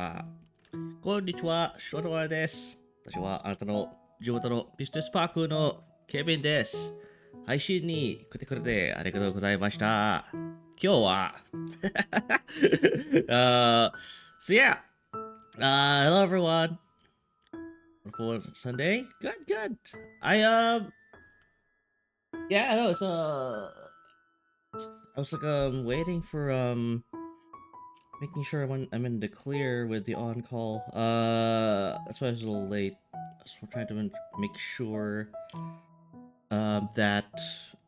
あ、こんにちは、ショトワです。私はあなたの地元のビジネスパークのケビンです。配信に来てくれてありがとうございました。今日は、so yeah, hello everyone. Wonderful Sunday. Good, good. I yeah, no, it's I was like waiting for making sure I'm in the clear with the on call. That's why I was a little late. So we're trying to make sure that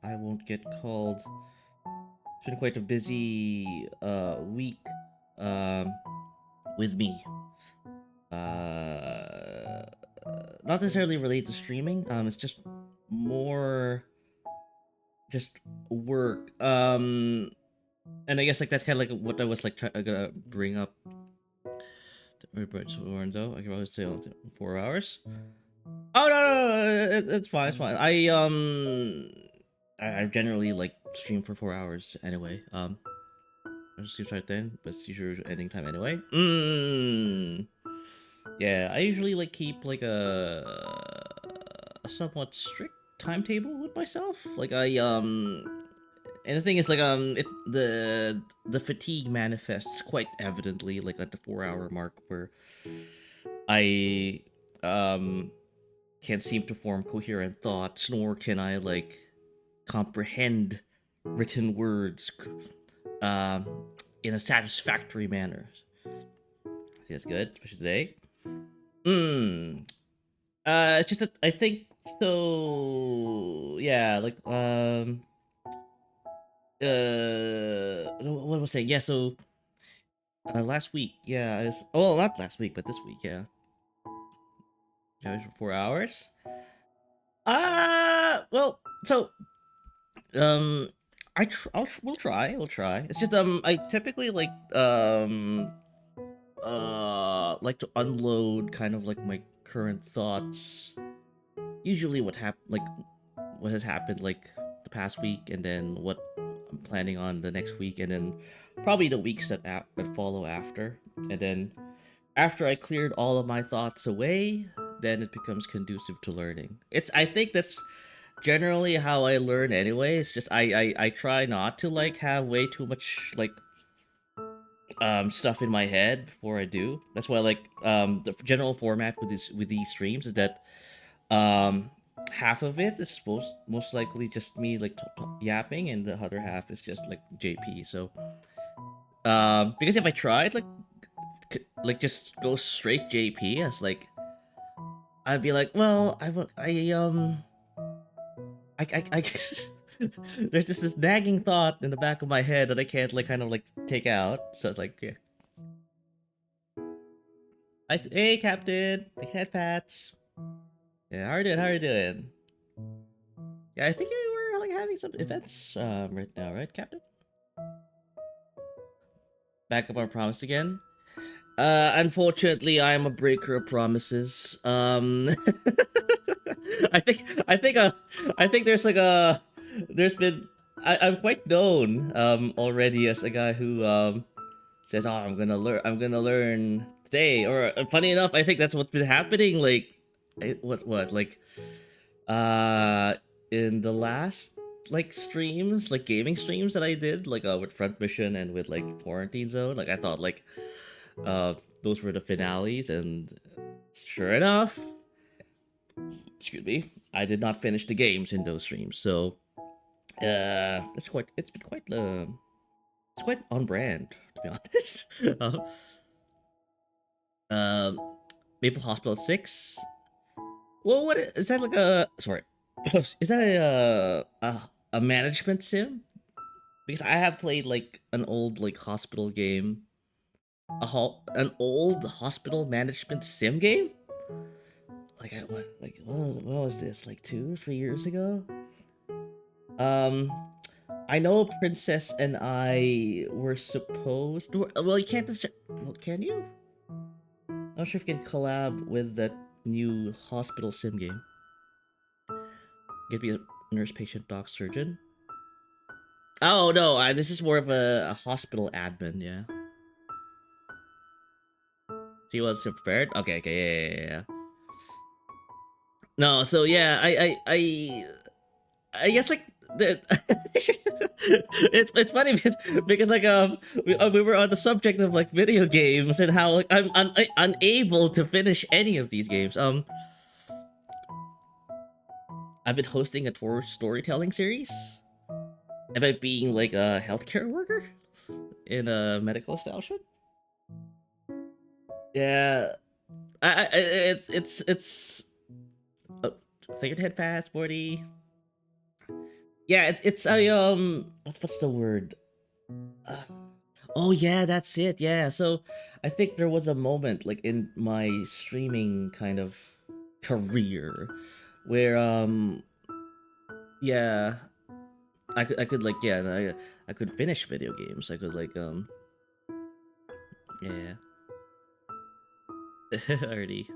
I won't get called. It's been quite a busy week um with me. Uh, Not necessarily related to streaming. It's just more just work. And I guess like that's kind of like what I was like gonna bring up. Though I can probably say 4 hours. Oh no, it's fine, it's fine. I generally like stream for 4 hours anyway. It seems right then, but it's usually ending time anyway. Yeah, I usually like keep like a somewhat strict timetable with myself. Like and the thing is like the fatigue manifests quite evidently like at the 4 hour mark where I um can't seem to form coherent thoughts, nor can I like comprehend written words um in a satisfactory manner. I think that's good, especially today. It's just that I think so. Yeah, like what was I saying? Yeah, so last week, yeah, well, not last week, but this week, yeah, for 4 hours. Well, so um, we'll try, we'll try. It's just I typically like to unload kind of like my current thoughts. Usually, what has happened like the past week, and then what I'm planning on the next week, and then probably the weeks that follow after, and then after I cleared all of my thoughts away, then it becomes conducive to learning. I think that's generally how I learn anyway. It's just I try not to like have way too much like stuff in my head before I do. That's why like the general format with these streams is that um half of it is most likely just me like yapping, and the other half is just like JP. So because if I tried like just go straight JP, it's like I'd be like, well, I there's just this nagging thought in the back of my head that I can't like kind of like take out. So it's like, yeah. Hey, Captain, the head pats. Yeah, how are you doing? How are you doing? Yeah, I think we're like having some events right now, right, Captain? Back up our promise again. Unfortunately, I'm a breaker of promises. I think there's like there's been I'm quite known already as a guy who says, "Oh, I'm gonna learn today." Or funny enough, I think that's what's been happening. Like, like uh in the last like streams, like gaming streams that I did, like with Front Mission and with like Quarantine Zone. Like I thought like uh those were the finales, and sure enough, excuse me, I did not finish the games in those streams. So it's been quite it's quite on brand, to be honest. um Maple Hospital 6. Well, what is that like a sorry? Is that a management sim? Because I have played like an old like hospital game, an old hospital management sim game. Like what was this? Like 2, 3 years ago? Um, I know Princess and I were supposed to. Well, you can't. Well, can you? I'm not sure if you can collab with that new hospital sim game. Get be a nurse, patient, doc, surgeon. Oh no, this is more of a hospital admin. Yeah. She wasn't prepared. Okay, okay, yeah. No, so yeah, I guess like the it's funny because like we were on the subject of like video games and how like I'm unable to finish any of these games. I've been hosting a tour storytelling series about being like a healthcare worker in a medical establishment. Yeah, it's oh, second head pass 40. Yeah, it's a what's the word? Uh, oh yeah, that's it. Yeah, so I think there was a moment like in my streaming kind of career where yeah, I could like yeah, I could finish video games. I could like yeah. Already.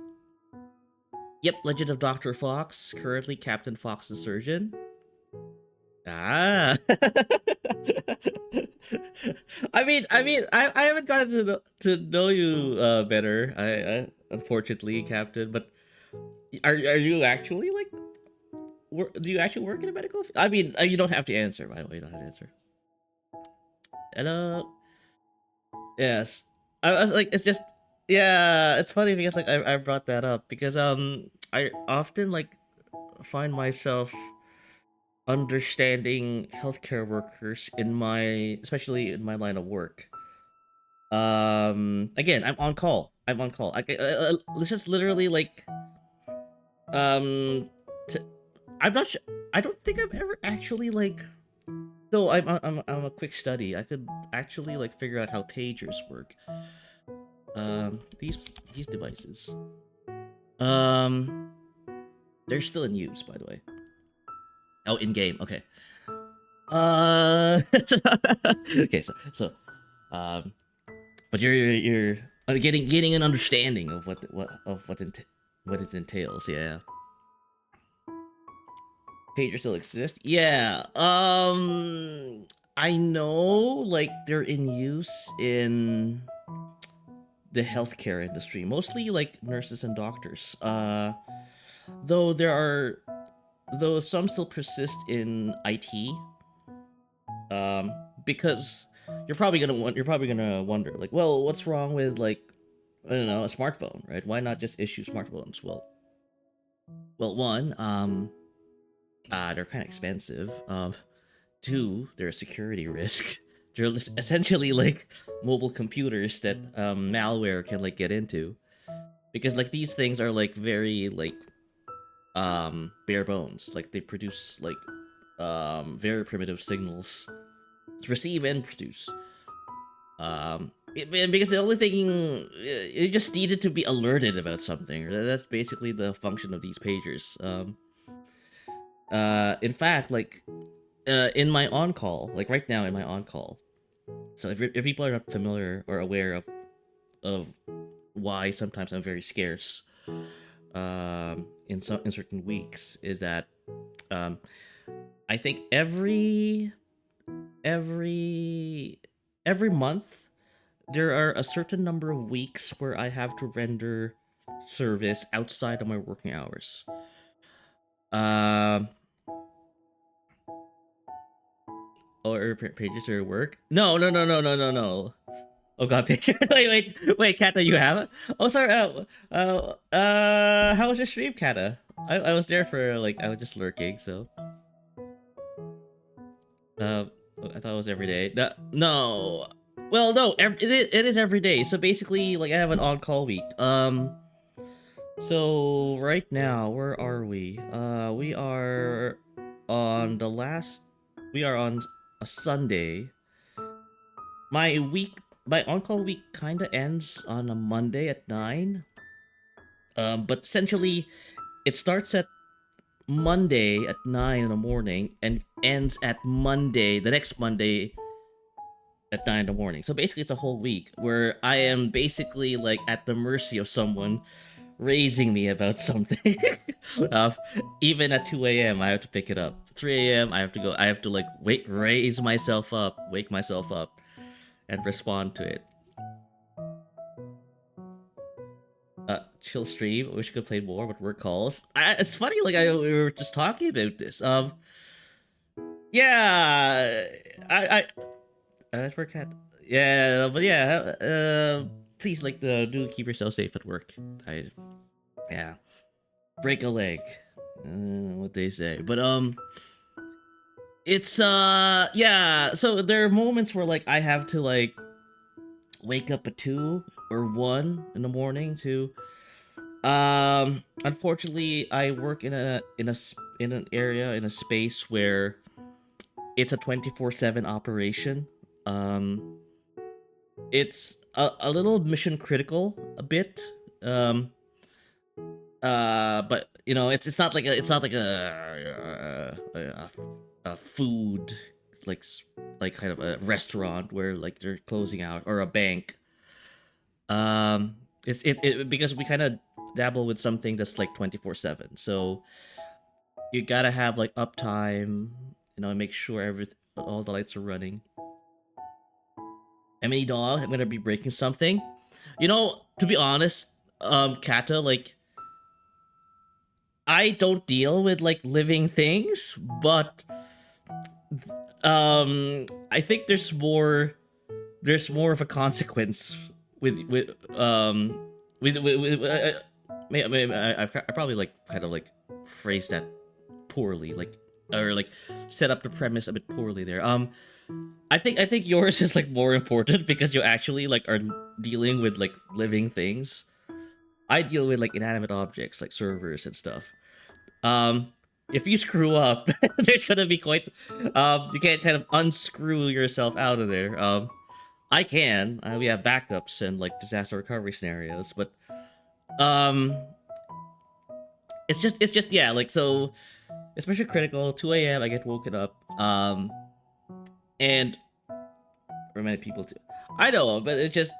Yep, Legend of Dr. Fox, currently Captain Fox's surgeon. Ah. I haven't gotten to know you better. I unfortunately, Captain. But are you actually like? Do you actually work in a medical? I mean, you don't have to answer. By the way, you don't have to answer. Hello. Yes. I was like, it's just yeah. It's funny because like I brought that up because I often like find myself understanding healthcare workers in my especially in my line of work. Again, I'm on call. This is literally like um t- I'm not sure. I don't think I've ever actually like though I'm a quick study. I could actually like figure out how pagers work. These devices. Um they're still in use, by the way. Oh, in game. Okay. Okay, so um but you're getting an understanding of what it entails. Yeah, pager still exist. Yeah. I know like they're in use in the healthcare industry, mostly like nurses and doctors. Though there are though some still persist in IT. Because you're probably gonna wonder like, well, what's wrong with like I don't know a smartphone, right? Why not just issue smartphones? Well, one, they're kind of expensive. Two, they're a security risk. They're essentially like mobile computers that malware can like get into because like these things are like very like bare bones. Like they produce like very primitive signals, receive and produce. Because the only thing you just needed to be alerted about something. That's basically the function of these pagers. In fact, like in my on call, like right now in my on call. So if people are not familiar or aware of why sometimes I'm very scarce, in certain weeks, is that um, I think every every month there are a certain number of weeks where I have to render service outside of my working hours. Um, or pages or work. No. Oh god, picture. Wait, Kata, you have it? Oh, sorry. How was your stream, Kata? I was there for like I was just lurking, so uh, I thought it was every day. No, no. Well, no, it is every day. So basically, like I have an on-call week. So right now, where are we? We are on the last. We are on a Sunday. My week, my on-call week kind of ends on a Monday at 9. But essentially, it starts at Monday at 9 in the morning and ends at Monday, the next Monday at 9 in the morning. So basically, it's a whole week where I am basically like at the mercy of someone raising me about something. uh, Even at 2 a.m., I have to pick it up. 3 a.m., I have to go. I have to like raise myself up, wake myself up, and respond to it. Chill stream. I wish I could play more, but work calls. It's funny, like we were just talking about this. Yeah, I forgot. Yeah, but yeah, please like do keep yourself safe at work. I yeah, break a leg. What they say, but it's yeah. So there are moments where like I have to like wake up at 2 or 1 in the morning to unfortunately I work in an area in a space where it's a 24/7 operation. um it's a little mission critical a bit. um but you know it's not like a food like like kind of a restaurant where like they're closing out, or a bank. um it because we kind of dabble with something that's like 24/7, so you gotta have like uptime, you know, make sure everything, all the lights are running. I mean, dog, I'm gonna be breaking something. You know, to be honest, Kata, like I don't deal with like living things, but I think there's more of a consequence with I probably like kind of like phrased that poorly, like, or like set up the premise a bit poorly there. I think yours is like more important because you actually like are dealing with like living things. I deal with like inanimate objects like servers and stuff. Um, if you screw up, there's gonna be quite. You can't kind of unscrew yourself out of there. I can. We have backups and like disaster recovery scenarios, but um, it's just yeah. Like so, especially critical. 2 a.m. I get woken up. And for many people too. I know, but it's just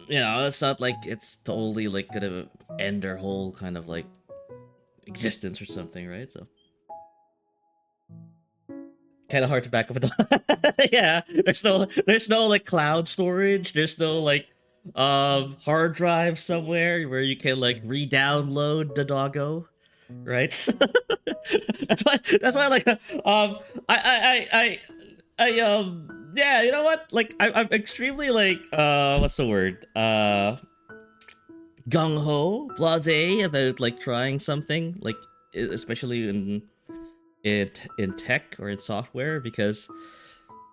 it's not like it's totally like gonna end their whole kind of like existence or something, right? So kind of hard to back up a yeah, there's no like cloud storage, there's no like hard drive somewhere where you can like re-download the doggo, right? That's why like yeah, you know what, like I'm extremely like what's the word, gung-ho blase about like trying something like especially in tech or in software, because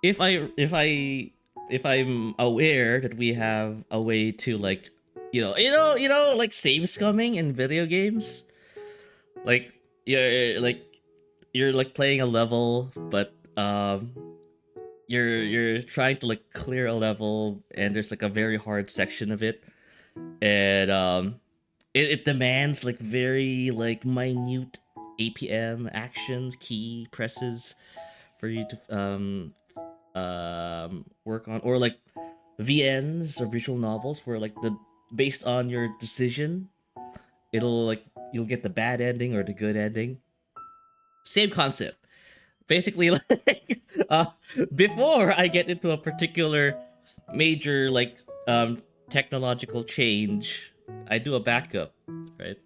if I if I if I'm aware that we have a way to like like save scumming in video games, like you're like playing a level, but you're trying to like clear a level and there's like a very hard section of it, and it demands like very like minute APM actions, key presses for you to work on, or like VNs or visual novels where like the based on your decision it'll like you'll get the bad ending or the good ending. Same concept. Basically like before I get into a particular major like technological change, I do a backup, right?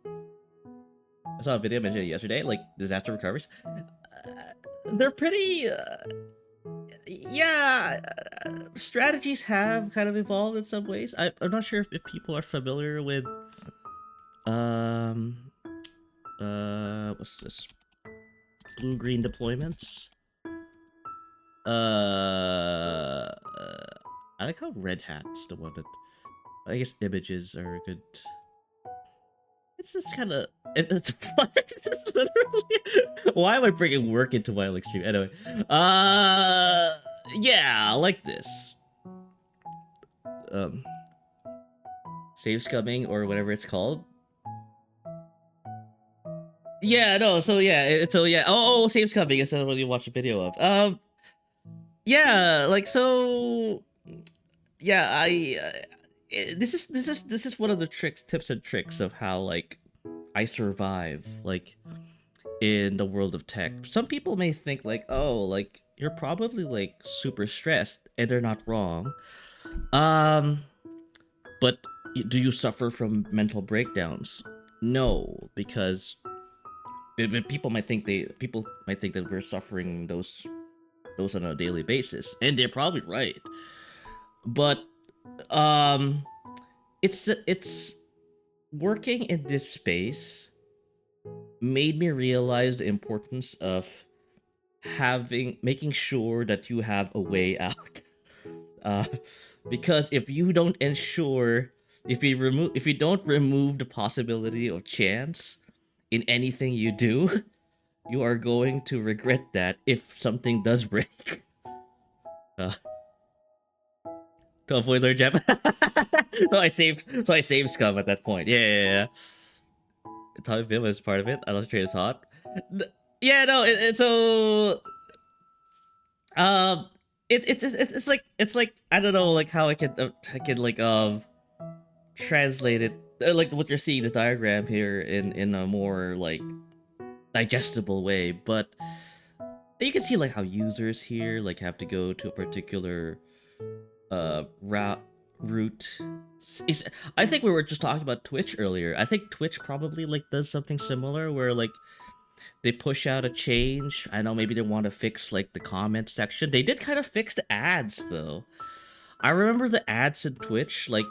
I saw a video mentioned yesterday, like disaster recoveries. They're pretty yeah, strategies have kind of evolved in some ways. I'm not sure if people are familiar with um what's this, blue green deployments. I like how red hat's the one that I guess images are a good. It's just kind of it's literally. Why am I bringing work into my like stream anyway? Yeah, I like this. Um, Save scumming or whatever it's called. Yeah, no. So yeah, so yeah. Save scumming is what you watch a video of. Yeah, like so. Yeah, this is one of the tips and tricks of how like I survive like in the world of tech. Some people may think like, oh, like you're probably like super stressed, and they're not wrong. Um, but do you suffer from mental breakdowns? No, because people might think that we're suffering those on a daily basis, and they're probably right. But um, it's working in this space made me realize the importance of making sure that you have a way out. uh, because if you don't remove the possibility of chance in anything you do, you are going to regret that if something does break. uh, to avoid their jab. So I saved scum at that point. Yeah. Tommy Bim was part of it. I lost train of thought. Yeah, no. So um, it's like I don't know like how I can like translate it like what you're seeing the diagram here in a more like digestible way, but you can see like how users here like have to go to a particular route. I think we were just talking about Twitch earlier. I think Twitch probably like does something similar where like they push out a change. I know maybe they want to fix like the comment section. They did kind of fix the ads though. I remember the ads in Twitch, like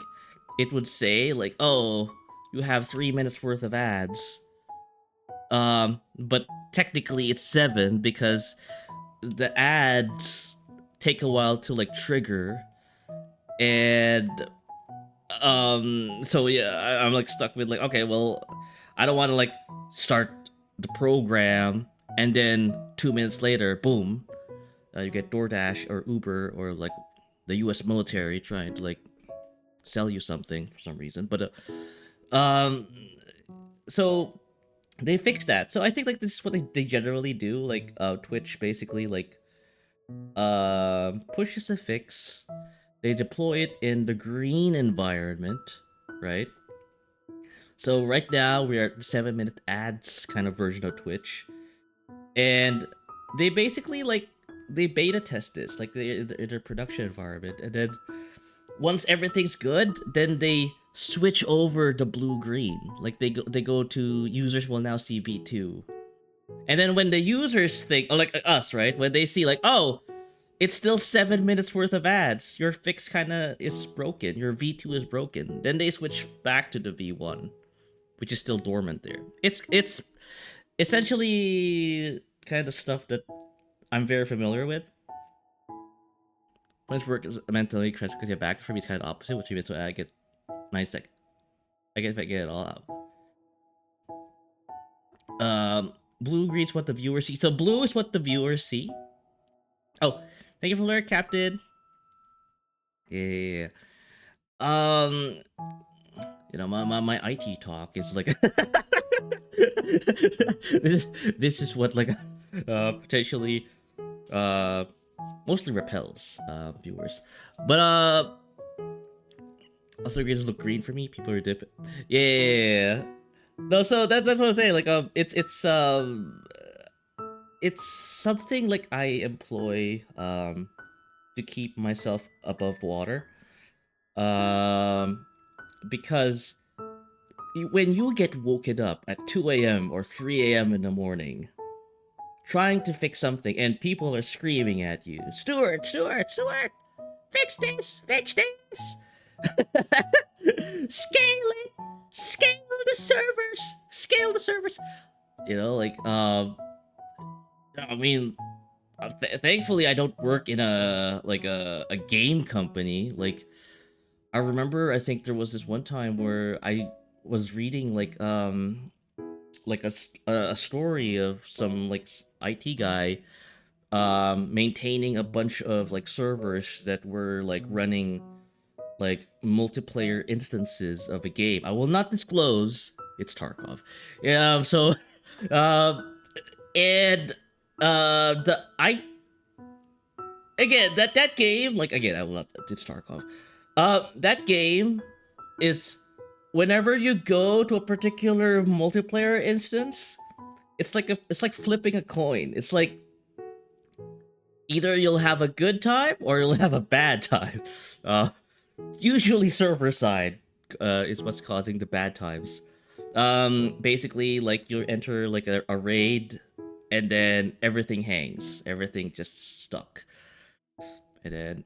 it would say like, "Oh, you have 3 minutes worth of ads." But technically it's 7 because the ads take a while to like trigger, and so yeah, I'm like stuck with like, okay, well, I don't want to like start the program and then 2 minutes later, boom, you get DoorDash or Uber or like the U.S. military trying to like sell you something for some reason. But so they fixed that. So I think like this is what they generally do. Like Twitch basically like pushes a fix. They deploy it in the green environment, right? So right now we are at the 7 minute ads kind of version of Twitch, and they basically like they beta test this like in their production environment, and then once everything's good, then they switch over the blue green. Like they go to users will now see V2, and then when the users think, oh, like us, right? When they see like, oh, it's still 7 minutes worth of ads. Your fix kind of is broken. Your V2 is broken. Then they switch back to the V1, which is still dormant there. It's essentially kind of stuff that I'm very familiar with. When his work is mentally crunch because your back for me is kind of opposite, which means so I get nice sec. I get if I get it all out. Blue green's what the viewers see. So blue is what the viewers see. Oh, thank you for alert, Captain. Yeah. Um, you know, my IT talk is like this is what like potentially mostly repels viewers, but also greens look green for me. People are dipping. Yeah. No, so that's what I'm saying. Like it's something like I employ to keep myself above water. Because when you get woken up at 2 a.m. or 3 a.m. in the morning trying to fix something and people are screaming at you, Stuart, fix this, scale it, scale the servers. You know, like, I mean, thankfully I don't work in a game company. Like, I remember, I think there was this one time where I was reading like a story of some like IT guy maintaining a bunch of like servers that were like running like multiplayer instances of a game. I will not disclose. It's Tarkov. Yeah. So, um, and the I again that game like again I will not. It's Tarkov. That game is whenever you go to a particular multiplayer instance, it's like flipping a coin. It's like either you'll have a good time or you'll have a bad time. Uh, Usually server side. is what's causing the bad times. Basically, like you enter like a raid, and then everything hangs, everything just stuck, and then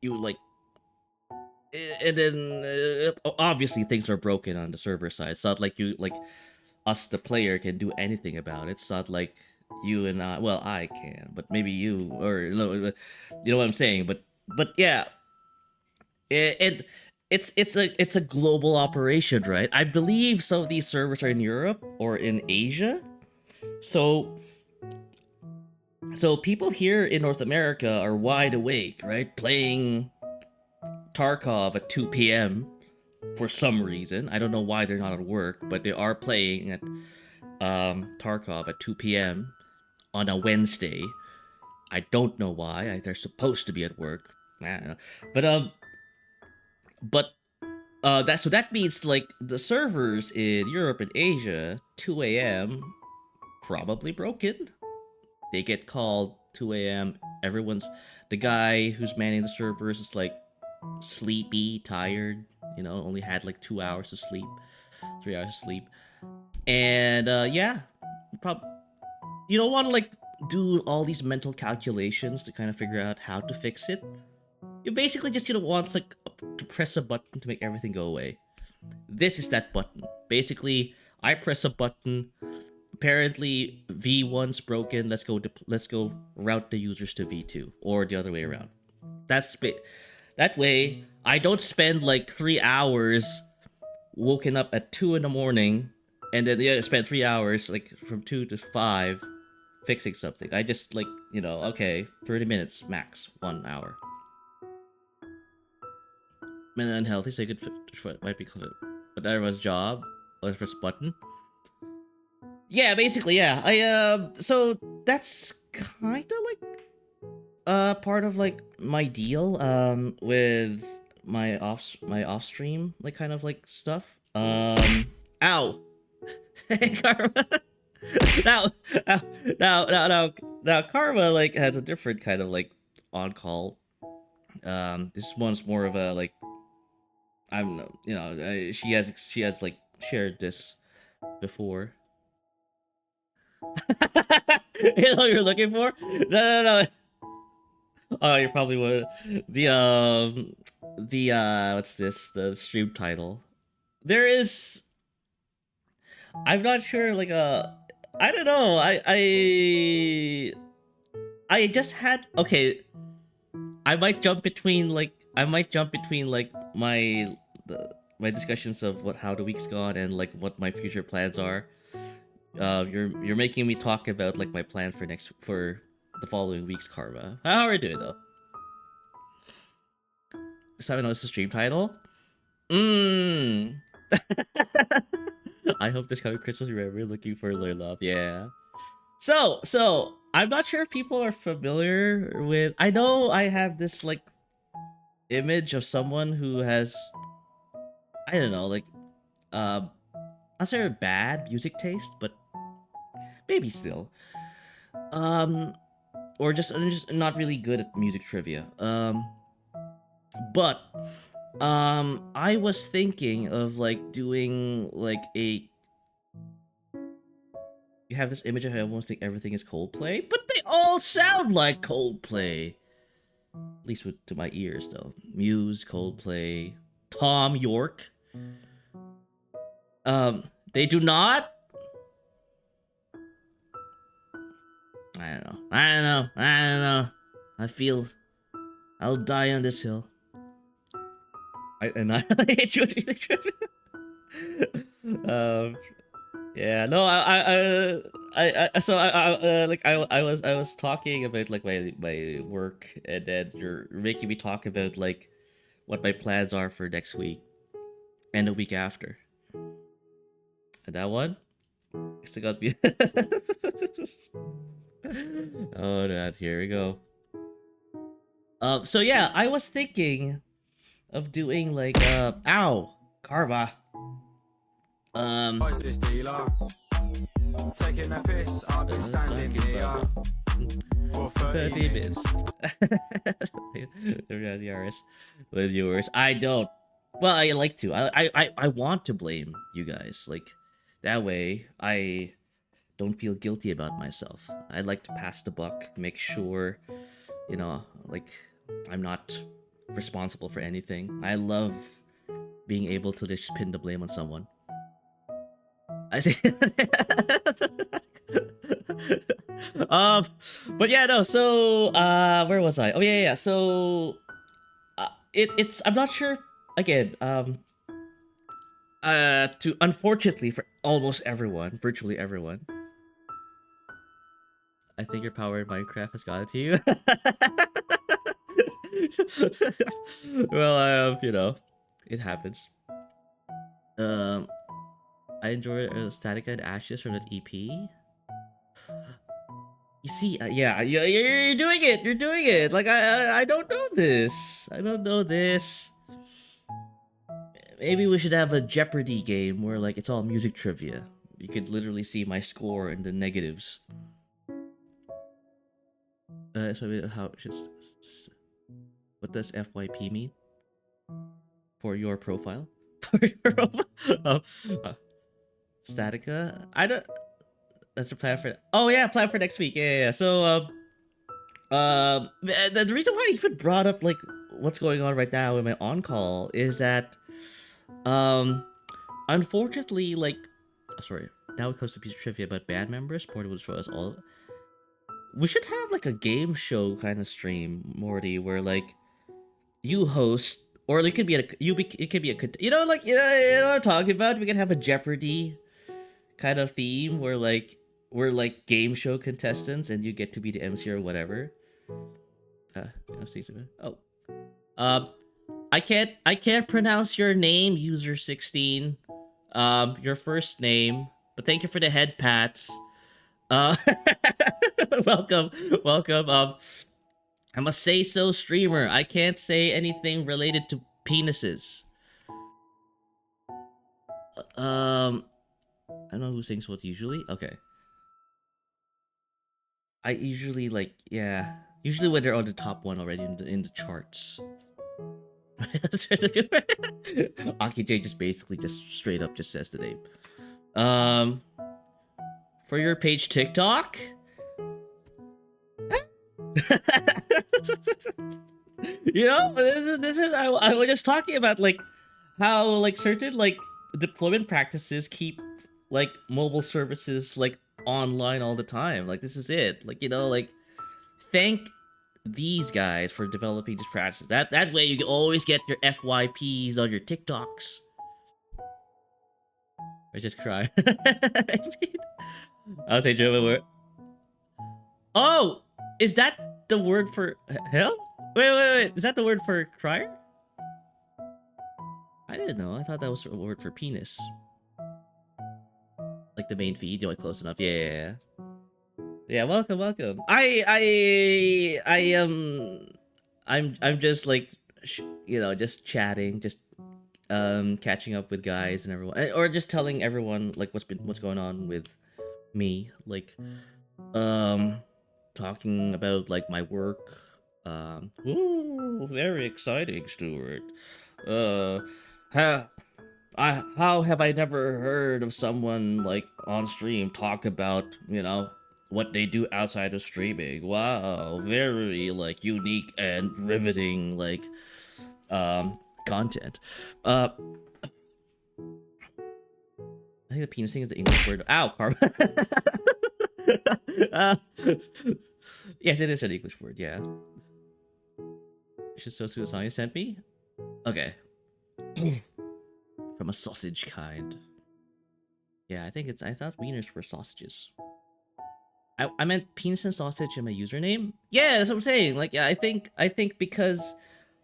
you like, and then obviously things are broken on the server side. It's not like you like us the player can do anything about it. It's not like you and I. Well, I can, but maybe you or you know what I'm saying. But yeah, it it's a global operation, right? I believe some of these servers are in Europe or in Asia. So people here in North America are wide awake, right? Playing Tarkov at 2 p.m. for some reason. I don't know why they're not at work, but they are playing at Tarkov at 2 p.m. on a Wednesday. I don't know why. They're supposed to be at work. I don't know. But that means like the servers in Europe and Asia, 2 a.m. probably broken. They get called 2 a.m. Everyone's the guy who's manning the servers is like sleepy, tired. You know, only had like 2 hours of sleep, 3 hours of sleep, and yeah, you don't want to like do all these mental calculations to kind of figure out how to fix it. You basically just want like to press a button to make everything go away. This is that button. Basically, I press a button. Apparently, V1's broken. Let's go route the users to V2 or the other way around. That way I don't spend like 3 hours woken up at 2 in the morning and then spend 3 hours like from 2 to 5 fixing something. I just like, okay, 30 minutes max, 1 hour. Mental unhealthy, so good might be close. But everyone's job. Let's press button. Yeah, basically, yeah. So that's kind of like part of like my deal with my off stream like kind of like stuff. Ow. Hey, Karma. now, now Karma like has a different kind of like on call. This one's more of a like, I don't know, she has like shared this before. You know what you're looking for? No. Oh, you probably would. The what's this? The stream title. There is. I'm not sure. Like I don't know. I just had. Okay. I might jump between like my my discussions of how the week's gone and like what my future plans are. You're making me talk about like my plan for the following week's Karma. How are we doing though? So I know it's the stream title. I hope this coming Christmas we're looking for their love. Yeah. So I'm not sure if people are familiar with. I know I have this like image of someone who has, I don't know, like not necessarily bad music taste, but maybe still. Or just not really good at music trivia. But I was thinking of like doing like a. You have this image of how I almost think everything is Coldplay, but they all sound like Coldplay. At least to my ears, though. Muse, Coldplay, Tom York. They do not. I don't know. I feel I'll die on this hill. I hate you. Yeah, no, I was talking about like my work, and then you're making me talk about like what my plans are for next week and the week after. And that one, I still got me. Oh, God, here we go. So yeah, I was thinking of doing like ow, Karma. Taking a piss, I've been standing here. 30 minutes. With viewers. I don't. Well, I like to. I want to blame you guys. Like, that way, I don't feel guilty about myself. I like to pass the buck, make sure, like, I'm not responsible for anything. I love being able to just pin the blame on someone. I see. um, but yeah, no. So, where was I? Oh yeah. So, it's I'm not sure. Again, to unfortunately for almost everyone, virtually everyone, I think your power in Minecraft has got it to you. Well, it happens. Um, I enjoy Statica and Ashes from that EP. You see, yeah, you're doing it. You're doing it. Like I don't know this. I don't know this. Maybe we should have a Jeopardy game where like it's all music trivia. You could literally see my score in the negatives. So what does FYP mean? For your profile? For your profile? Statica? I don't. That's the plan for. Oh yeah, plan for next week. Yeah. So the reason why I even brought up like what's going on right now in my on call is that unfortunately like sorry, now it comes to piece of trivia about band members. Portable for us all. We should have like a game show kind of stream, Morty, where like you host, or it could be it could be a like you know what I'm talking about. We could have a Jeopardy kind of theme where like we're like game show contestants and you get to be the MC or whatever. Oh, um, I can't pronounce your name, user 16. Your first name, but thank you for the head pats. Uh, welcome, welcome. I'm a say so streamer. I can't say anything related to penises. I don't know who sings what usually. Okay. I usually like, yeah. Usually when they're on the top one already in the charts. Aki J just basically just straight up just says the name. For your page TikTok. This is I was just talking about like how like certain like deployment practices keep like mobile services like online all the time. Like this is it. Like like thank these guys for developing these practices. That way you can always get your FYPs on your TikToks. I just cry. I'll say German word. Oh, is that the word for hell? Wait. Is that the word for crier? I didn't know. I thought that was a word for penis. Like the main feed. You're close enough. Yeah. Yeah. Welcome. I'm just like, just chatting, just catching up with guys and everyone, or just telling everyone like what's going on with me, like talking about like my work. Ooh, very exciting, Stuart. How have I never heard of someone like on stream talk about what they do outside of streaming? Wow, very like unique and riveting like content. I think the penis thing is the English word. Ow, karma. uh, yes, it is an English word. Yeah. You should so see the song you sent me. Okay. From a sausage kind. Yeah, I thought wieners were sausages. I meant penis and sausage in my username. Yeah, that's what I'm saying. Like, yeah, I think because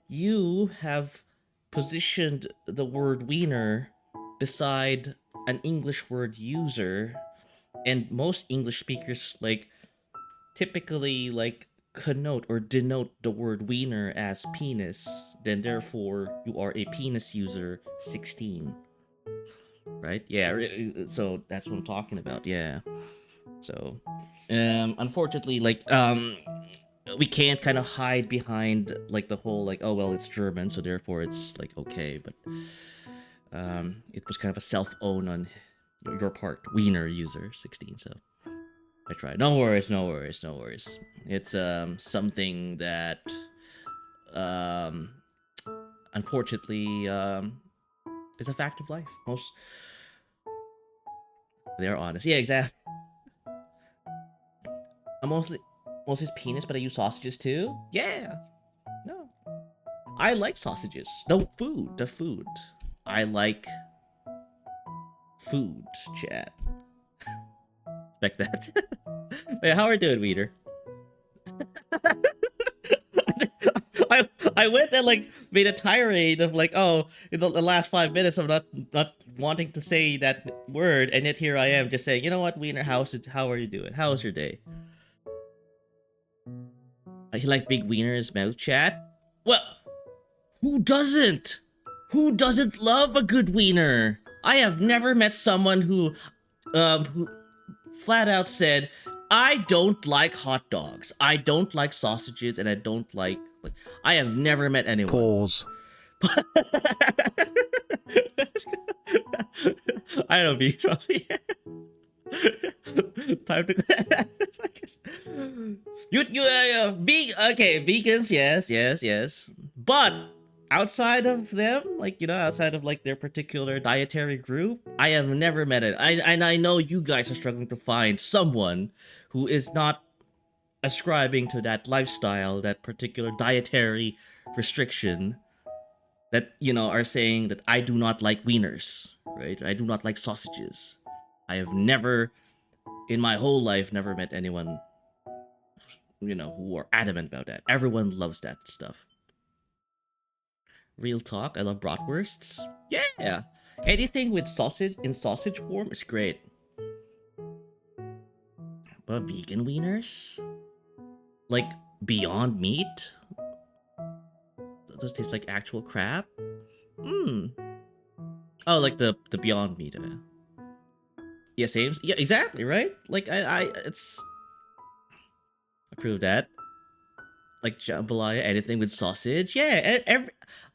you have positioned the word wiener beside an English word user, and most English speakers like typically like connote or denote the word wiener as penis, then therefore you are a penis user 16. Right? Yeah, so that's what I'm talking about. Yeah. So, unfortunately, like we can't kind of hide behind like the whole like, oh well, it's German, so therefore it's like okay. But it was kind of a self-own on your part, Wiener user 16. So I tried. No worries, no worries, no worries. It's something that um unfortunately is a fact of life. Most They're honest. Yeah, exactly. I'm mostly his penis, but I use sausages too. Yeah. No. I like sausages. No food. The food. I like food, chat. Like that. Wait, how are we doing, Weeder? I went and like made a tirade of like, oh, in the last 5 minutes of not wanting to say that word, and yet here I am just saying, you know what, Wiener, how are you doing? How was your day? I like big wieners, mouth chat. Well, who doesn't? Who doesn't love a good wiener? I have never met someone who flat out said, I don't like hot dogs. I don't like sausages, and I don't like. I have never met anyone. Pause. I don't know, probably. Time to. Okay, vegans, yes. But outside of them, like outside of like their particular dietary group, I have never met it. I know you guys are struggling to find someone who is not ascribing to that lifestyle, that particular dietary restriction, that are saying that I do not like wieners, right? I do not like sausages. I have never, in my whole life, never met anyone who are adamant about that. Everyone loves that stuff. Real talk, I love bratwursts. Yeah, anything with sausage in sausage form is great. But vegan wieners, like Beyond Meat, those taste like actual crap. Oh, like the Beyond Meat. Yeah, same. Yeah, exactly. Right. Like it's. I prove that. Like jambalaya, anything with sausage. Yeah,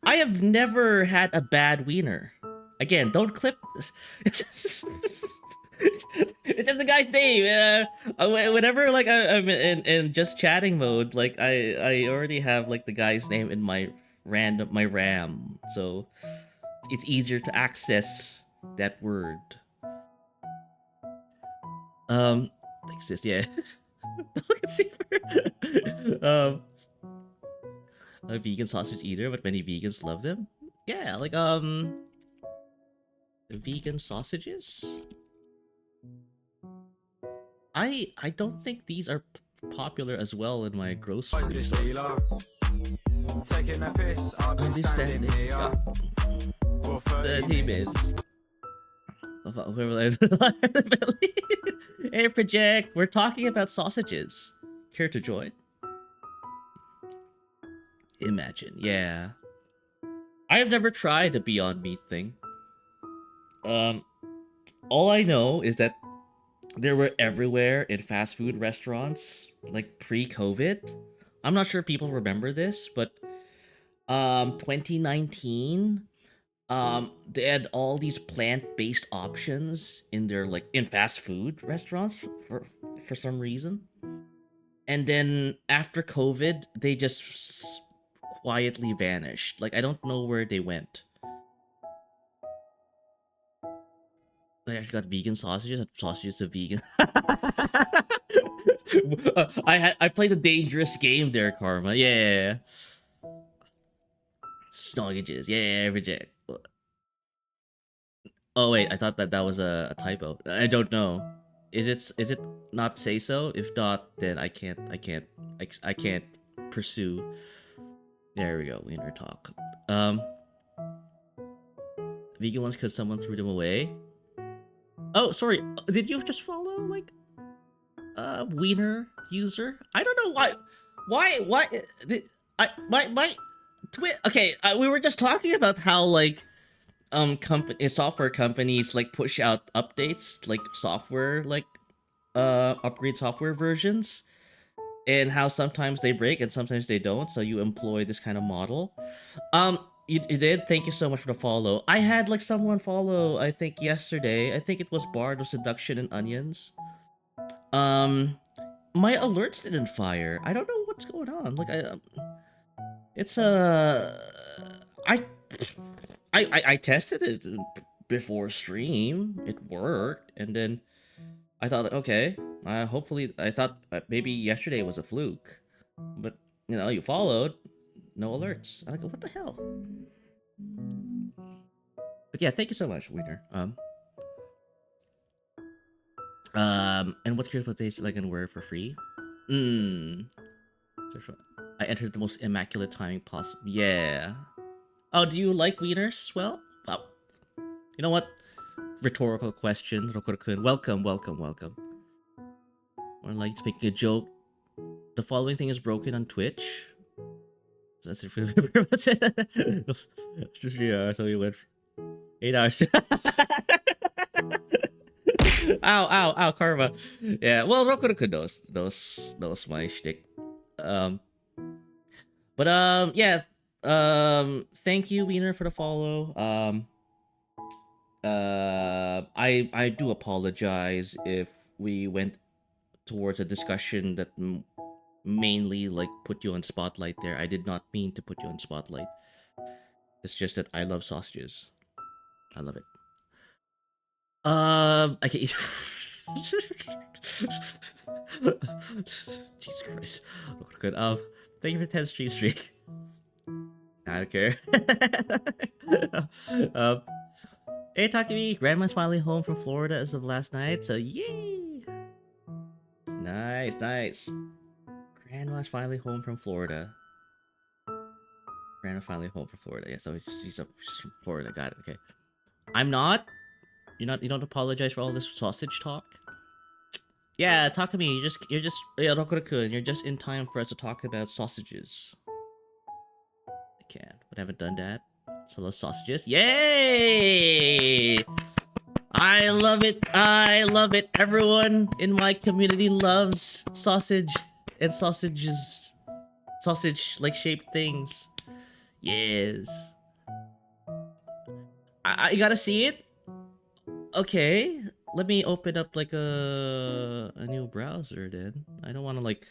I have never had a bad wiener. Again, don't clip. It's just the guy's name. Whenever like I'm in just chatting mode, like I already have like the guy's name in my RAM, so it's easier to access that word. Exist, yeah. A vegan sausage eater, but many vegans love them. Yeah, like vegan sausages. I don't think these are popular as well in my grocery store. Taking a piss, I'll be standing here for 30 minutes. Hey, Project, we're talking about sausages. Care to join? Imagine, yeah. I have never tried the Beyond Meat thing. All I know is that they were everywhere in fast food restaurants, like pre-COVID. I'm not sure people remember this, but 2019, they had all these plant-based options in their like in fast food restaurants for some reason. And then after COVID, they just quietly vanished. Like I don't know where they went. I actually got vegan sausages and sausages are vegan. I played a dangerous game there, Karma. Yeah. Snoggages. Yeah, reject. Oh wait, I thought that was a typo. I don't know. Is it not say so? If not, then I can't pursue. There we go. Wiener talk. Vegan ones because someone threw them away. Oh, sorry. Did you just follow like wiener user? I don't know why did my twit. Okay, we were just talking about how like software companies like push out updates like software like upgrade software versions and how sometimes they break and sometimes they don't. So you employ this kind of model. You did. Thank you so much for the follow. I had like someone follow. I think yesterday. I think it was Bard of Seduction and Onions. Um, my alerts didn't fire. I don't know what's going on. Like it's I I tested it before stream. It worked, and then I thought, okay, hopefully, I thought maybe yesterday was a fluke, but you know, you followed, no alerts. I go, what the hell? But yeah, thank you so much, Wiener. And what's curious what they like and wear for free? I entered the most immaculate timing possible. Yeah. Oh, do you like wieners? Well, you know what? Rhetorical question, Rokuro-kun. Welcome, welcome, welcome. Or like to make a joke. The following thing is broken on Twitch. That's it for what's it? Just 3 hours, so we went 8 hours. Ow, ow, ow, karma. Yeah, well, Rokuro-kun knows my shtick. Um, but yeah. Thank you, Wiener, for the follow. I do apologize if we went towards a discussion that mainly like put you on spotlight there. I did not mean to put you on spotlight. It's just that I love sausages. I love it. I can eat. Jesus Christ. Oh, good. Thank you for 10 streak. I don't care. Hey, Takumi. Grandma's finally home from Florida as of last night, so yay! Nice, nice. Grandma's finally home from Florida. Grandma finally home from Florida. Yeah, so she's from Florida. Got it. Okay. I'm not. You're not. You don't apologize for all this sausage talk. Yeah, Takumi, you're just yeah, Rokuro-kun, you're just in time for us to talk about sausages. I can't, but I haven't done that. So those sausages. Yay! I love it. I love it. Everyone in my community loves sausage and sausages. Sausage like shaped things. Yes. I gotta see it. Okay. Let me open up like a new browser then. I don't want to like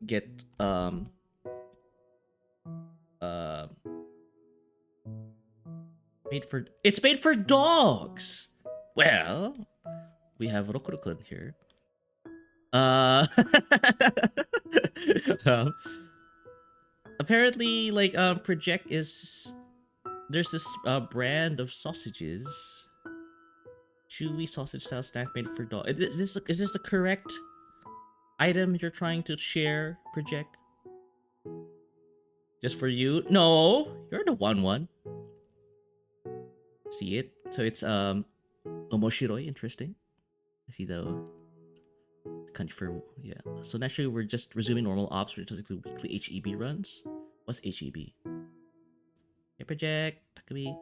get uh it's made for dogs. Well, we have Rokuro-kun here. Um, apparently like Project is there's this brand of sausages. Chewy sausage style snack made for dog. Is this the correct item you're trying to share, Project? Just for you? No, you're the one. See it? So it's omoshiroi, interesting. I see the country for yeah. So naturally we're just resuming normal ops, which does include weekly HEB runs. What's HEB? Hey, Project Takumi.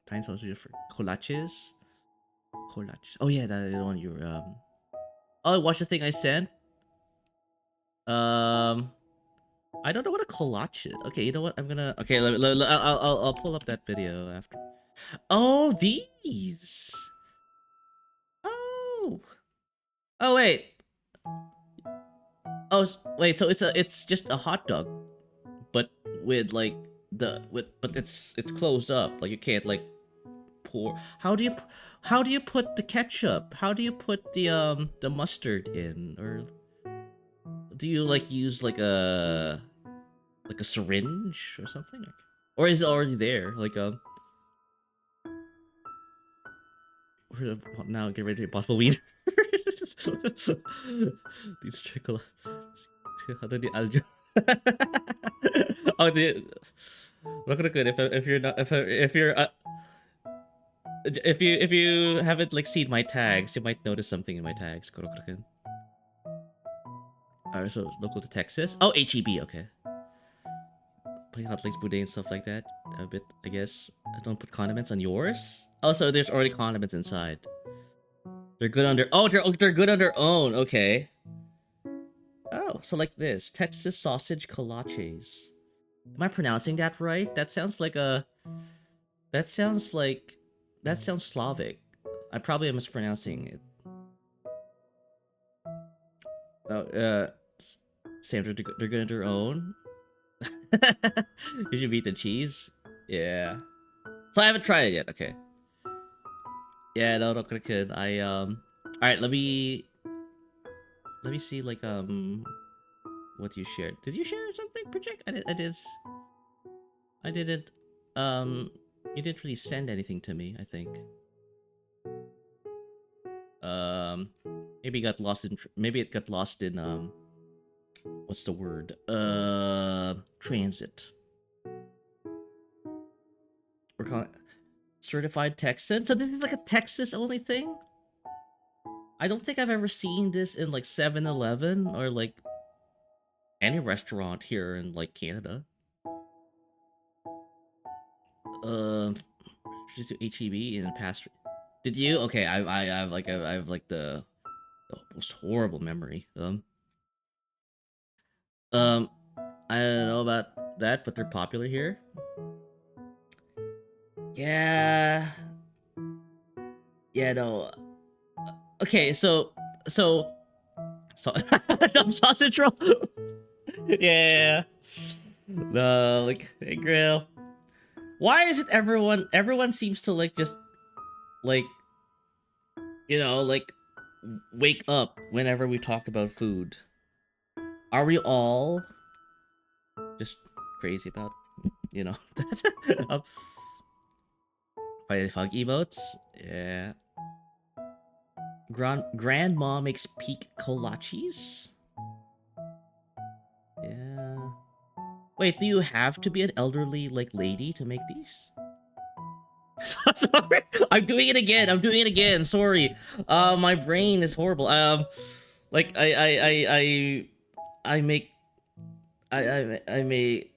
Tiny sausage for kolaches. Kolaches. Oh yeah, that is the one you Oh, watch the thing I sent. I don't know what a collage is. Okay, you know what? I'm gonna. Okay, I'll pull up that video after. Oh, these. Oh. Oh wait. Oh wait. So it's just a hot dog, but with like but it's closed up. Like you can't like pour. How do you put the ketchup? How do you put the mustard in? Or do you like use like a syringe or something, or is it already there? Like now get ready to be possible weed. These chocolate. How do aljo? Oh, the look at good. If you're not if you're if you haven't like seen my tags, you might notice something in my tags. Alright, so local to Texas. Oh, HEB. Okay. Putting hot links, boudin, and stuff like that. A bit, I guess. I don't put condiments on yours. Also, there's already condiments inside. They're good on their. They're good on their own. Okay. Oh, so like this Texas sausage kolaches. Am I pronouncing that right? That sounds like a. That sounds like. That sounds Slavic. I probably am mispronouncing it. Oh, same. They're good on their own. Did you beat the cheese? Yeah. So I haven't tried it yet. Okay. Yeah, no, no, good. All right. Let me see. Like what you shared. Did you share something, project? I didn't. You didn't really send anything to me. I think. Um, maybe it got lost in. Maybe it got lost in. What's the word? Transit. We're calling it certified Texan. So this is like a Texas only thing. I don't think I've ever seen this in like 7-Eleven or like any restaurant here in like Canada. Just to HEB in the past. Did you? Okay, I have like the most horrible memory. Um, I don't know about that, but they're popular here. Yeah, yeah, no. Okay, so dumb sausage roll. Yeah, no, like hey grill. Why is it everyone seems to like just like like wake up whenever we talk about food? Are we all just crazy about um, Fighting Fog emotes? Yeah. Grandma makes peak kolaches? Yeah. Wait, do you have to be an elderly like lady to make these? Sorry, I'm doing it again. I'm doing it again. Sorry. My brain is horrible. Like I make I make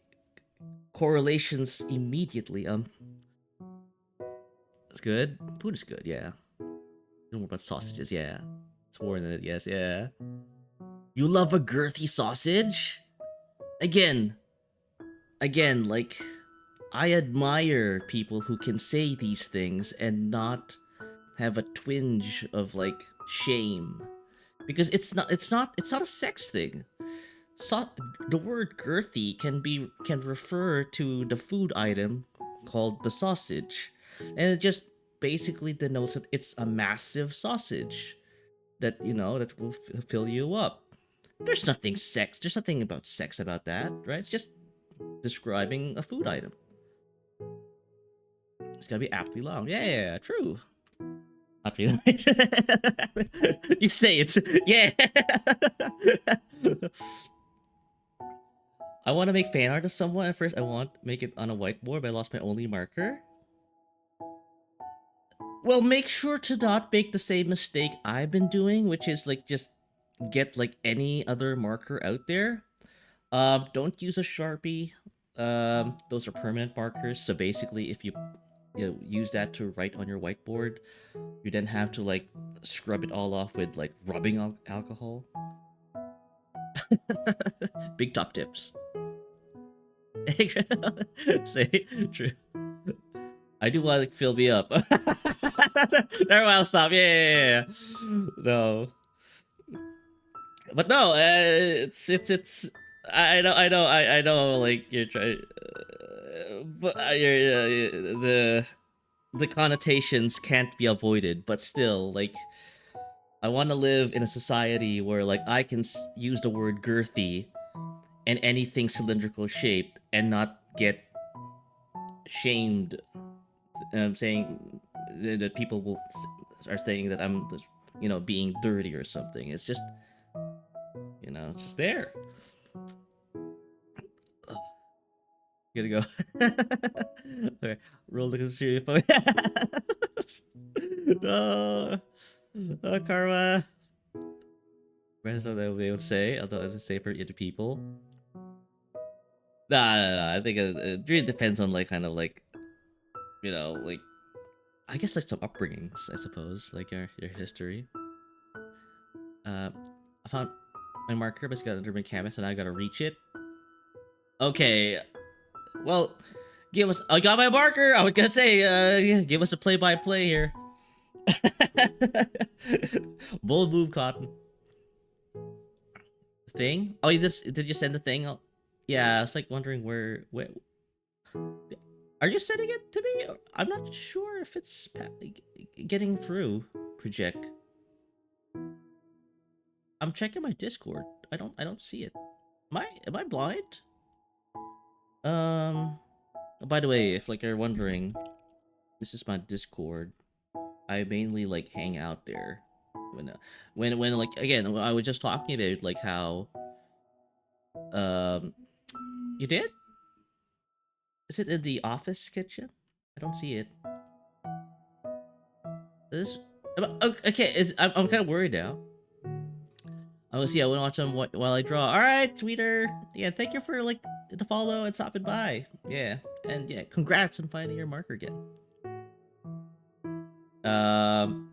correlations immediately. It's good. Food is good. Yeah. More about sausages. Yeah. It's more than it. Yes. Yeah. You love a girthy sausage? Again. Again. Like, I admire people who can say these things and not have a twinge of like shame, because it's not a sex thing. So, the word girthy can refer to the food item called the sausage, and it just basically denotes that it's a massive sausage that that will fill you up. There's nothing about sex about that, right? It's just describing a food item. It's gotta be aptly long. Yeah, true. Aptly long. You say it's yeah. I want to make fan art of someone. At first, I want to make it on a whiteboard, but I lost my only marker. Well, make sure to not make the same mistake I've been doing, which is like just get like any other marker out there. Don't use a Sharpie. Those are permanent markers. So basically, if you use that to write on your whiteboard, you then have to like scrub it all off with like rubbing alcohol. Big top tips. Say true. I do want to like, fill me up. Never mind, I'll stop. Yeah. No. But no, it's. I know. Like you're trying, but the connotations can't be avoided. But still, like, I want to live in a society where like I can use the word girthy and anything cylindrical shaped and not get shamed. Saying that people are saying that I'm being dirty or something. It's just just there. Gotta go. Okay, roll the shoe. No, karma. Rest of them they would say, although it's safer into people. Nah. I think it really depends on like kind of like like I guess like some upbringings, I suppose, like your history. I found my marker, but it's got under my canvas, and I gotta reach it. Okay, well, give us. I got my marker. I was gonna say, give us a play-by-play here. Bold move, Cotton. Thing? Oh, did you send the thing? Yeah, I was like wondering where. Are you sending it to me? I'm not sure if it's getting through. Project. I'm checking my Discord. I don't see it. Am I blind? By the way, if like you're wondering, this is my Discord. I mainly like hang out there when like again I was just talking about like how um you did? Is it in the office kitchen? I don't see it. This okay. I'm kind of worried now. I'm gonna see. I want to watch them while I draw. All right, Tweeter. Yeah, thank you for like the follow and stopping by. Yeah, and yeah, congrats on finding your marker again. Um,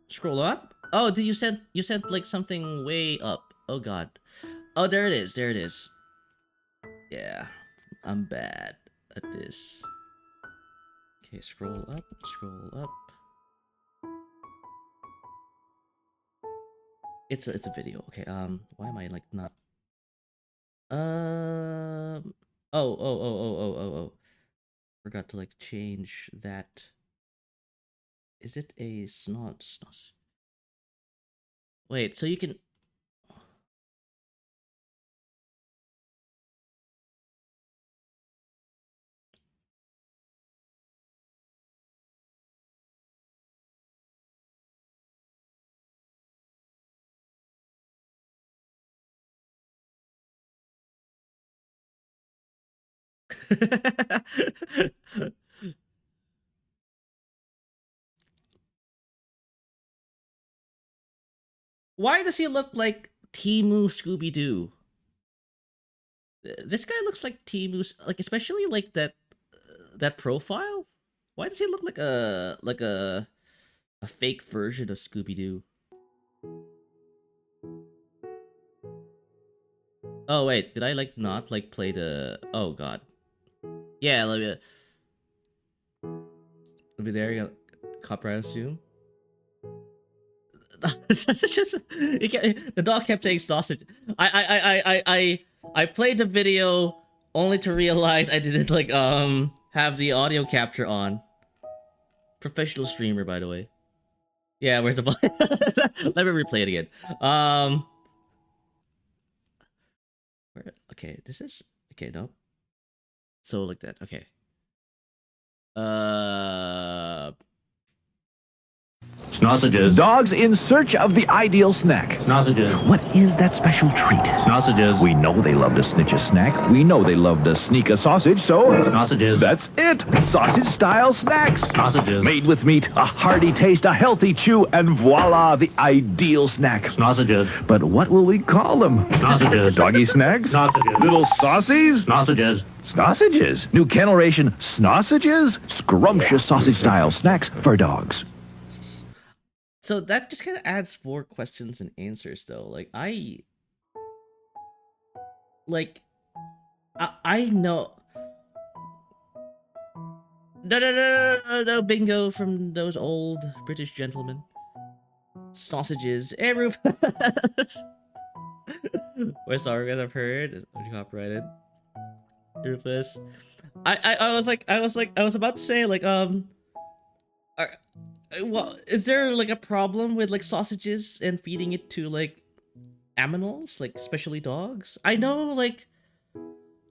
scroll up. Oh, did you send like something way up? Oh God. Oh, there it is. There it is. Yeah, I'm bad at this. Okay, scroll up. Scroll up. It's a video. Okay. Why am I like not? Oh. Forgot to like change that. Is it a snot? Wait, so you can. Why does he look like Timu Scooby Doo? This guy looks like Timu, like especially like that profile. Why does he look like a fake version of Scooby Doo? Oh wait, did I like not like play the? Oh God, yeah. Let me there. You go. Copyright assume. The dog kept saying sausage. I played the video only to realize I didn't like have the audio capture on. Professional streamer, by the way. Yeah, where's the let me replay it again. Okay, this is okay. No, so like that. Okay. Uh, Sausages. Dogs in search of the ideal snack. Sausages. What is that special treat? Sausages. We know they love to snitch a snack. We know they love to sneak a sausage, so... Sausages. That's it! Sausage-style snacks. Sausages. Made with meat, a hearty taste, a healthy chew, and voila, the ideal snack. Sausages. But what will we call them? Sausages. Doggy snacks? Sausages. Little saucies? Sausages. Sausages. New kennel ration, sausages? Scrumptious sausage-style snacks for dogs. so that just kind of adds more questions and answers, though. I know. No, bingo from those old British gentlemen. Sausages, Rufus. We're sorry, guys. I've heard. Are you copyrighted? Rufus. I was about to say well, is there like a problem with like sausages and feeding it to like aminals, like especially dogs? I know like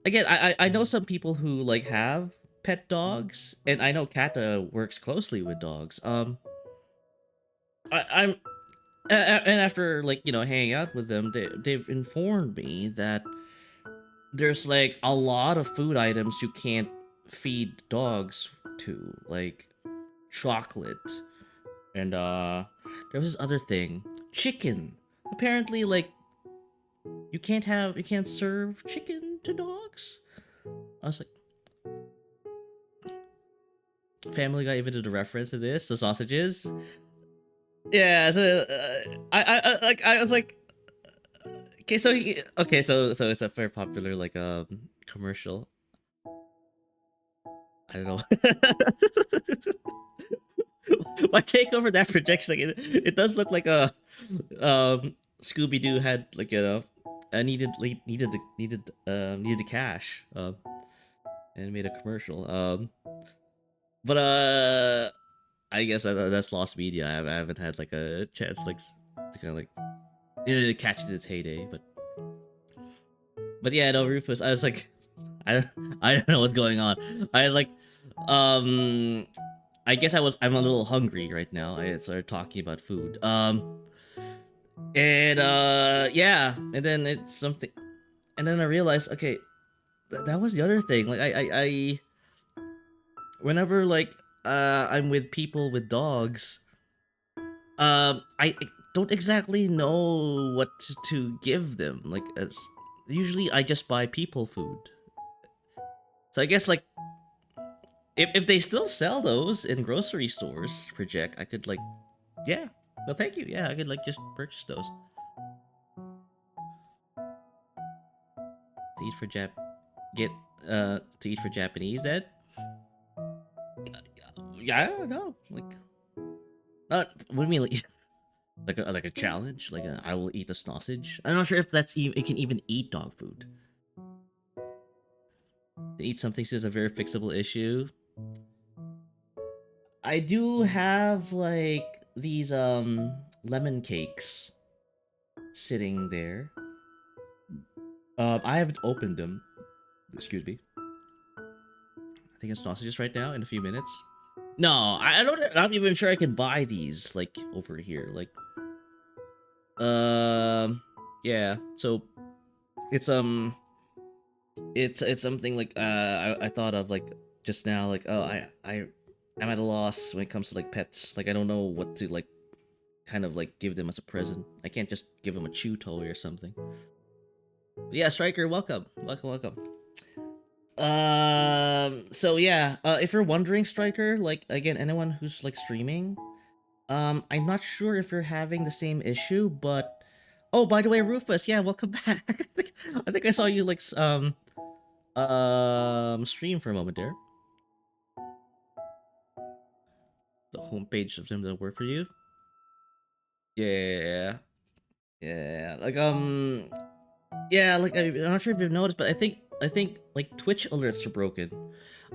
again, I know some people who like have pet dogs, and I know Kata works closely with dogs. I'm and after like hanging out with them, they've informed me that there's like a lot of food items you can't feed dogs to, like chocolate, and there was this other thing, chicken. Apparently, like you can't serve chicken to dogs. I was like, Family Guy even did a reference to this, the sausages. Yeah, so I was like, okay, so it's a very popular like commercial. I don't know. My take over that projection, like it does look like a Scooby Doo had like needed the cash and made a commercial but I guess that's lost media. I haven't had like a chance like to kind of like catch it in its heyday, but yeah, no, Rufus. I was like, I don't, I don't know what's going on. I like, um, I guess I'm a little hungry right now. I started talking about food. And yeah, and then it's something, and then I realized, okay, that was the other thing. Like I whenever like I'm with people with dogs, I don't exactly know what to give them. Like, as usually I just buy people food. So I guess like if they still sell those in grocery stores for Jack, I could like, yeah. No, thank you. Yeah, I could like just purchase those to eat for get to eat for Japanese. Then yeah, I don't know. Like, what do you mean like? Like a challenge, like I will eat the sausage. I'm not sure if that's even it can even eat dog food. To eat something is a very fixable issue. I do have like these lemon cakes sitting there. I haven't opened them. Excuse me. I think it's sausages right now in a few minutes. No, I don't. I'm not even sure I can buy these like over here. Like, yeah. So it's it's something like I thought of like just now. Like, oh, I'm at a loss when it comes to like pets. Like, I don't know what to like kind of like give them as a present. I can't just give them a chew toy or something. But yeah, Striker, welcome, welcome. So yeah, if you're wondering, Striker, like again, anyone who's like streaming, I'm not sure if you're having the same issue, but oh, by the way, Rufus, yeah, welcome back. I think I saw you like stream for a moment there. The homepage of them that work for you. Yeah, yeah, like yeah, like I'm not sure if you've noticed, but I think like Twitch alerts are broken.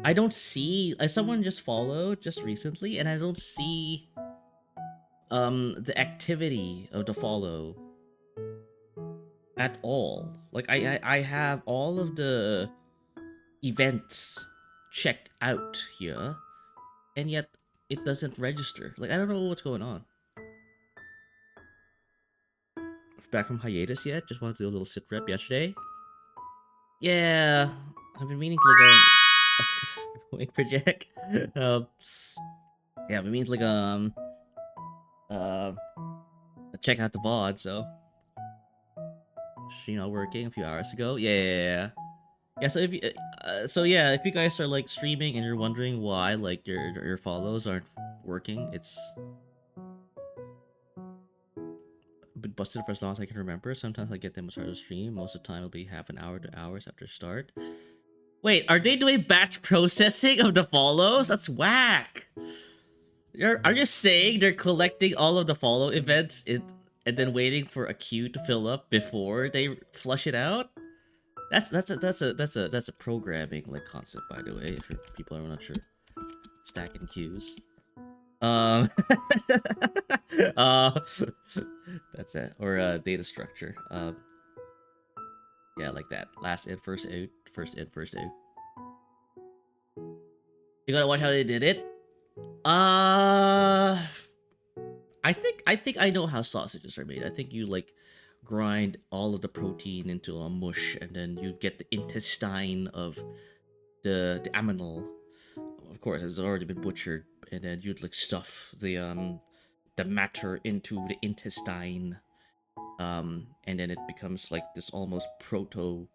I don't see. Someone just followed just recently, and I don't see the activity of the follow at all. Like I have all of the events checked out here, and yet it doesn't register. Like, I don't know what's going on. Back from hiatus yet? Just wanted to do a little sit rep yesterday. Yeah, I've been meaning to wait for Jack. um, yeah, I've been meaning to uh, check out the VOD. So she not working a few hours ago. Yeah. Yeah, so if you, so yeah, if you guys are like streaming and you're wondering why like your follows aren't working, it's been busted for as long as I can remember. Sometimes I get them at the start of the stream. Most of the time it'll be half an hour to hours after start. Wait, are they doing batch processing of the follows? That's whack. Are you saying they're collecting all of the follow events and then waiting for a queue to fill up before they flush it out? That's a programming like concept, by the way. If people are not sure, stacking queues. Um, uh, that's it. Or data structure. Yeah, like that. Last in, first out. First in, first out. You gotta watch how they did it. Uh, I think I know how sausages are made. I think you like grind all of the protein into a mush, and then you get the intestine of the animal. Of course, it's already been butchered, and then you'd like stuff the matter into the intestine, and then it becomes like this almost proto.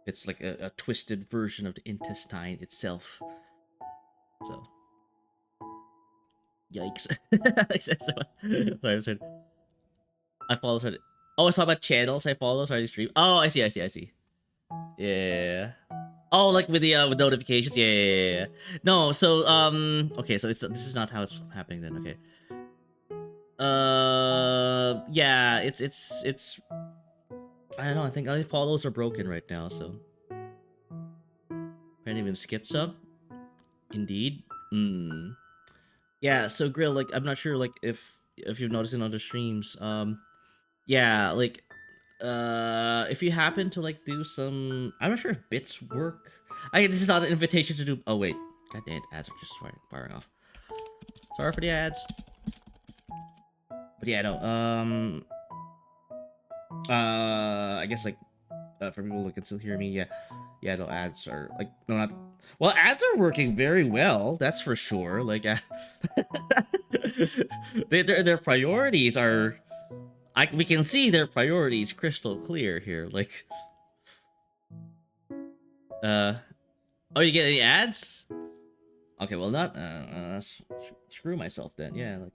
It's like a twisted version of the intestine itself. So Yikes. Sorry. I follow. Sorry. Oh, it's all about channels I follow. Sorry, stream. Oh, I see. Yeah. Oh, like with notifications. Yeah. No, so okay, so this is not how it's happening then. Okay. Yeah, it's. I don't know. I think all the follows are broken right now. So. Can't even skip sub. Indeed. Hmm. Yeah. So Grill, like, I'm not sure, like, if you've noticed in other streams. Yeah, like, if you happen to like do some, I'm not sure if bits work. This is not an invitation to do. Oh wait, god damn it, ads are just firing off. Sorry for the ads. But yeah, no. I guess like for people who can still hear me, yeah, no, ads are like no, not. Well, ads are working very well. That's for sure. Like, their priorities are. We can see their priorities crystal clear here. Like, oh, you get any ads? Okay, well, not screw myself then. Yeah, like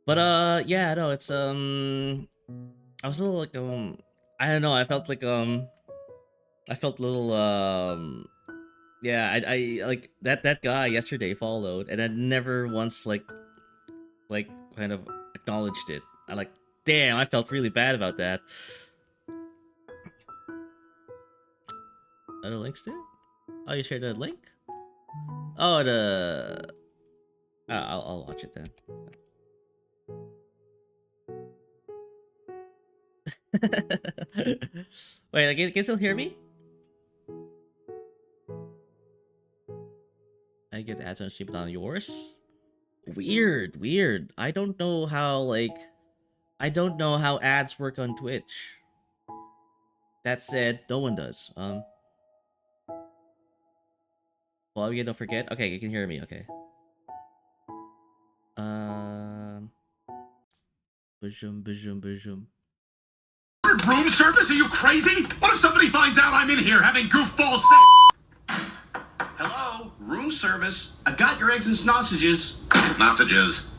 but yeah, no, it's I was a little like I don't know. I felt like I felt a little yeah. I like that guy yesterday followed, and I never once like kind of acknowledged it. I like, damn, I felt really bad about that. Other links there? Oh, you shared a link? Oh, I'll watch it then. Wait, like, you can still hear me? I get ads on stream, but on yours? Weird. I don't know how, like, I don't know how ads work on Twitch. That said, no one does. Well, you don't forget. Okay, you can hear me. Okay. Boom. Room service? Are you crazy? What if somebody finds out I'm in here having goofball sex? Hello, room service. I've got your eggs and sausages. Sausages.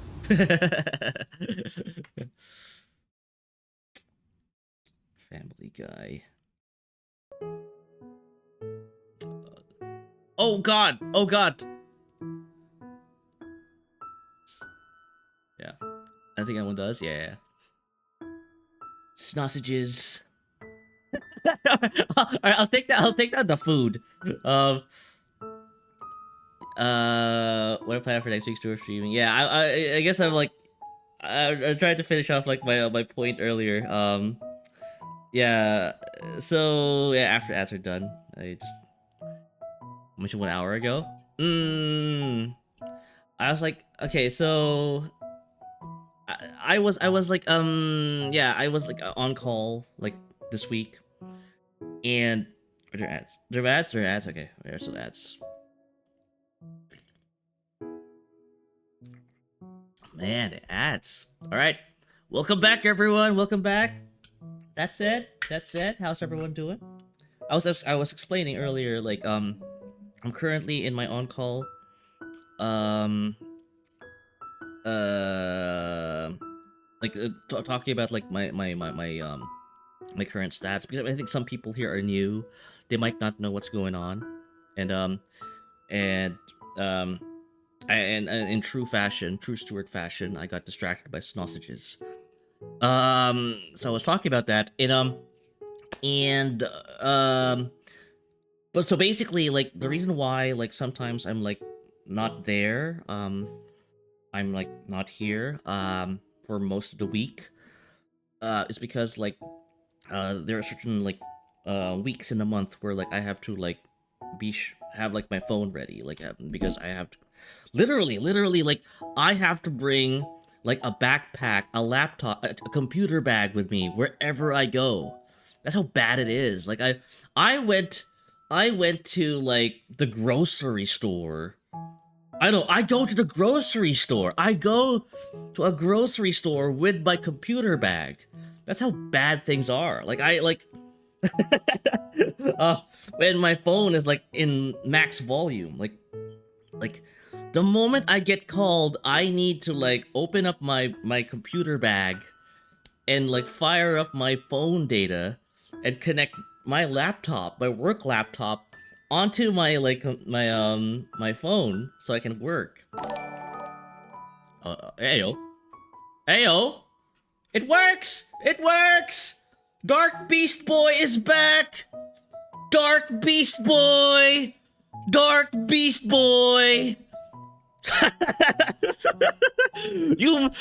Family Guy. Oh god! Yeah. I think everyone does. Yeah. Sausages. Alright, I'll take that the food. What I plan for next week's tour streaming? Yeah, I guess I'm like I tried to finish off like my point earlier. Yeah. So yeah, after ads are done, I just mentioned 1 hour ago. I was like, okay, so I was like yeah, I was like on call like this week, and are there ads? There are ads. Okay, there's some ads. Man, the ads. All right, welcome back, everyone. Welcome back. That's it. How's everyone doing? I was explaining earlier, like I'm currently in my on call. Like talking about like my current stats, because I think some people here are new. They might not know what's going on, and in true Stuart fashion, I got distracted by sausages. So I was talking about that, but so basically, like, the reason why, like, sometimes I'm like not there, I'm like not here, for most of the week, is because like, there are certain like, weeks in the month where like I have to like have like my phone ready, like, because I have to literally like I have to bring like a backpack, a laptop, a computer bag with me wherever I go. That's how bad it is. Like I went to like the grocery store. I go to the grocery store. I go to a grocery store with my computer bag. That's how bad things are. Like when my phone is like in max volume, like The moment I get called, I need to like open up my computer bag and like fire up my phone data and connect my laptop, my work laptop, onto my like my phone so I can work. Ayo. Ayo. It works! It works! Dark Beast Boy is back! Dark Beast Boy! Dark Beast Boy! You...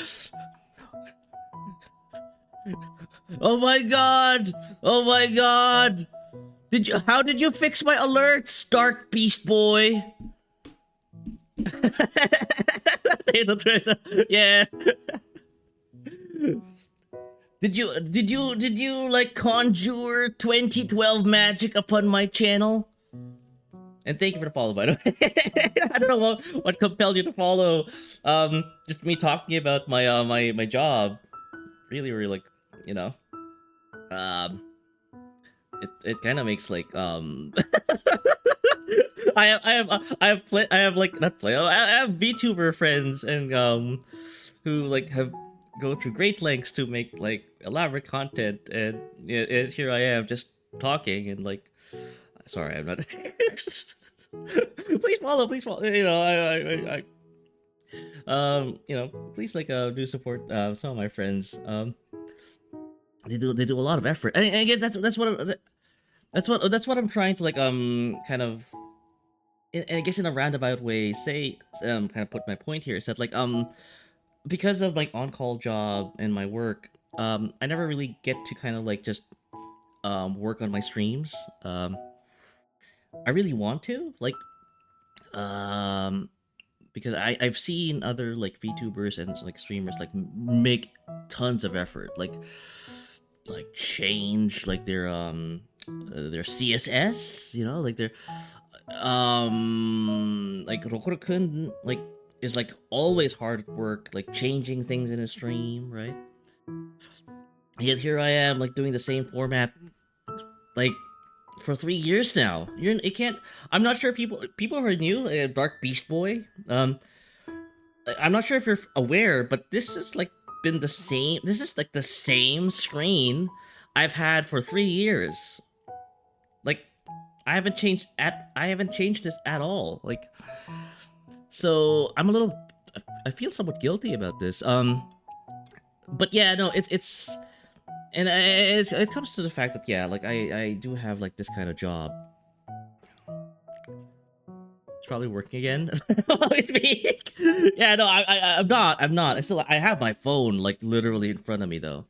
Oh my god! Oh my god! How did you fix my alerts, Dark Beast Boy? Yeah. Did you like conjure 2012 magic upon my channel? And thank you for the follow, by the way. I don't know what compelled you to follow. Just me talking about my my job. Really, like, you know. It kind of makes like I have like not play I have VTuber friends and who like have go through great lengths to make like elaborate content, and here I am just talking and like sorry I'm not please follow, you know. I you know, please like do support some of my friends. They do a lot of effort, and I guess that's what I'm trying to like kind of I guess in a roundabout way say kind of put my point here is that like because of my on-call job and my work, I never really get to kind of like just work on my streams. I really want to like because I've seen other like VTubers and like streamers like make tons of effort, like change like their CSS, you know, like their like Rokuro-kun like is like always hard at work, like changing things in a stream, right? Yet here I am like doing the same format like for 3 years now. It can't. I'm not sure people who are new, Dark Beast Boy. I'm not sure if you're aware, but this is like been the same. This is like the same screen I've had for 3 years. Like I haven't changed this at all. Like so I'm a little. I feel somewhat guilty about this. But yeah, no, it's. And it comes to the fact that yeah, like I do have like this kind of job. It's probably working again. It's me. Yeah, no, I'm not. I have my phone like literally in front of me though.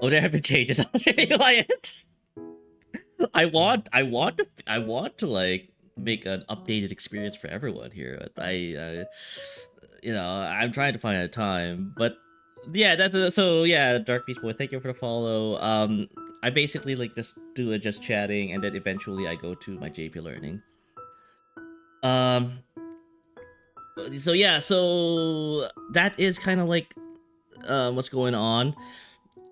Oh, there have been changes. I want to like make an updated experience for everyone here. But you know, I'm trying to find a time, but. Yeah, so yeah, Dark Beast Boy, thank you for the follow. I basically like just do a just chatting, and then eventually I go to my JP learning. So yeah, so that is kind of like what's going on.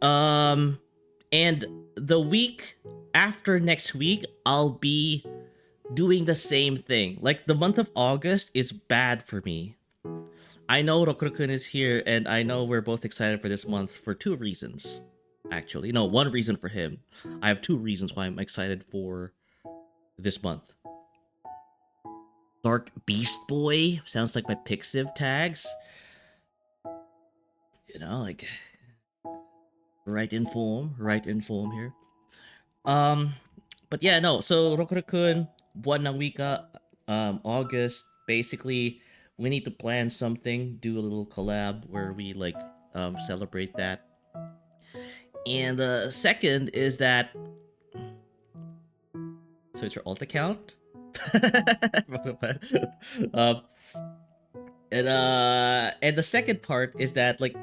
And the week after next week, I'll be doing the same thing. Like the month of August is bad for me. I know Rokuro-kun is here, and I know we're both excited for this month for 2 reasons. Actually, no, 1 reason for him. I have 2 reasons why I'm excited for this month. Dark Beast Boy sounds like my Pixiv tags. You know, like right in form here. But yeah, no. So Rokuro-kun, buwan ng wika, August, basically. We need to plan something, do a little collab where we like celebrate that. And the second is that so it's your alt account. And the second part is that like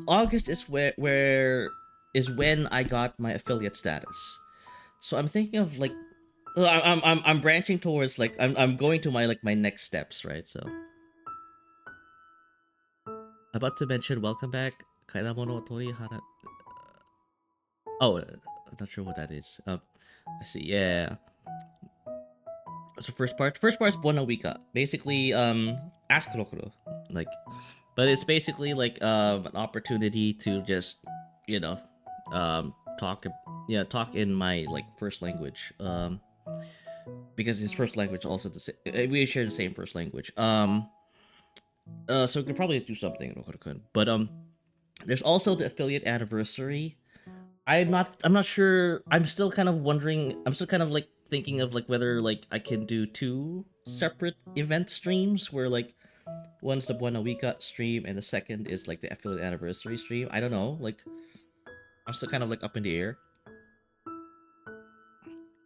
August is when I got my affiliate status. So I'm thinking of like I'm branching towards like I'm going to my like my next steps, right? So about to mention welcome back Kainamono Torihara. Oh, I'm not sure what that is. I see. Yeah. So first part is Buona Wika. Basically, ask Rokuro. Like, but it's basically like an opportunity to just, you know, talk, talk in my like first language. Because his first language also the same. We share the same first language. So we could probably do something, Rokuro-kun. But there's also the affiliate anniversary. I'm not sure. I'm still kind of wondering. I'm still kind of like thinking of like whether like I can do two separate event streams where like one's the Buena Wika stream and the second is like the affiliate anniversary stream. I don't know. Like I'm still kind of like up in the air.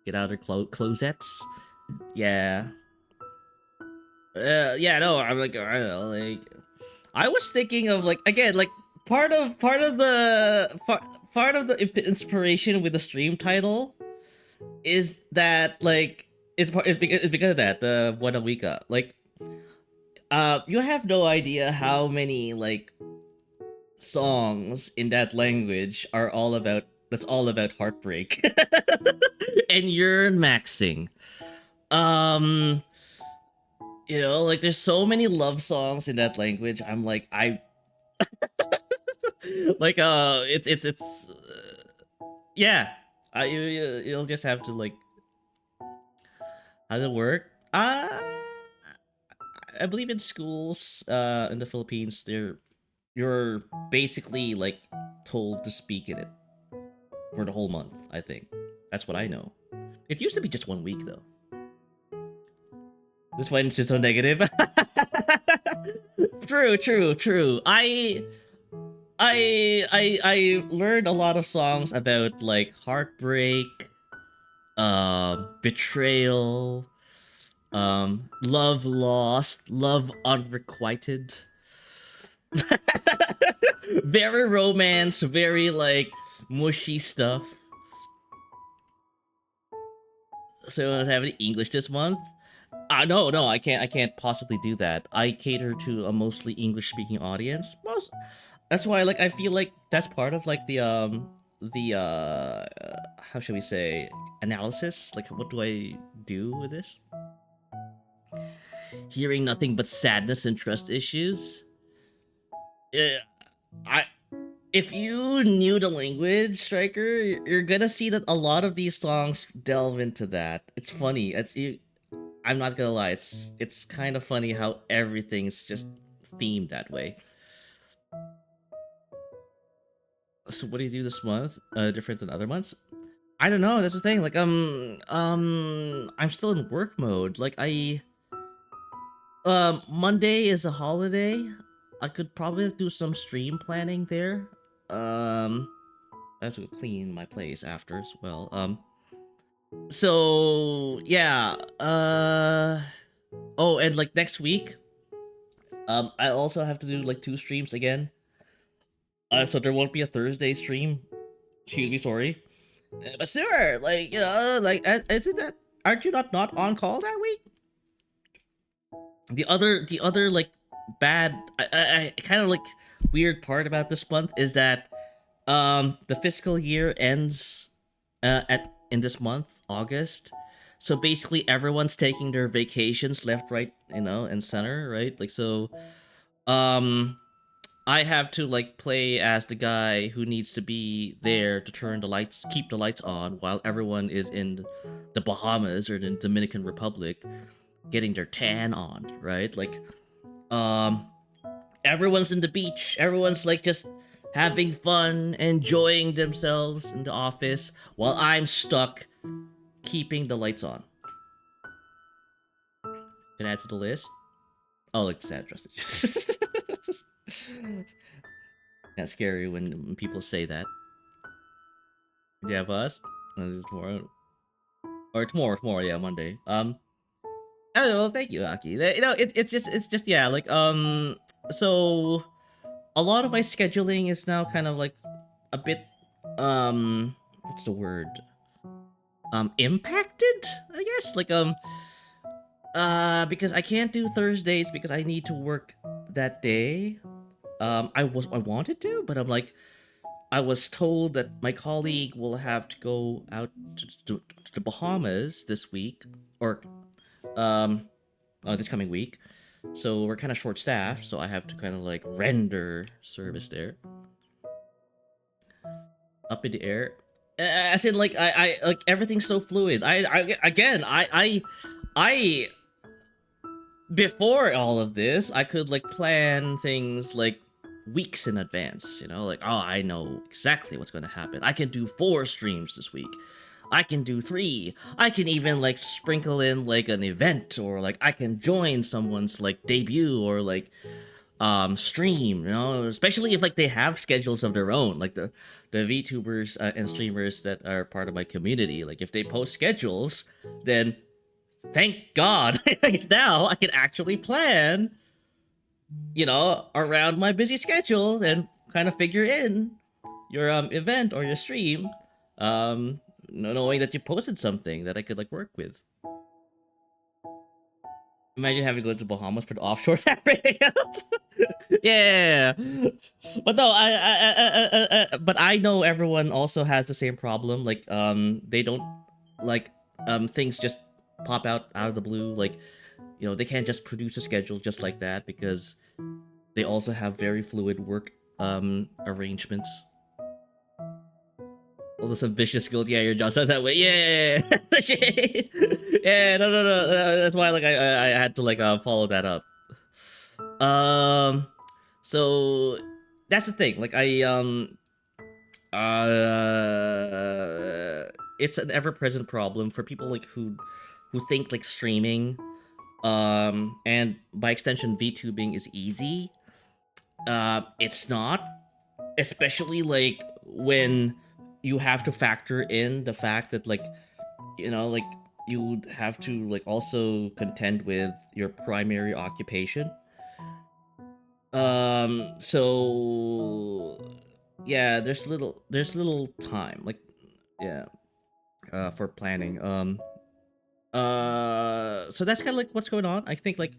Get out of closets. Yeah. Yeah. No. I'm like I don't know. Like I was thinking of like again like part of the inspiration with the stream title is that like it's because of that the Buena Wika like you have no idea how many like songs in that language are all about that's all about heartbreak and yearn maxing. Um, like there's so many love songs in that language. I'm like I like yeah. You'll just have to like how does it work? I believe in schools in the Philippines you're basically like told to speak in it for the whole month, I think. That's what I know. It used to be just 1 week though. This went to so negative. True. I learned a lot of songs about like heartbreak, betrayal, love lost, love unrequited. Very romance, very like mushy stuff. So I don't have any English this month. No, I can't possibly do that. I cater to a mostly English speaking audience. That's why like I feel like that's part of like the how should we say analysis? Like what do I do with this? Hearing nothing but sadness and trust issues. Yeah, I if you knew the language, Striker, you're gonna see that a lot of these songs delve into that. It's funny. I'm not gonna lie. It's kind of funny how everything's just themed that way. So what do you do this month? Different than other months? I don't know. That's the thing. Like I'm still in work mode. Like Monday is a holiday. I could probably do some stream planning there. I have to clean my place after as well. So yeah. Oh, and like next week, I also have to do like 2 streams again. So there won't be a Thursday stream. Excuse me, sorry. But sure, like like isn't that aren't you not on call that week? The other like bad, I kind of like weird part about this month is that the fiscal year ends at in this month, August. So basically everyone's taking their vacations left, right, and center, right? Like so I have to like play as the guy who needs to be there to keep the lights on while everyone is in the Bahamas or the Dominican Republic getting their tan on, right? Like everyone's in the beach, everyone's like just having fun, enjoying themselves in the office while I'm stuck keeping the lights on. Can I add to the list? Oh, like sad trust. Kind of scary when people say that. Do you have us? Tomorrow. Or tomorrow, yeah, Monday. I don't know, thank you, Aki. It's just yeah, like so a lot of my scheduling is now kind of like a bit what's the word? Impacted, I guess. Like because I can't do Thursdays because I need to work that day. I wanted to, but I'm like I was told that my colleague will have to go out to the Bahamas this week, or this coming week. So we're kind of short-staffed, so I have to kind of like render service there. Up in the air. As in, like, I like, everything's so fluid. I before all of this, I could like plan things like weeks in advance, you know, like, oh, I know exactly what's going to happen. I can do 4 streams this week. I can do 3. I can even like sprinkle in like an event, or like I can join someone's like debut or like stream, you know, especially if like they have schedules of their own, like the VTubers and streamers that are part of my community. Like if they post schedules, then thank God, now I can actually plan, you know, around my busy schedule and kind of figure in your event or your stream, knowing that you posted something that I could like work with. Imagine having to go to Bahamas for the offshore Saturday. Yeah, but no, but I know everyone also has the same problem. Like, they don't like things just pop out of the blue. Like, you know, they can't just produce a schedule just like that, because they also have very fluid work arrangements. All those ambitious goals. Yeah, your job sounds that way. Yeah. Yeah, no. That's why like I had to like follow that up. So that's the thing. Like it's an ever-present problem for people like who think like streaming and by extension VTubing is easy. It's not, especially like when you have to factor in the fact that like, you know, like you have to like also contend with your primary occupation. So yeah, there's little time, like, yeah, for planning. So that's kind of like what's going on. I think like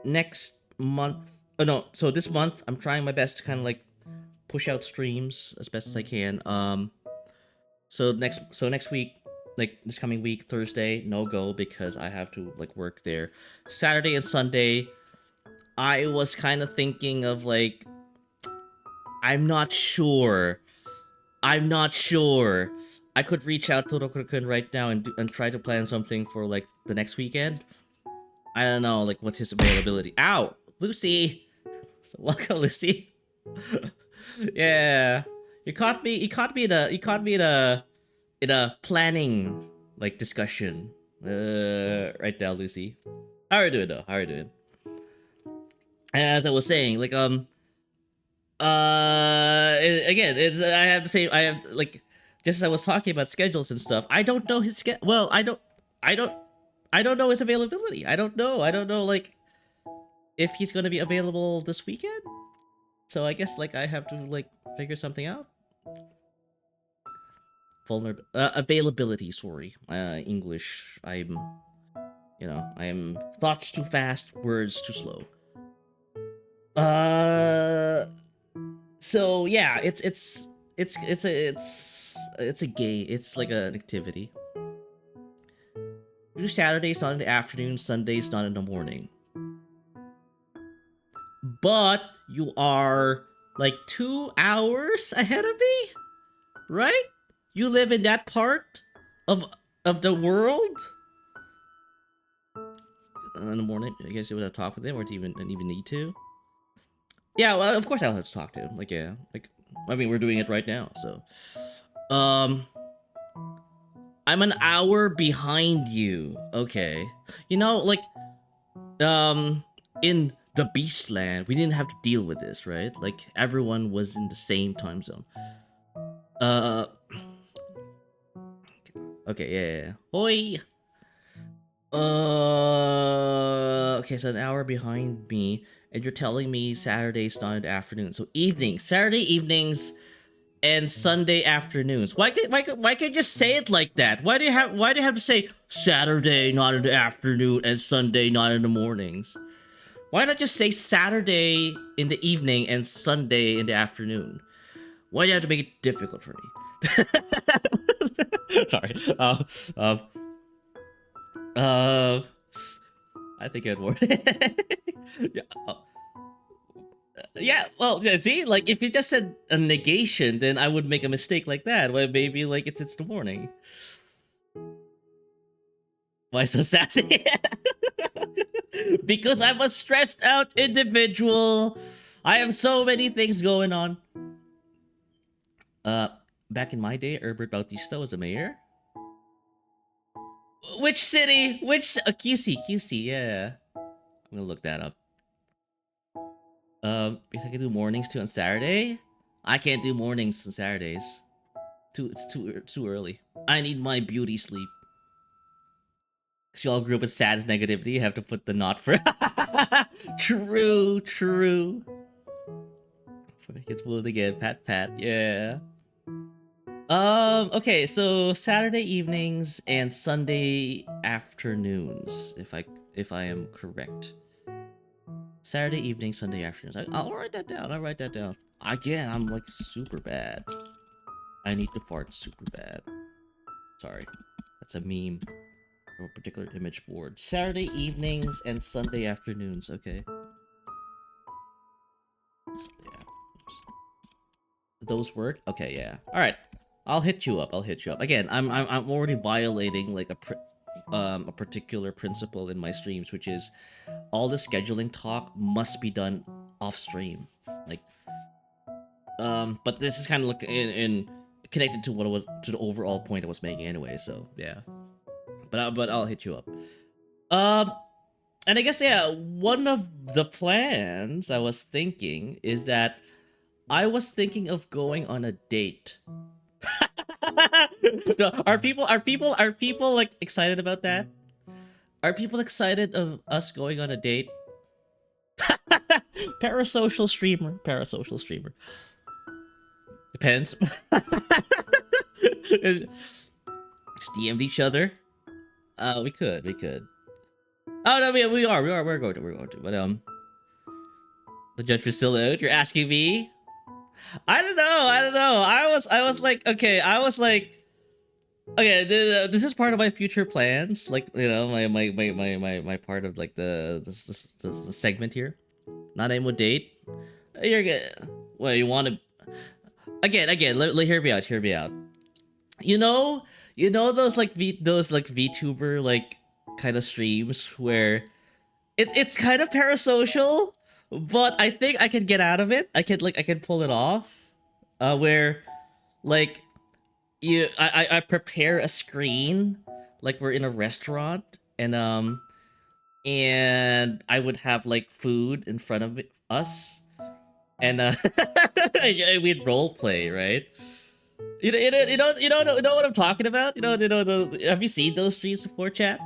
next month, oh no, so this month I'm trying my best to kind of like push out streams as best as I can. So next week, like this coming week, Thursday, no go, because I have to like work there. Saturday and Sunday, I was kind of thinking of like, I'm not sure. I could reach out to Roku-kun right now and try to plan something for like the next weekend. I don't know, like what's his availability. Ow, Lucy. So welcome, Lucy. Yeah, you caught me in a planning like discussion. Right now, Lucy. How are you doing though? How are you doing? As I was saying, like again, I have like, just as I was talking about schedules and stuff, I don't know his schedule. Well, I don't know his availability. I don't know like if he's gonna be available this weekend. So I guess like I have to like figure something out. Availability, sorry. English. I'm thoughts too fast, words too slow. So yeah, it's a game. It's like an activity. Do Saturdays not in the afternoon, Sundays not in the morning. But you are like 2 hours ahead of me, right? You live in that part of the world. In the morning, I guess you would have to talk with him, or do you even need to? Yeah, well, of course I'll have to talk to him. Like, yeah, like, I mean, we're doing it right now, so. I'm an hour behind you. Okay. You know, like, in the Beastland, we didn't have to deal with this, right? Like, everyone was in the same time zone. Okay, yeah. Hoi! Okay, so an hour behind me, and you're telling me Saturday's not in the afternoon. So evenings, Saturday evenings, and Sunday afternoons. Why can't you just say it like that? Why do you have to say Saturday not in the afternoon and Sunday not in the mornings? Why not just say Saturday in the evening and Sunday in the afternoon? Why do you have to make it difficult for me? Sorry. Uh, I think I'd warn. Yeah. Yeah. Well, yeah, see, like if you just said a negation, then I would make a mistake like that. Where maybe like it's the morning. Why so sassy? Because I'm a stressed out individual. I have so many things going on. Back in my day, Herbert Bautista was the mayor. Which city? Which QC? Yeah, I'm gonna look that up. If I can do mornings too on Saturday, I can't do mornings on Saturdays. It's too early. I need my beauty sleep. Cause you all grew up with sad negativity. You have to put the not for. True. Gets bullied again. Pat. Yeah. Okay, so Saturday evenings and Sunday afternoons, if I am correct. Saturday evening, Sunday afternoons. I'll write that down. Again, I'm like super bad. I need to fart super bad. Sorry, that's a meme from a particular image board. Saturday evenings and Sunday afternoons. Okay. Yeah. Those work. Okay. Yeah. All right. I'll hit you up. Again, I'm already violating like a particular principle in my streams, which is all the scheduling talk must be done off stream. Like, but this is kind of like in connected to the overall point I was making anyway. So yeah, but I'll hit you up. And I guess yeah, one of the plans I was thinking is that I was thinking of going on a date. No, are people like excited about that? Are people excited of us going on a date? Parasocial streamer. Depends. Just DM'd each other. We could. Oh no, we're going to. But the judge was still out. You're asking me? I don't know. I was like, okay. Okay, this is part of my future plans. Like, you know, my part of like the segment here. Not aim with date. You're good. Well, you want to again. Hear me out. You know those like VTuber like kind of streams where it's kind of parasocial, but I think I can get out of it. I can pull it off. Where like I prepare a screen like we're in a restaurant and I would have like food in front of us and we'd role play, right? You know what I'm talking about? Have you seen those streams before, chat?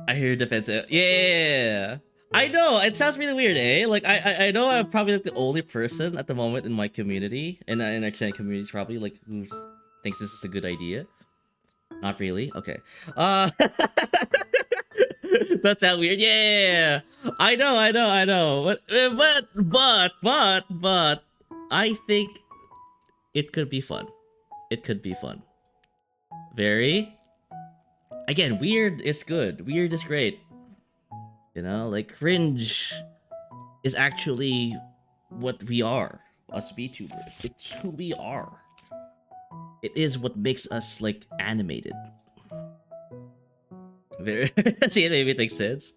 I hear defensive. Yeah. I know, it sounds really weird, eh? Like, I know I'm probably like the only person at the moment in my community, and in extended communities probably, like, who thinks this is a good idea. Not really? Okay. That sound weird? Yeah! I know. But, I think it could be fun. Very. Again, weird is good. Weird is great. You know, like cringe is actually what we are, us VTubers. It's who we are. It is what makes us like animated. Very see, it maybe makes sense.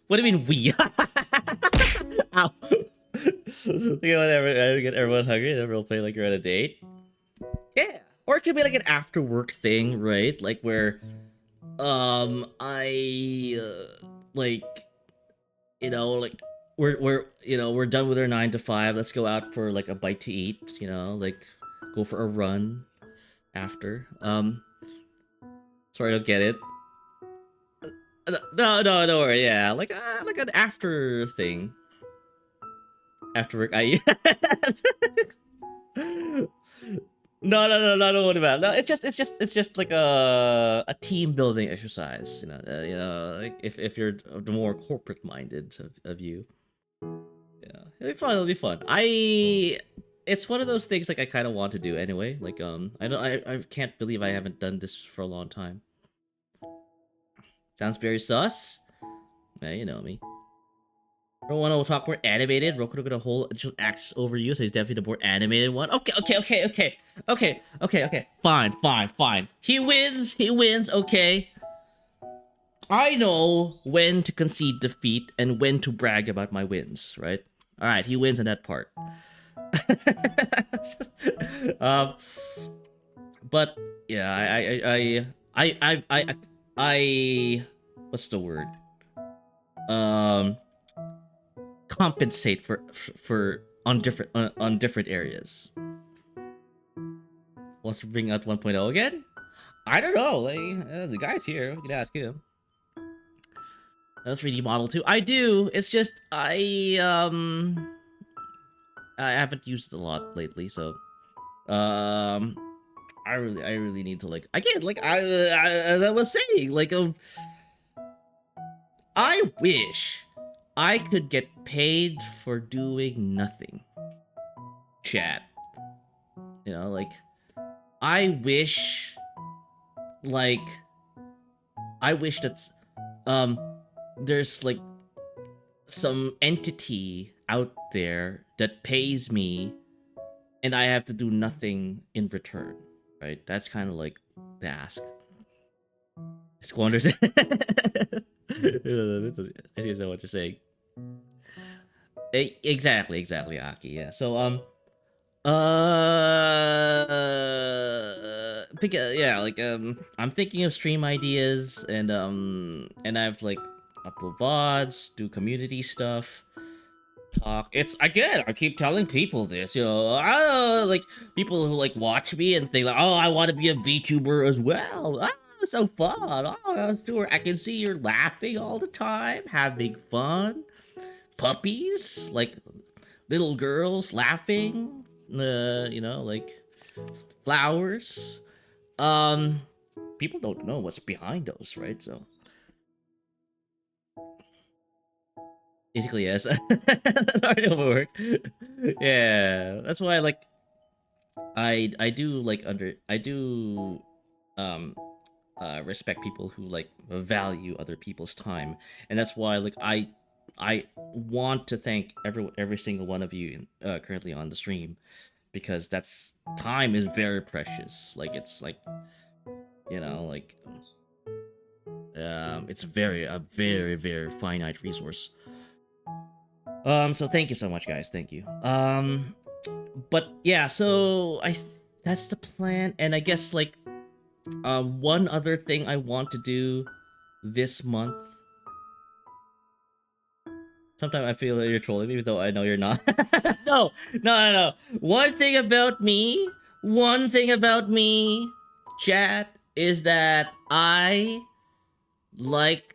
What do you mean we? Ow. Okay, whatever. I get everyone hungry. Then we'll play like you're on a date. Yeah, or it could be like an after work thing, right? Like where, like. You know, like we're done with our 9 to 5. Let's go out for like a bite to eat. You know, like go for a run after. Sorry, I don't get it. No, don't worry. Yeah, like an after thing. After work, No, don't worry about it. No, it's just like a team building exercise. You know, like if you're the more corporate minded of you, yeah, it'll be fun. It's one of those things like I kind of want to do anyway. Like I can't believe I haven't done this for a long time. Sounds very sus. Yeah, you know me. Don't want to talk more animated. Roku got a whole additional access over you, so he's definitely the more animated one. Okay. Fine. He wins. Okay. I know when to concede defeat and when to brag about my wins, right? All right, he wins in that part. um, but yeah, I what's the word? Um, compensate for on different areas. Wants to bring out 1.0 again? I don't know. Like the guy's here. We can ask him. A 3D model too. I do. It's just I haven't used it a lot lately, so I really need to like again like as I was saying like I wish I could get paid for doing nothing. Chat. You know, like I wish like I wish that um there's like some entity out there that pays me and I have to do nothing in return, right? That's kind of like the ask. Squanders. I see what you're saying. Exactly, Aki. Yeah. So yeah, like I'm thinking of stream ideas and I've like upload VODs, do community stuff. Talk. It's again. I keep telling people this. You know, like people who like watch me and think like, oh, I want to be a VTuber as well. Ah, so fun. Oh, sure. I can see you're laughing all the time, having fun. Puppies, like little girls laughing. You know, like flowers. Um, people don't know what's behind those, right? So basically, yes. Already overwork. Yeah, that's why like I do like I do um respect people who like value other people's time, and that's why like I want to thank every single one of you currently on the stream, because that's time is very precious. Like it's like, you know, like it's a very finite resource. So thank you so much, guys. Thank you. But yeah, so that's the plan, and I guess like one other thing I want to do this month. Sometimes I feel that you're trolling me, even though I know you're not. No. One thing about me, chat, is that I like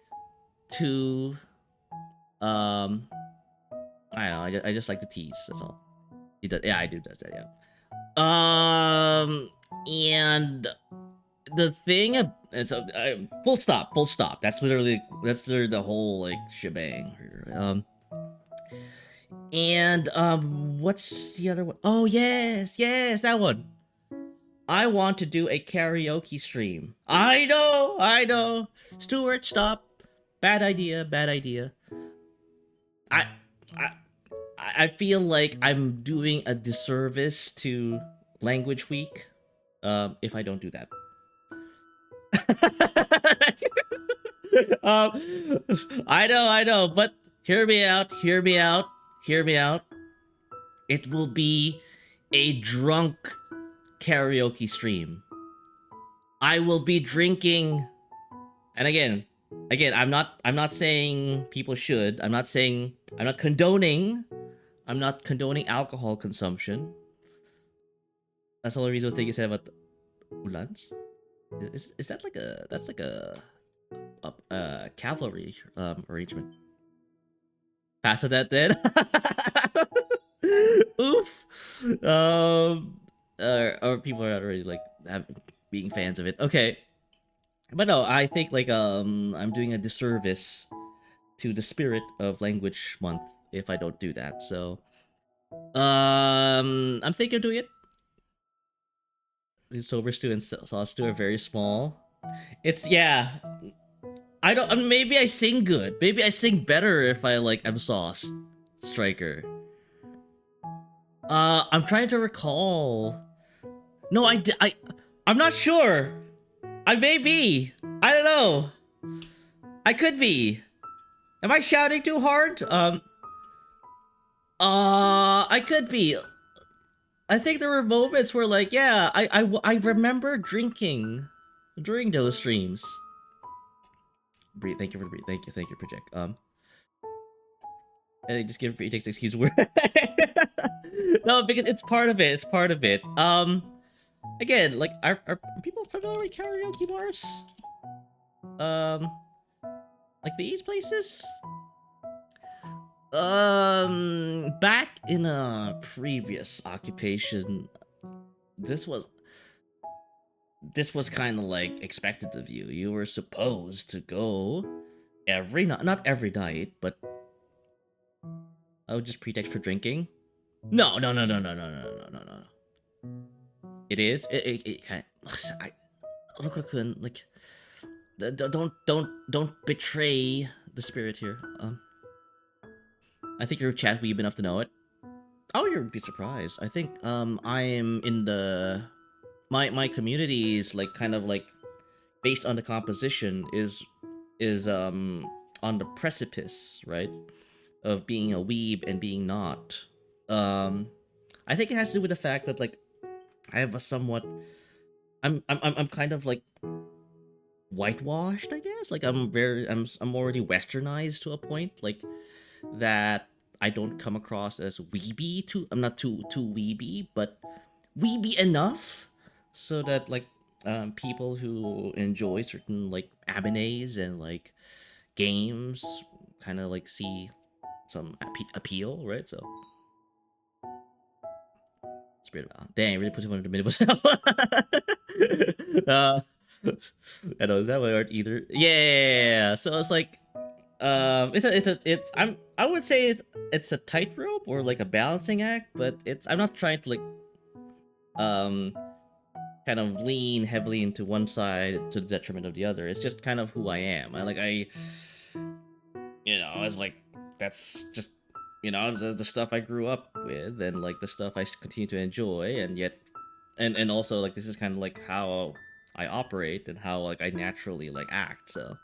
to, I don't know, I just like to tease. That's all. He does, yeah, I do does that, yeah. And the thing, so full stop. That's literally the whole like shebang. And what's the other one? Oh yes, that one. I want to do a karaoke stream. I know. Stuart, stop. Bad idea. I I I feel like I'm doing a disservice to Language Week if I don't do that. I know, but hear me out. It will be a drunk karaoke stream. I will be drinking, and again, I'm not saying people should. I'm not condoning alcohol consumption. That's the only reason I think you said about ulans. Is that like a cavalry arrangement? Pass that then. Oof. Or people are already like being fans of it. Okay, but no, I think like I'm doing a disservice to the spirit of Language Month if I don't do that. So I'm thinking of doing it. The sober stew and sauce stew are very small. It's yeah. I don't. Maybe I sing good. Maybe I sing better if I like. I'm sauced, Striker. I'm trying to recall. No, I'm not sure. I may be. I don't know. I could be. Am I shouting too hard? I could be. I think there were moments where, like, yeah, I remember drinking during those streams. Breathe. Thank you for the breathe. Thank you, Project. And just give it takes excuse word. No, because it's part of it. It's part of it. Again, like, are people familiar with karaoke bars? Like these places? Back in a previous occupation, this was kind of like expected of you. You were supposed to go every night, not every night, but I would just pretext for drinking. No. It is. It kind. I look, I couldn't like. Don't betray the spirit here. I think your chat weeb enough to know it. Oh, you'll be surprised. I think I am in the my community is like kind of like based on the composition is on the precipice, right, of being a weeb and being not. I think it has to do with the fact that like I have a somewhat I'm kind of like whitewashed, I guess. Like I'm already westernized to a point like that I don't come across as weeby too. I'm not too weeby, but weeby enough so that like people who enjoy certain like animes and like games kind of like see some appeal, right? So spirit of dang, really put him under the minute. I know, is that my art either? Yeah. So it's like I would say it's a tightrope or like a balancing act, but I'm not trying to like kind of lean heavily into one side to the detriment of the other. It's just kind of who I am. It's like that's just the stuff I grew up with and like the stuff I continue to enjoy, and yet and also like this is kind of like how I operate and how like I naturally like act. So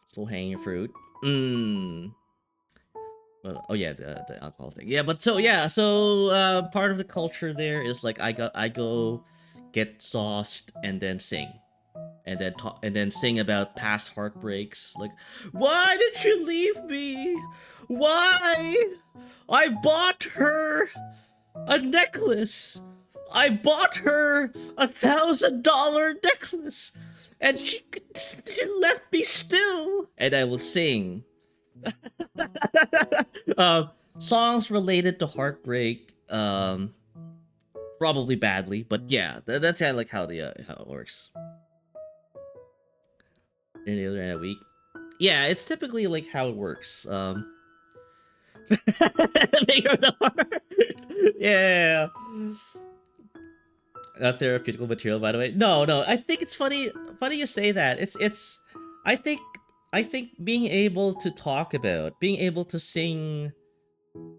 still hanging fruit. Well, oh yeah, the alcohol thing. Yeah, but so yeah, so part of the culture there is like I go get sauced and then sing. And then talk and then sing about past heartbreaks, like, why did she leave me? Why? I bought her a necklace. I bought her $1,000 necklace, and she left me still. And I will sing songs related to heartbreak, probably badly, but yeah, that's kind of like how it works. Any other end of the week? Yeah, it's typically like how it works. Yeah. Not therapeutical material, by the way. No. I think it's funny you say that. It's I think being able to talk about, being able to sing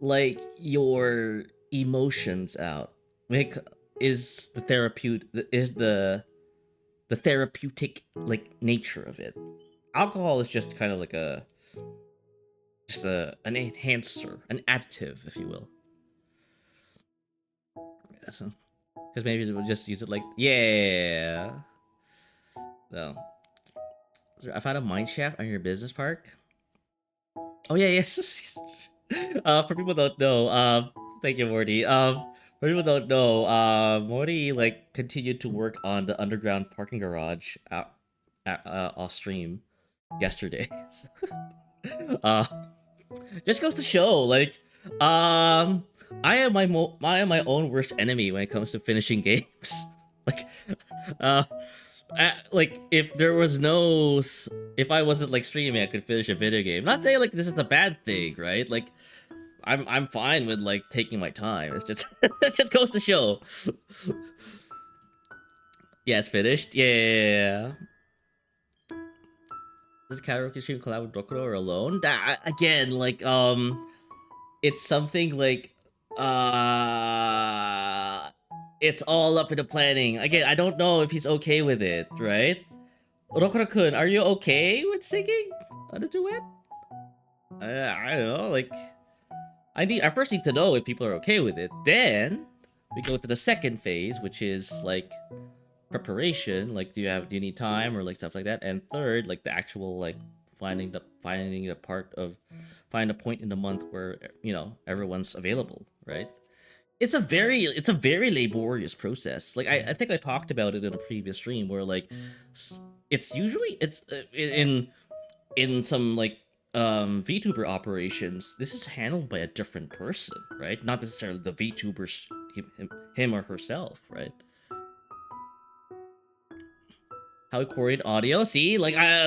like your emotions out is the therapeutic like nature of it. Alcohol is just kind of like an enhancer, an additive, if you will. Yeah, so because maybe we'll just use it like yeah. So I found a mine shaft on your business park. Oh yeah, yes. For people who don't know, thank you, Morty. For people who don't know, Morty like continued to work on the underground parking garage off stream yesterday. Just goes to show, like, I am my own worst enemy when it comes to finishing games. Like, like if I wasn't like streaming, I could finish a video game. Not saying like this is a bad thing, right? Like, I'm fine with like taking my time. It's just it just goes to show. Yeah, it's finished. Yeah. Does karaoke stream collab with Dokuro or alone? That again, like it's something like it's all up in the planning. Again, I don't know if he's okay with it, right? Rokuro-kun, are you okay with singing on a duet? I don't know, like I first need to know if people are okay with it. Then we go to the second phase, which is like preparation. Like, do you need time or like stuff like that? And third, like the actual like finding the part of find a point in the month where everyone's available, right? It's a very laborious process. Like I think I talked about it in a previous stream where like it's usually in some like VTuber operations, this is handled by a different person, right? Not necessarily the VTuber him or herself, right? How we coordinate audio? See, like I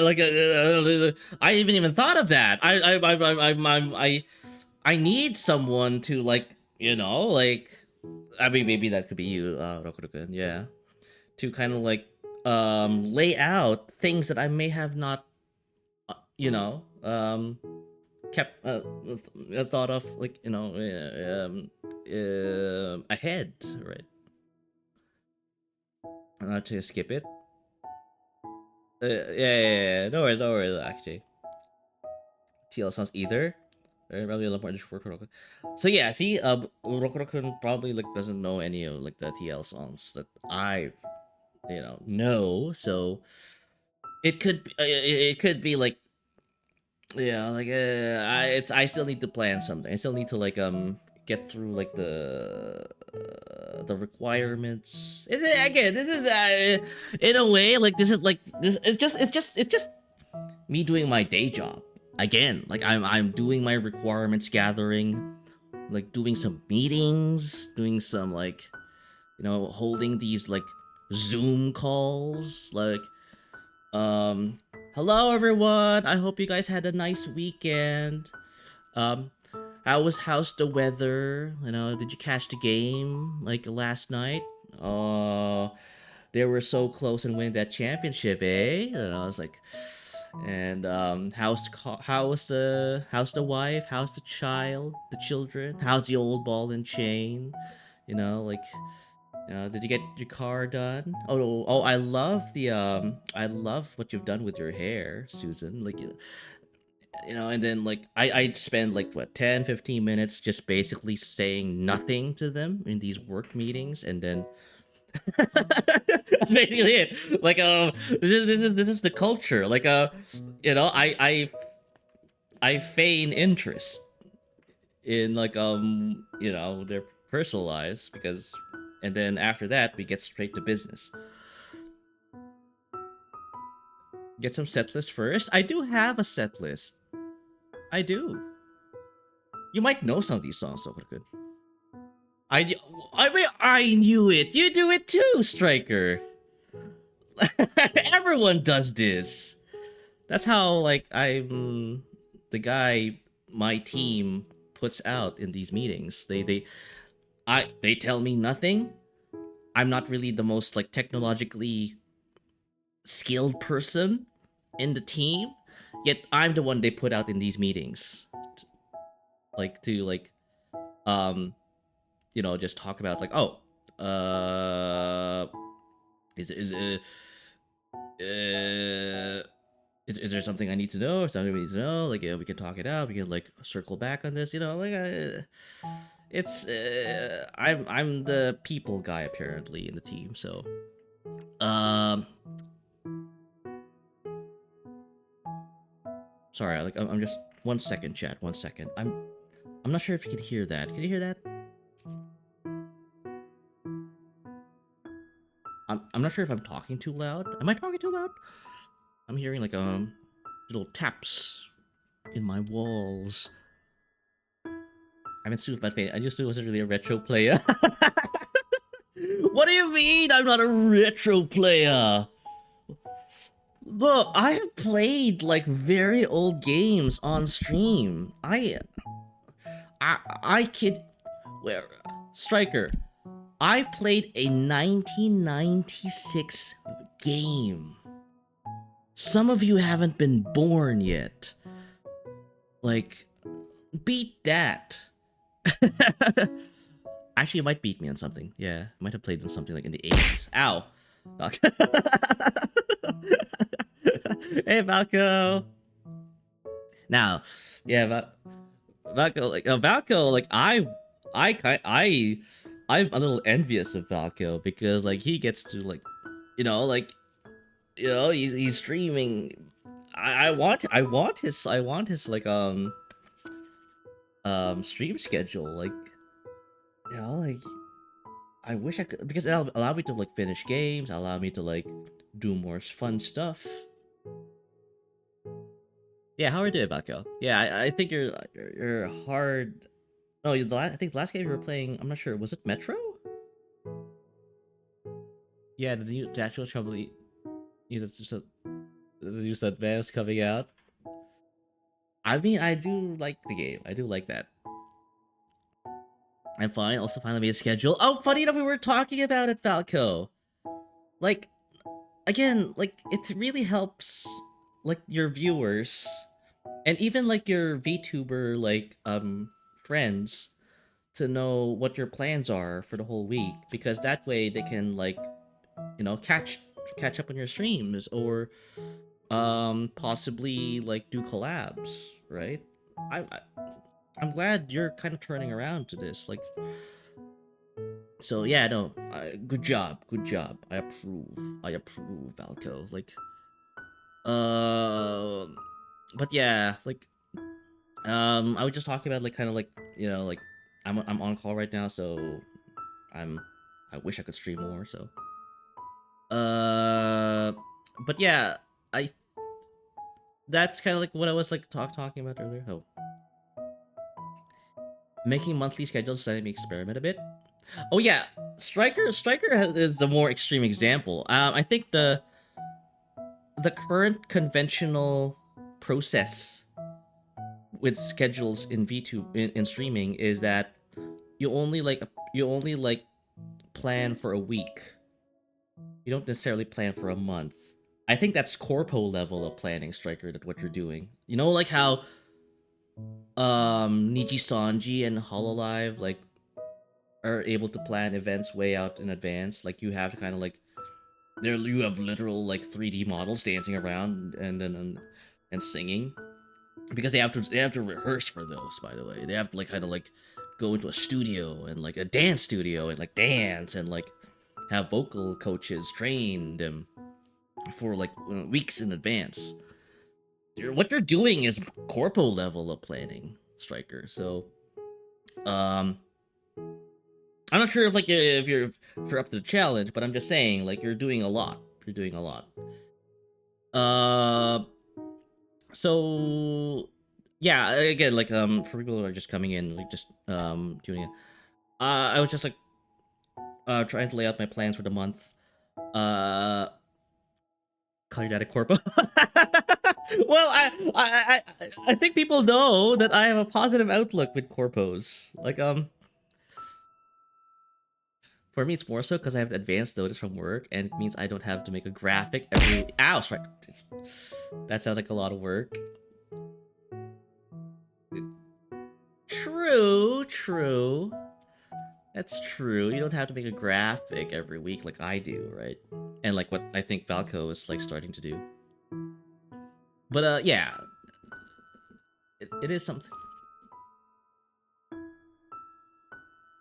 even thought of that. I need someone to like like I mean maybe that could be you, Rokuro-kun, yeah, to kind of like lay out things that I may have not kept thought of like ahead, right? Not to skip it. Yeah. No worries, actually. TL sounds either. Probably a lot more just Rokuro-kun. So yeah, see, Rokuro-kun probably like doesn't know any of like the TL songs that I, know. So it could be like, I still need to plan something. I still need to like get through like the requirements. Is it again? This is in a way like this is like this. It's just me doing my day job again. Like I'm doing my requirements gathering, like doing some meetings, doing some like holding these like Zoom calls, like hello everyone. I hope you guys had a nice weekend. Um how's the weather? Did you catch the game like last night? Oh, they were so close and winning that championship, eh? I was like, and how's the wife? How's the child? The children? How's the old ball and chain? Like, did you get your car done? Oh, I love what you've done with your hair, Susan. Like, and then like I'd spend like what 10-15 minutes just basically saying nothing to them in these work meetings, and then that's basically it. Like this is the culture. Like I feign interest in like their personal lives because, and then after that we get straight to business. Get some set list first. I do have a set list. I do. You might know some of these songs, so good. I knew it. You do it too, Striker. Everyone does this. That's how like I'm the guy my team puts out in these meetings. They tell me nothing. I'm not really the most like technologically skilled person in the team, yet I'm the one they put out in these meetings. Just talk about like, oh, is there something I need to know or something we need to know? Like, we can talk it out. We can like circle back on this. I'm the people guy apparently in the team. So, sorry. Like, I'm just 1 second, chat. 1 second. I'm not sure if you can hear that. Can you hear that? I'm not sure if I'm talking too loud. Am I talking too loud? I'm hearing like little taps in my walls. I'm in Super Bad Pain. I used to wasn't really a retro player. What do you mean I'm not a retro player? Look, I have played like very old games on stream. I kid, where Striker, I played a 1996 game. Some of you haven't been born yet. Like, beat that. Actually, it might beat me on something. Yeah, I might have played in something like in the 80s. Ow. Hey, Valko. Now, yeah, Valko, like I'm a little envious of Valko because like he gets to like, he's streaming. I want his like stream schedule, like, like I wish I could, because it'll allow me to like finish games, allow me to like do more fun stuff. Yeah, how are you doing, Valko? Yeah, I think you're hard. No, I think the last game you were playing, I'm not sure, was it Metro? Yeah, the actual trouble. The new Advance coming out. I mean, I do like the game. I do like that. I'm fine. Also, finally made a schedule. Oh, funny enough, we were talking about it, Falco. Like, again, like it really helps, like your viewers, and even like your VTuber like friends, to know what your plans are for the whole week, because that way they can like, catch up on your streams, or possibly like do collabs, right? I I'm glad you're kind of turning around to this, like. So yeah, no, good job, good job. I approve, Valko. Like, but yeah, like, I was just talking about like kind of like, like I'm on call right now, so I wish I could stream more. So, but yeah, I that's kind of like what I was like talking about earlier. Oh, making monthly schedules letting me experiment a bit. Oh yeah, Striker is the more extreme example. I think the current conventional process with schedules in VTube in streaming is that you only like plan for a week. You don't necessarily plan for a month. I think that's corpo level of planning, Striker, that what you're doing. You know, like how Niji Sanji and Hololive like are able to plan events way out in advance. Like you have to kind of like you have literal like 3D models dancing around and singing, because they have to rehearse for those. By the way, they have to like kind of like go into a studio and like a dance studio and like dance and like have vocal coaches train them for like weeks in advance. What you're doing is corpo level of planning, Striker. So I'm not sure if you're up to the challenge, but I'm just saying, like, you're doing a lot. You're doing a lot. So yeah, again, like for people who are just coming in, like just tuning in. I was just like trying to lay out my plans for the month. Call your dad a corpo. Well, I think people know that I have a positive outlook with corpos. Like for me, it's more so because I have advanced notice from work, and it means I don't have to make a graphic every. Ow, sorry. That sounds like a lot of work. True. That's true. You don't have to make a graphic every week like I do, right? And like what I think Valko is like starting to do. But yeah, it is something.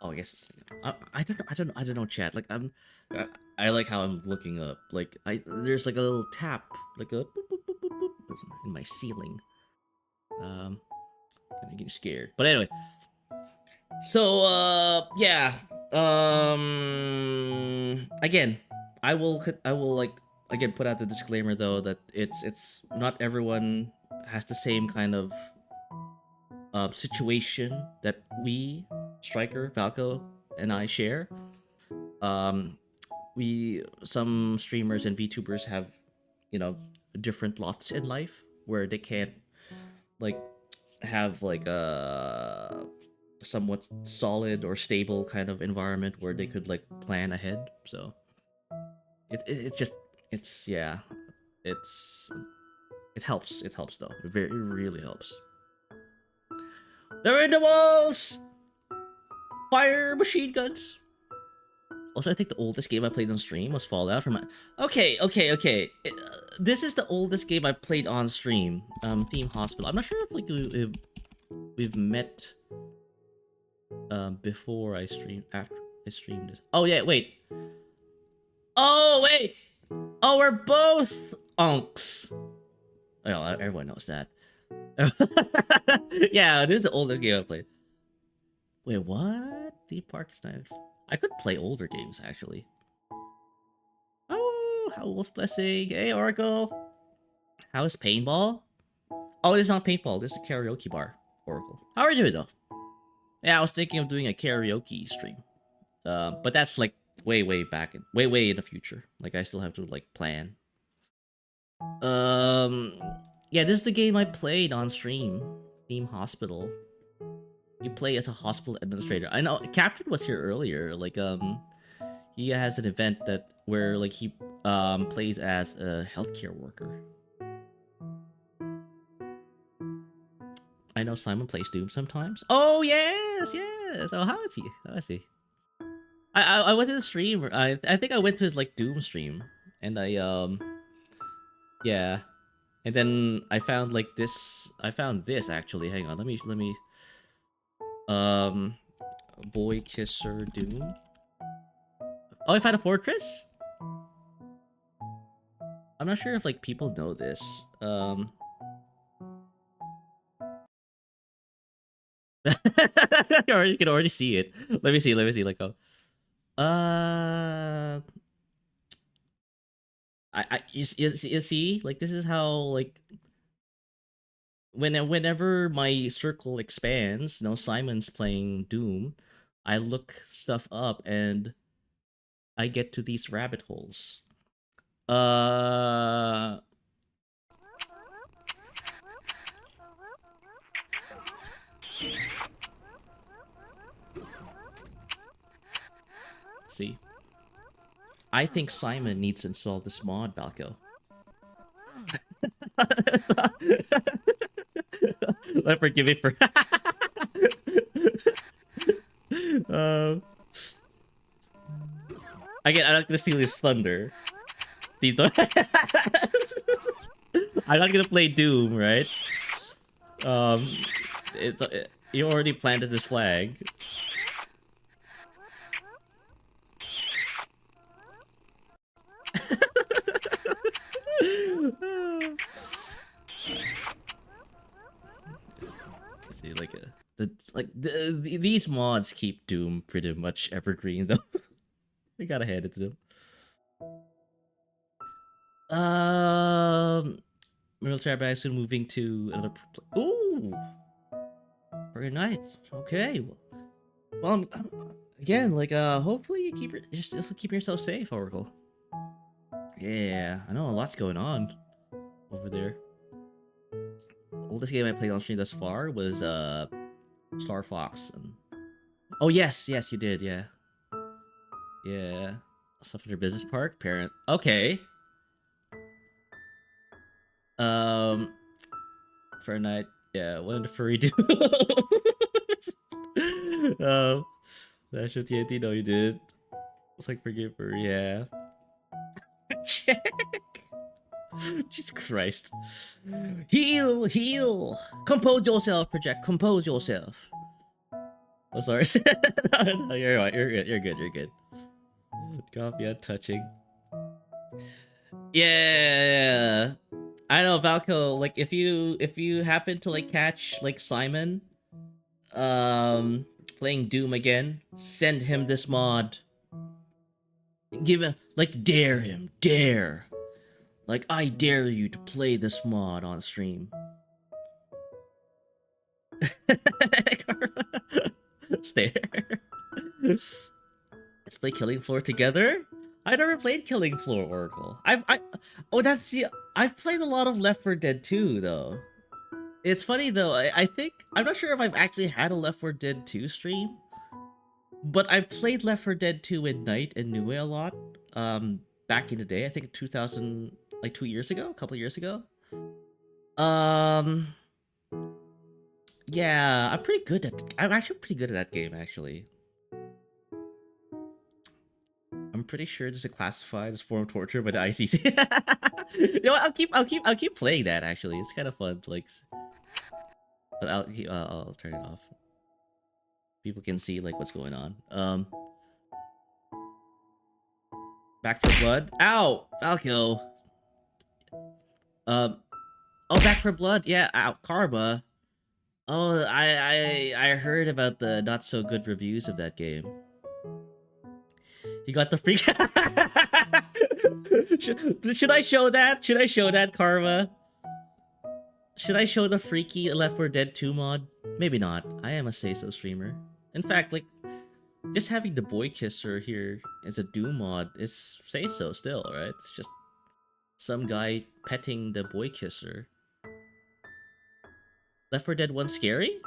Oh, I guess I don't know, chat. Like I like how I'm looking up. Like there's like a little tap, like a boop, boop, boop, boop, boop, in my ceiling. I'm getting scared. But anyway, so yeah. Again, I will like again put out the disclaimer though that it's not everyone has the same kind of situation that we, Striker, Valko, and I share. Some streamers and VTubers have, different lots in life where they can't like have like a somewhat solid or stable kind of environment where they could like plan ahead. So it's yeah. It's it helps. It helps though. It really helps. They're in the walls. Fire machine guns. Also, I think the oldest game I played on stream was Fallout from. Okay. This is the oldest game I played on stream. Theme Hospital. I'm not sure if like we've met before I streamed, after I streamed this. Oh yeah, wait. Oh wait. Oh, we're both unks. Well, everyone knows that. Yeah, this is the oldest game I played. Wait, what? Theme Park is not. I could play older games actually. Oh, how Wolf Blessing. Hey, Oracle. How is paintball? Oh, this is not paintball. This is a karaoke bar. Oracle. How are you doing though? Yeah, I was thinking of doing a karaoke stream. But that's like way back in way in the future. Like I still have to like plan. Yeah, this is the game I played on stream. Theme Hospital. You play as a hospital administrator. I know Captain was here earlier. Like he has an event that where like he plays as a healthcare worker. I know Simon plays Doom sometimes. Oh yes. Oh, how is he? How is he? I went to the stream. I think I went to his like Doom stream, and I yeah, and then I found like this. I found this actually. Hang on. Let me. Boy Kisser Doom. Oh, I found a fortress? I'm not sure if like people know this. Or you can already see it. Let me see, like you see? Like this is how like whenever my circle expands, Simon's playing Doom, I look stuff up and I get to these rabbit holes. See? I think Simon needs to install this mod, Valko. Forgive me for. Again, I'm not gonna steal his thunder. These don't. I'm not gonna play Doom, right? You already planted this flag. See, these mods keep Doom pretty much evergreen though. I gotta hand it to them. Military bag soon moving to another. Ooh, very nice. Okay, well, again, like hopefully you just keep yourself safe, Oracle. Yeah, I know a lot's going on over there. Oldest game I played on stream thus far was Star Fox. Oh yes, you did, yeah. Stuff in your business park, parent. Okay. For a night, yeah. What did the furry do? That show TNT. No, you did. It's like forgive her, yeah. Check. Jesus Christ. Heal. Compose yourself, Project. Compose yourself. Oh, sorry. No, you're right. You're good. Coffee touching. Yeah. I know, Valko, like if you happen to like catch like Simon playing Doom again, send him this mod. Give him like dare him. Like I dare you to play this mod on stream. Stare. Let's play Killing Floor together? I never played Killing Floor, Oracle. I've played a lot of Left 4 Dead 2 though. It's funny though, I think I'm not sure if I've actually had a Left 4 Dead 2 stream, but I played Left 4 Dead 2 at night and Niue a lot. Back in the day, I think 2000 like 2 years ago, a couple years ago. Um, yeah, I'm pretty good at. I'm actually pretty good at that game. Actually, I'm pretty sure this is classified as form of torture by the ICC. You know what? I'll keep playing that. Actually, it's kind of fun. Like, but I'll turn it off. People can see like what's going on. Back for Blood. Ow, Falco. Oh, Back for Blood. Yeah, ow, Karma. Oh, I heard about the not so good reviews of that game. You got the freak. Should I show that? Should I show that, Karma? Should I show the freaky Left 4 Dead 2 mod? Maybe not. I am a say-so streamer. In fact, like, just having the boy kisser here as a Doom mod is say-so still, right? It's just some guy petting the boy kisser. Left 4 Dead 1 scary?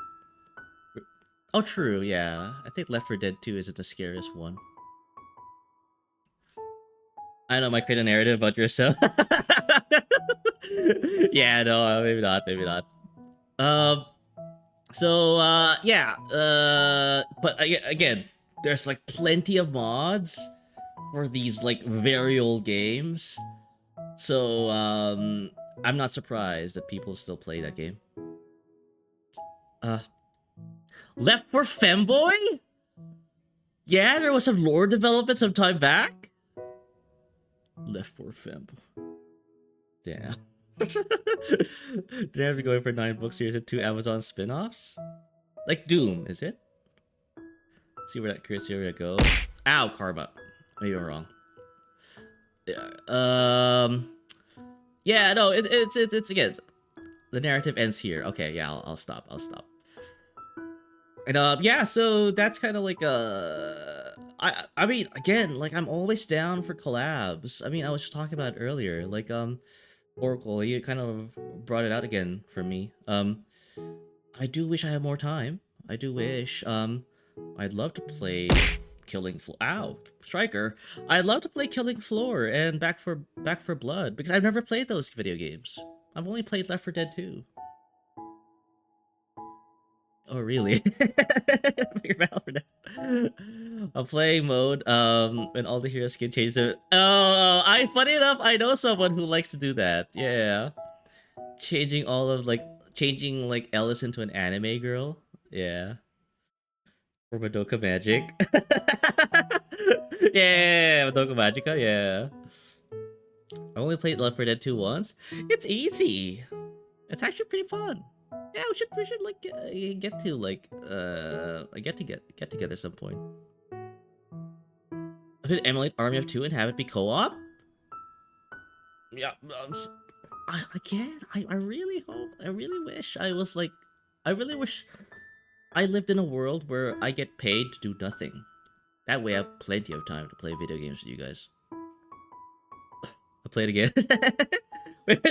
Oh, true, yeah. I think Left 4 Dead 2 isn't the scariest one. I know, might create a narrative about yourself. Yeah, no, maybe not, maybe not. Yeah, but again, there's like plenty of mods for these like very old games. So, I'm not surprised that people still play that game. Left 4 Femboy? Yeah, there was some lore development some time back. Left 4 Femboy. Damn. Did I have to go for 9 book series and 2 Amazon spin-offs? Like Doom, is it? See where that goes. Ow, Karma. Maybe I'm wrong. Yeah. Yeah, no, it's again. The narrative ends here. Okay, yeah, I'll stop. I'll stop. And yeah, so that's kind of like I mean, again, like I'm always down for collabs. I mean, I was just talking about it earlier. Like Oracle, you kind of brought it out again for me. I do wish I had more time. I do wish. I'd love to play Killing Floor. Ow, Striker. I'd love to play Killing Floor and Back for Blood because I've never played those video games. I've only played Left 4 Dead 2. Oh really? I'm playing mode when all the hero skin changes it. Oh, funny enough, I know someone who likes to do that. Yeah. Changing Ellis into an anime girl. Yeah. Or Madoka Magic. Yeah, Madoka Magica, yeah. I only played Left 4 Dead 2 once. It's easy. It's actually pretty fun. Yeah, we should like get to like get together some point. I should emulate Army of Two and have it be co-op. Yeah, I really hope, I really wish I was like, I really wish I lived in a world where I get paid to do nothing. That way I have plenty of time to play video games with you guys. I'll play it again. Like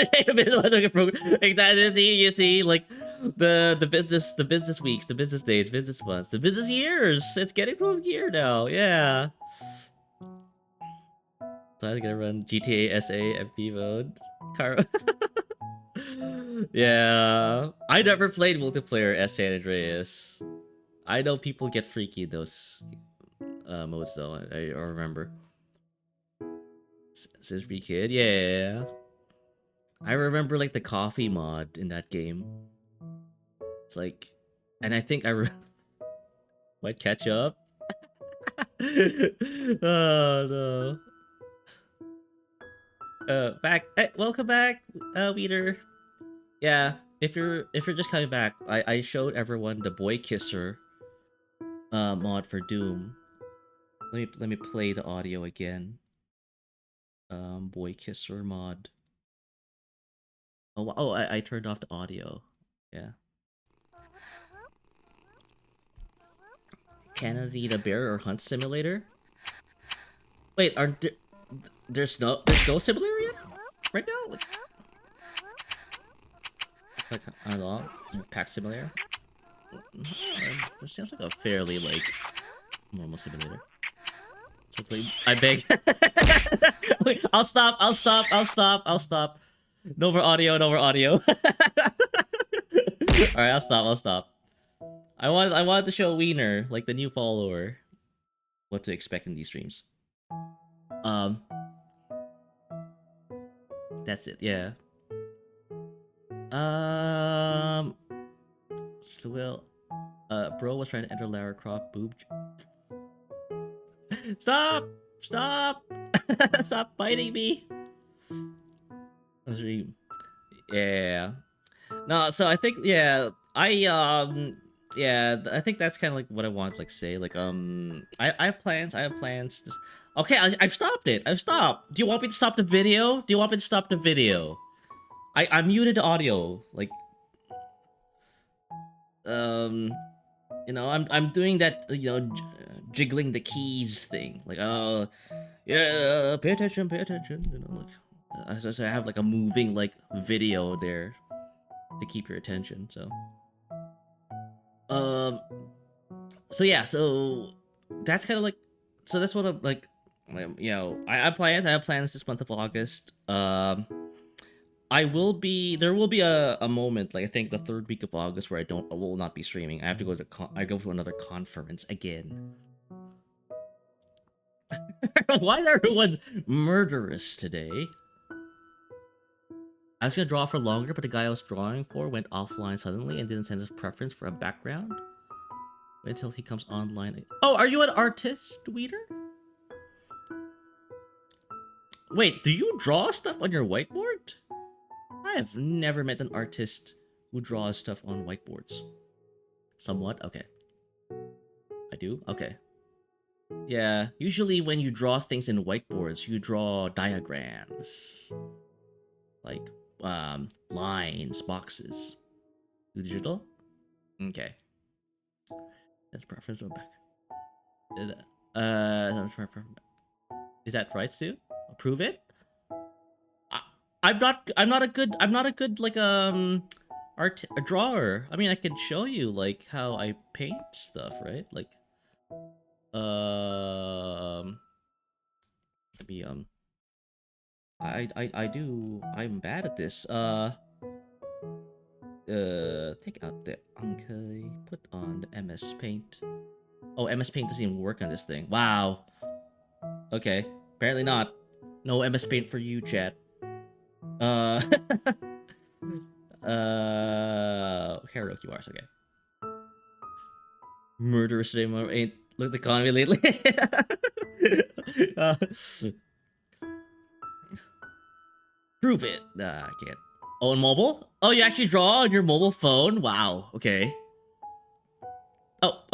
that is, you see, like the business weeks, the business days, business months, the business years. It's getting to a year now, yeah. So I'm gonna run GTA SA MP mode. Yeah, I never played multiplayer as San Andreas. I know people get freaky in those modes though. I remember. Since we kid, yeah. I remember like the coffee mod in that game. It's like, and I think might catch up. Oh no. Back. Hey, welcome back, Weeder. Yeah, if you're just coming back, I showed everyone the Boy Kisser mod for Doom. Let me play the audio again. Boy Kisser mod. Oh, I turned off the audio. Yeah. Kennedy the Bear or Hunt Simulator? Wait, there's no simulator yet? Right now? Like unlock pack simulator? It seems like a fairly like normal simulator. So please, I beg. Wait, I'll stop. No more audio. All right, I'll stop. I wanted to show Wiener, like the new follower, what to expect in these streams. That's it. Yeah. So well, bro was trying to enter Lara Croft boob. Stop! Stop biting me! Yeah. No, so I think I think that's kind of like what I want to like say. Like I have plans. Okay, I've stopped it. I've stopped. Do you want me to stop the video? I muted the audio. Like you know, I'm doing that, you know, jiggling the keys thing. Like, oh, yeah, pay attention, you know, like, I have like a moving like video there to keep your attention. So yeah, so that's kind of like, so that's what I'm like, you know, I have plans this month of August. There will be a moment, like I think the third week of August, where I will not be streaming. I have to go to another conference again. Why is everyone murderous today? I was gonna draw for longer, but the guy I was drawing for went offline suddenly and didn't send his preference for a background. Wait until he comes online. Oh, are you an artist, Weeder? Wait, do you draw stuff on your whiteboard? I have never met an artist who draws stuff on whiteboards. Somewhat? Okay. I do? Okay. Yeah, usually when you draw things in whiteboards, you draw diagrams. Like, lines, boxes. Digital? Okay. That's preference or back. Is that right, Stu? Approve it? I'm not a good like a drawer. I mean, I can show you like how I paint stuff, right? Like maybe I'm bad at this. Take out the okay, put on the MS Paint. Oh, MS Paint doesn't even work on this thing. Wow. Okay, apparently not. No MS Paint for you, chat. Karaoke bars, okay. Murderous today ain't looked the economy lately. Prove it. Nah, I can't. Oh, on mobile? Oh, you actually draw on your mobile phone? Wow. Okay. Well.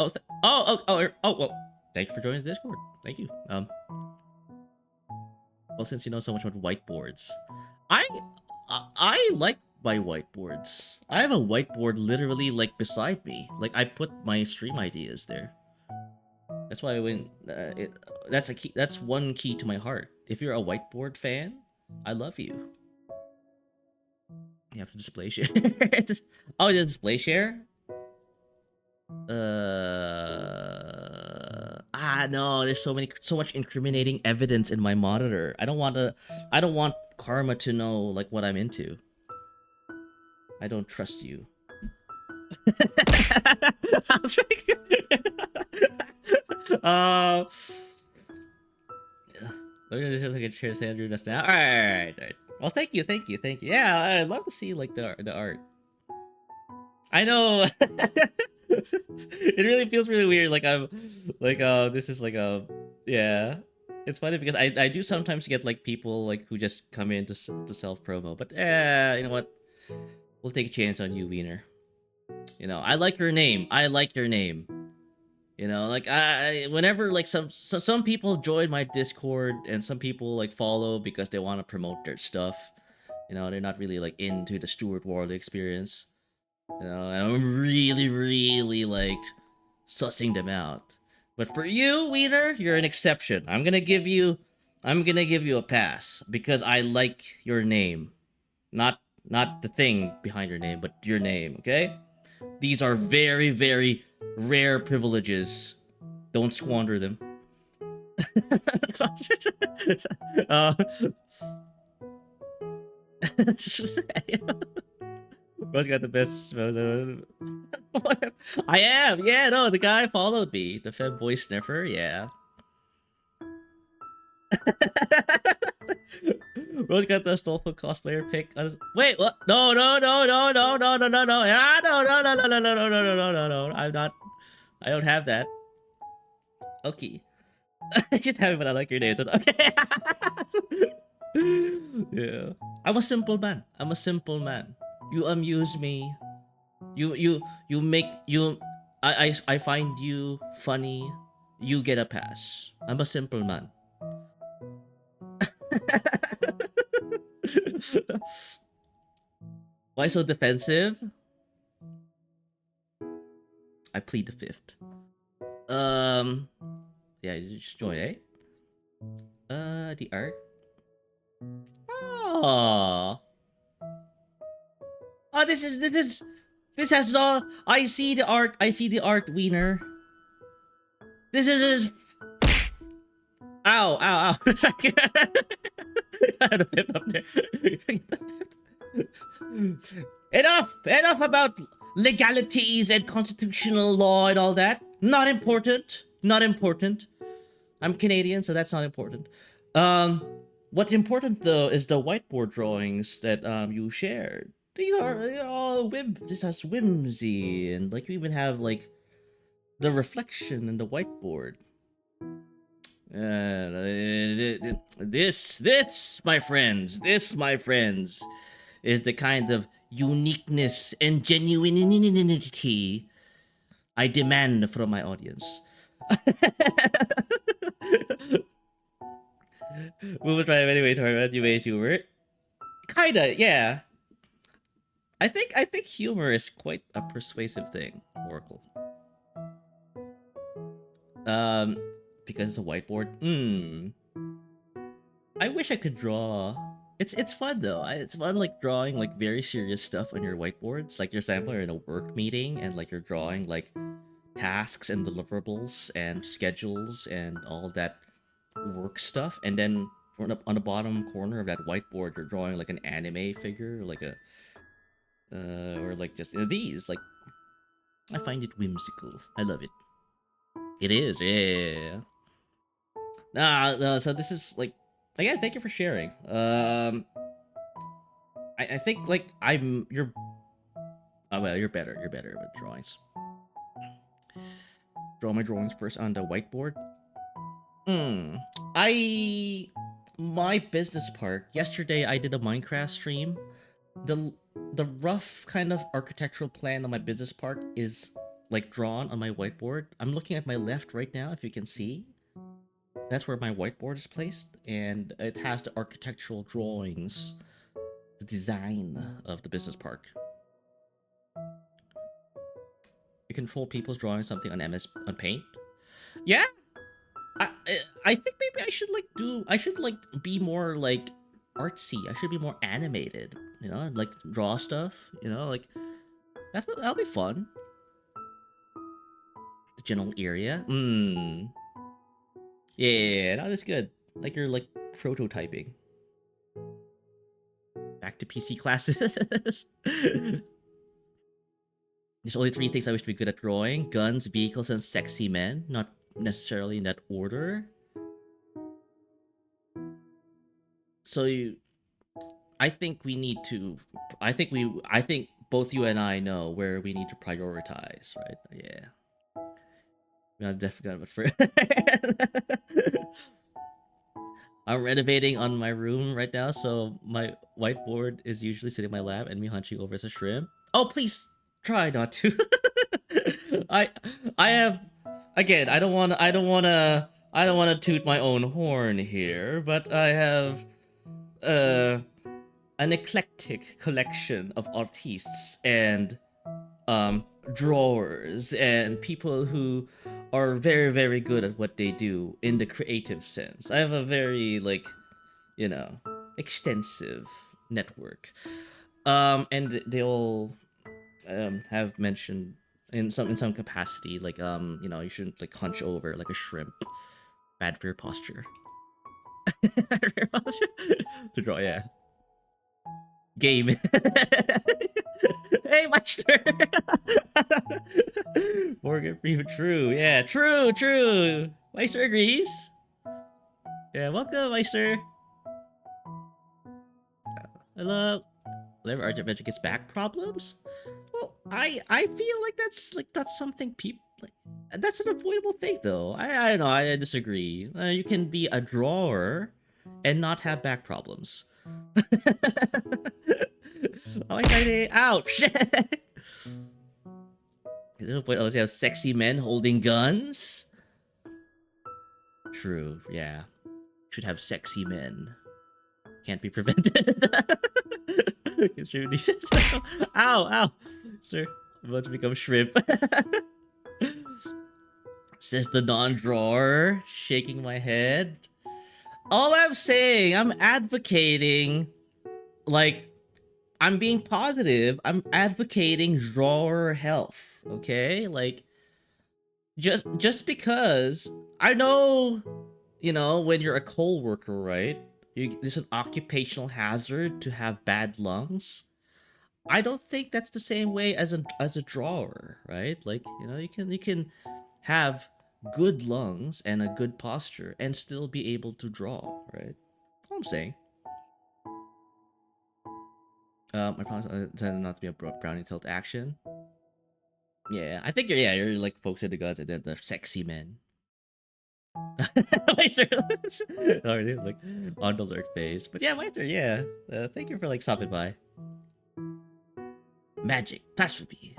Thank you for joining the Discord. Thank you. Well, since you know so much about whiteboards, I like my whiteboards. I have a whiteboard literally like beside me. Like I put my stream ideas there. That's why that's a key. That's one key to my heart. If you're a whiteboard fan, I love you. You have to display share. Oh, the display share? No, there's so much incriminating evidence in my monitor. I don't want Karma to know like what I'm into. I don't trust you. We're gonna just look at Chair Sandra just now. Alright. Well, thank you. Yeah, I'd love to see like the art. I know. It really feels really weird. Like I'm, like this is like a, yeah. It's funny because I do sometimes get like people like who just come in to self promo, but you know what? We'll take a chance on you, Wiener. You know, I like your name. You know, like whenever like some people join my Discord and some people like follow because they want to promote their stuff. You know, they're not really like into the Stuart World experience. You know, and I'm really like sussing them out. But for you, Wiener, you're an exception. I'm gonna give you a pass because I like your name, not the thing behind your name, but your name. Okay, these are very rare privileges. Don't squander them. uh, Bro got the best. I am. Yeah, no, the guy followed me. The femboy sniffer. Yeah. Rose got the Stolfo cosplayer pick. Wait, what? No, no, no, no, no, no, no, no, no. Ah, no, no, no, no, no, no, no, no, no, no, no. I'm not. I don't have that. Okay. I should have it, but I like your name. Okay. Yeah. I'm a simple man. I'm a simple man. You amuse me. You make you. I find you funny. You get a pass. I'm a simple man. Why so defensive? I plead the fifth. Yeah, you just join, eh? The art. Oh, oh, this has all. I see the art. I see the art, Wiener. This is. Ow, ow, ow. I had a fifth up there. Enough about legalities and constitutional law and all that. Not important. Not important. I'm Canadian, so that's not important. What's important though is the whiteboard drawings that you shared. These are all this has whimsy, and like you even have like the reflection in the whiteboard. This, my friends, is the kind of uniqueness and genuinity I demand from my audience. We will try anyway, tournament. You made humor. Kinda, yeah. I think humor is quite a persuasive thing, Oracle. Because it's a whiteboard. I wish I could draw. It's fun though. It's fun like drawing like very serious stuff on your whiteboards. Like, for example, you're in a work meeting and like you're drawing like tasks and deliverables and schedules and all that work stuff, and then on the bottom corner of that whiteboard you're drawing like an anime figure, like a or like just these. Like, I find it whimsical. I love it. It is, yeah. No, so this is like, again, thank you for sharing. I think like you're oh well, you're better with drawings. Draw my drawings first on the whiteboard. My business park, yesterday I did a Minecraft stream. The rough kind of architectural plan on my business park is like drawn on my whiteboard. I'm looking at my left right now, if you can see. That's where my whiteboard is placed, and it has the architectural drawings, the design of the business park. You control people's drawing something on on Paint. Yeah, I think maybe I should like be more like artsy. I should be more animated. You know, like draw stuff. You know, like that'll be fun. The general area. Yeah, no, that's good. Like you're like prototyping. Back to PC classes. There's only 3 things I wish to be good at drawing: guns, vehicles, and sexy men. Not necessarily in that order. So I think we need to. I think both you and I know where we need to prioritize, right? Yeah. I'm definitely for. I'm renovating on my room right now, so my whiteboard is usually sitting in my lap and me hunching over as a shrimp. Oh, please try not to. I have, again, I don't want to toot my own horn here, but I have an eclectic collection of artists and drawers and people who are very, very good at what they do in the creative sense. I have a very, like, you know, extensive network. And they all have mentioned in some capacity, like, you know, you shouldn't like hunch over like a shrimp. Bad for your posture. Bad for your posture. To draw, yeah. Game. Hey, Meister! Morgan Freeman, true. Yeah, true. Meister agrees. Yeah, welcome, Meister. Hello. Whenever Art Adventure gets back problems? Well, I feel like that's something people like. That's an avoidable thing, though. I don't know. I disagree. You can be a drawer and not have back problems. Oh, I got it. Ouch! There's no point unless you have sexy men holding guns. True. Yeah. Should have sexy men. Can't be prevented. Ow! Sir, I'm about to become shrimp. Says the non-drawer, shaking my head. All I'm saying, I'm advocating, like, I'm being positive. I'm advocating drawer health, okay? Like, just because I know, you know, when you're a coal worker, right? There's an occupational hazard to have bad lungs. I don't think that's the same way as a drawer, right? Like, you know, you can have good lungs and a good posture and still be able to draw, right? That's what I'm saying. I promise I intended not to be a brownie tilt action. Yeah, I think you're like focusing the guns and then the sexy men. Already like on the alert phase. But yeah, my turn, yeah. Thank you for like stopping by. Magic, blasphemy.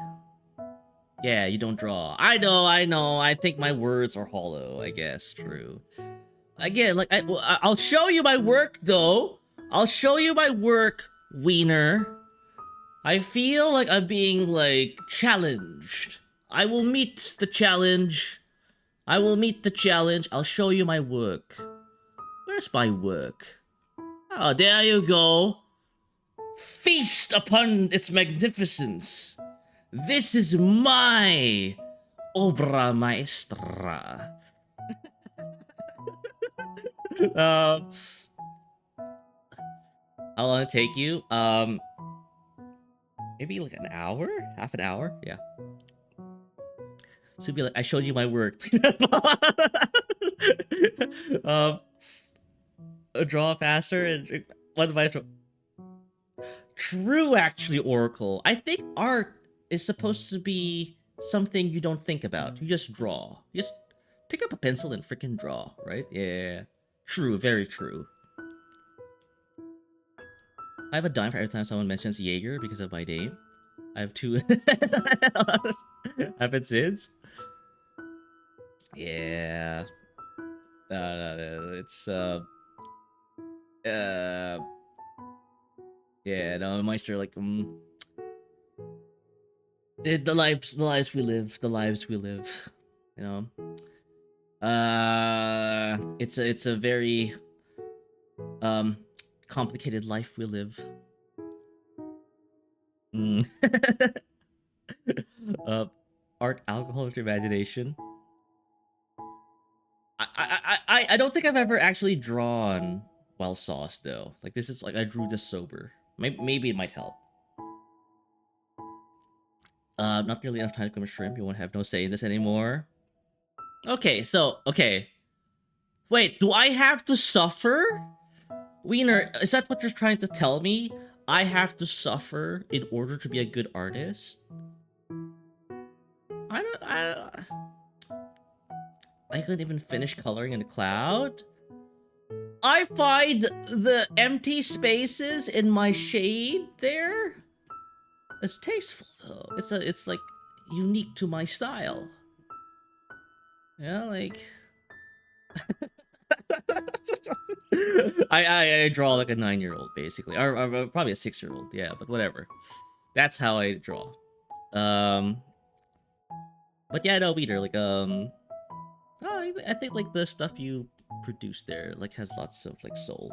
Yeah, you don't draw. I know. I think my words are hollow, I guess. True. Again, like, I'll show you my work, though. I'll show you my work, Wiener. I feel like I'm being, like, challenged. I will meet the challenge. I'll show you my work. Where's my work? Oh, there you go. Feast upon its magnificence. This is my obra maestra. How long it take you? Maybe like an hour? Half an hour? Yeah. So it'd be like, I showed you my work. Draw faster and what am I draw? True, actually, Oracle. I think art is supposed to be something you don't think about. You just draw. You just pick up a pencil and freaking draw, right? Yeah. True, very true. I have a dime for every time someone mentions Jaeger because of my name. I have two. Happened since. Yeah. It's yeah, no, Meister, like the lives we live, you know. It's a very complicated life we live. Art, alcohol, imagination. I don't think I've ever actually drawn while sauced though. Like this is like I drew this sober. Maybe it might help. Not nearly enough time to become a shrimp. You won't have no say in this anymore. Okay, so okay. Wait, do I have to suffer? Wiener, is that what you're trying to tell me? I have to suffer in order to be a good artist? I couldn't even finish coloring in a cloud. I find the empty spaces in my shade there. It's tasteful though. It's like unique to my style. Yeah, like I draw like a 9-year-old basically, or probably a 6-year-old. Yeah, but whatever. That's how I draw. But yeah, no, Peter. Like I think like the stuff you produce there like has lots of like soul.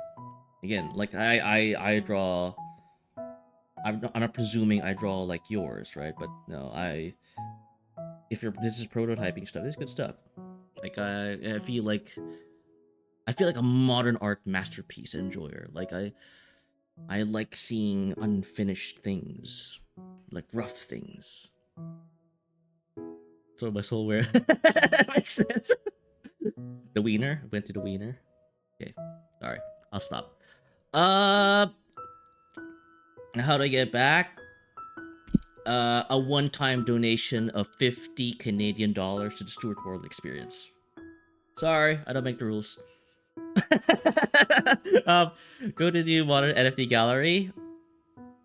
Again, like I draw. I'm not presuming I draw like yours, right? But no, if this is prototyping stuff, this is good stuff. Like I feel like I feel like a modern art masterpiece enjoyer. Like I like seeing unfinished things, like rough things. So my soul wear makes sense. The wiener went to the wiener. Okay, sorry, I'll stop. How do I get back? A one-time donation of 50 Canadian dollars to the Stuart World Experience. Sorry, I don't make the rules. Go to the modern NFT gallery.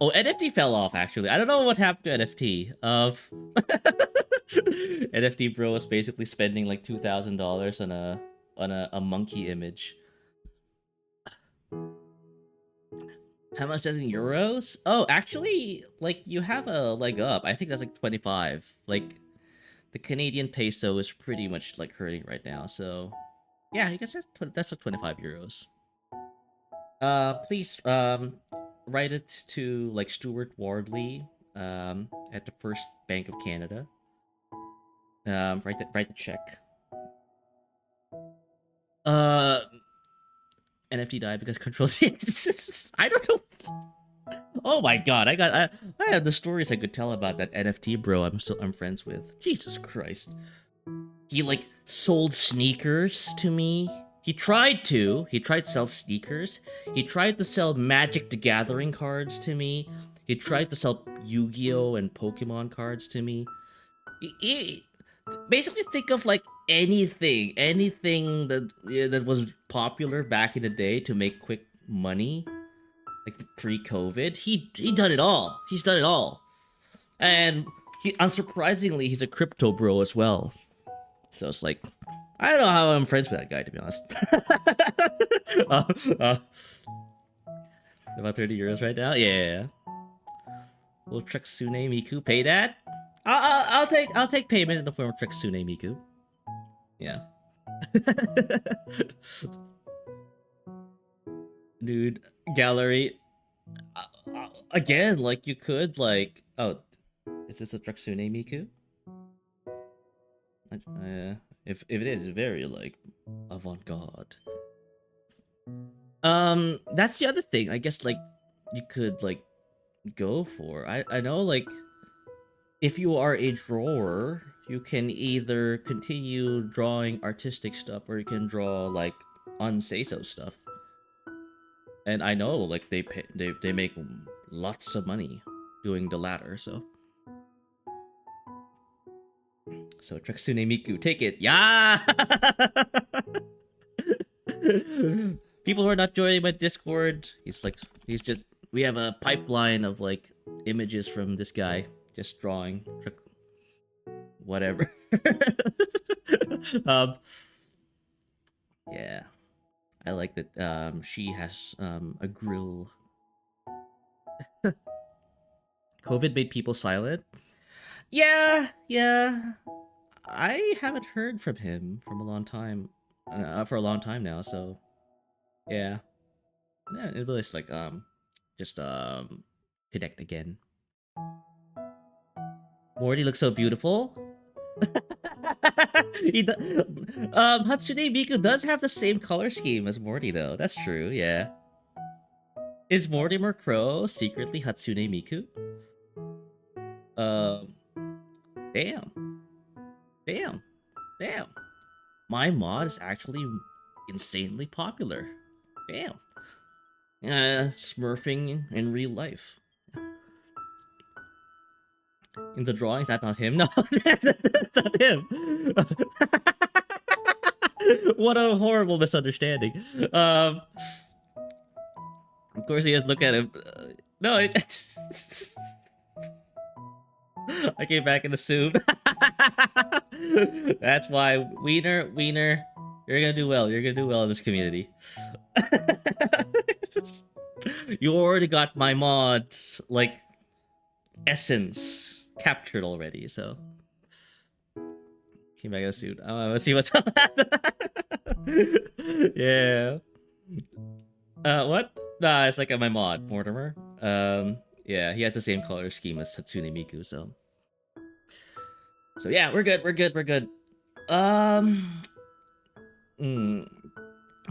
Oh, NFT fell off actually. I don't know what happened to NFT. NFT bro is basically spending like $2,000 on a monkey image. How much does in euros? Oh, actually, like you have a leg up. I think that's like 25. Like the Canadian peso is pretty much like hurting right now. So yeah, I guess that's like 25 euros. Please write it to like Stuart Wardley at the First Bank of Canada. Write the check. NFT died because Control C exists. I don't know. Oh my god, I have the stories I could tell about that NFT bro I'm friends with. Jesus Christ. He like sold sneakers to me. He tried to sell sneakers. He tried to sell Magic the Gathering cards to me. He tried to sell Yu-Gi-Oh and Pokemon cards to me. He basically think of like anything that was popular back in the day to make quick money, like pre-COVID. He done it all. He's done it all, and unsurprisingly, he's a crypto bro as well. So it's like, I don't know how I'm friends with that guy, to be honest. About 30 euros right now? Yeah. Will Trexune Miku pay that? I'll take payment in the form of Trexune Miku. Yeah. Dude, gallery. Again, like you could like, oh, is this a Trexune Miku? If it is, very like avant-garde. That's the other thing. I guess like you could like go for. I know like if you are a drawer, you can either continue drawing artistic stuff or you can draw like unsay-so stuff. And I know like they make lots of money doing the latter, so. So Trexune Miku, take it. Yeah. People who are not joining my Discord, he's just, we have a pipeline of like images from this guy just drawing whatever. Yeah, I like that. She has a grill. COVID made people silent. Yeah. I haven't heard from him from a long time, for a long time now. So, yeah, it was like just connect again. Morty looks so beautiful. Hatsune Miku does have the same color scheme as Morty, though. That's true. Yeah. Is Mortimer Crow secretly Hatsune Miku? Damn. My mod is actually insanely popular. Damn. Smurfing in real life. In the drawings, that's not him. No, that's not him. What a horrible misunderstanding. Of course, he has look at him. No, it just... I came back in the suit. That's why, Wiener, you're gonna do well. You're gonna do well in this community. You already got my mod, like, essence captured already, so. Came back in the suit. Let's see what's up. Yeah. What? Nah, it's like my mod, Mortimer. Yeah, he has the same color scheme as Hatsune Miku, so. So yeah, we're good. How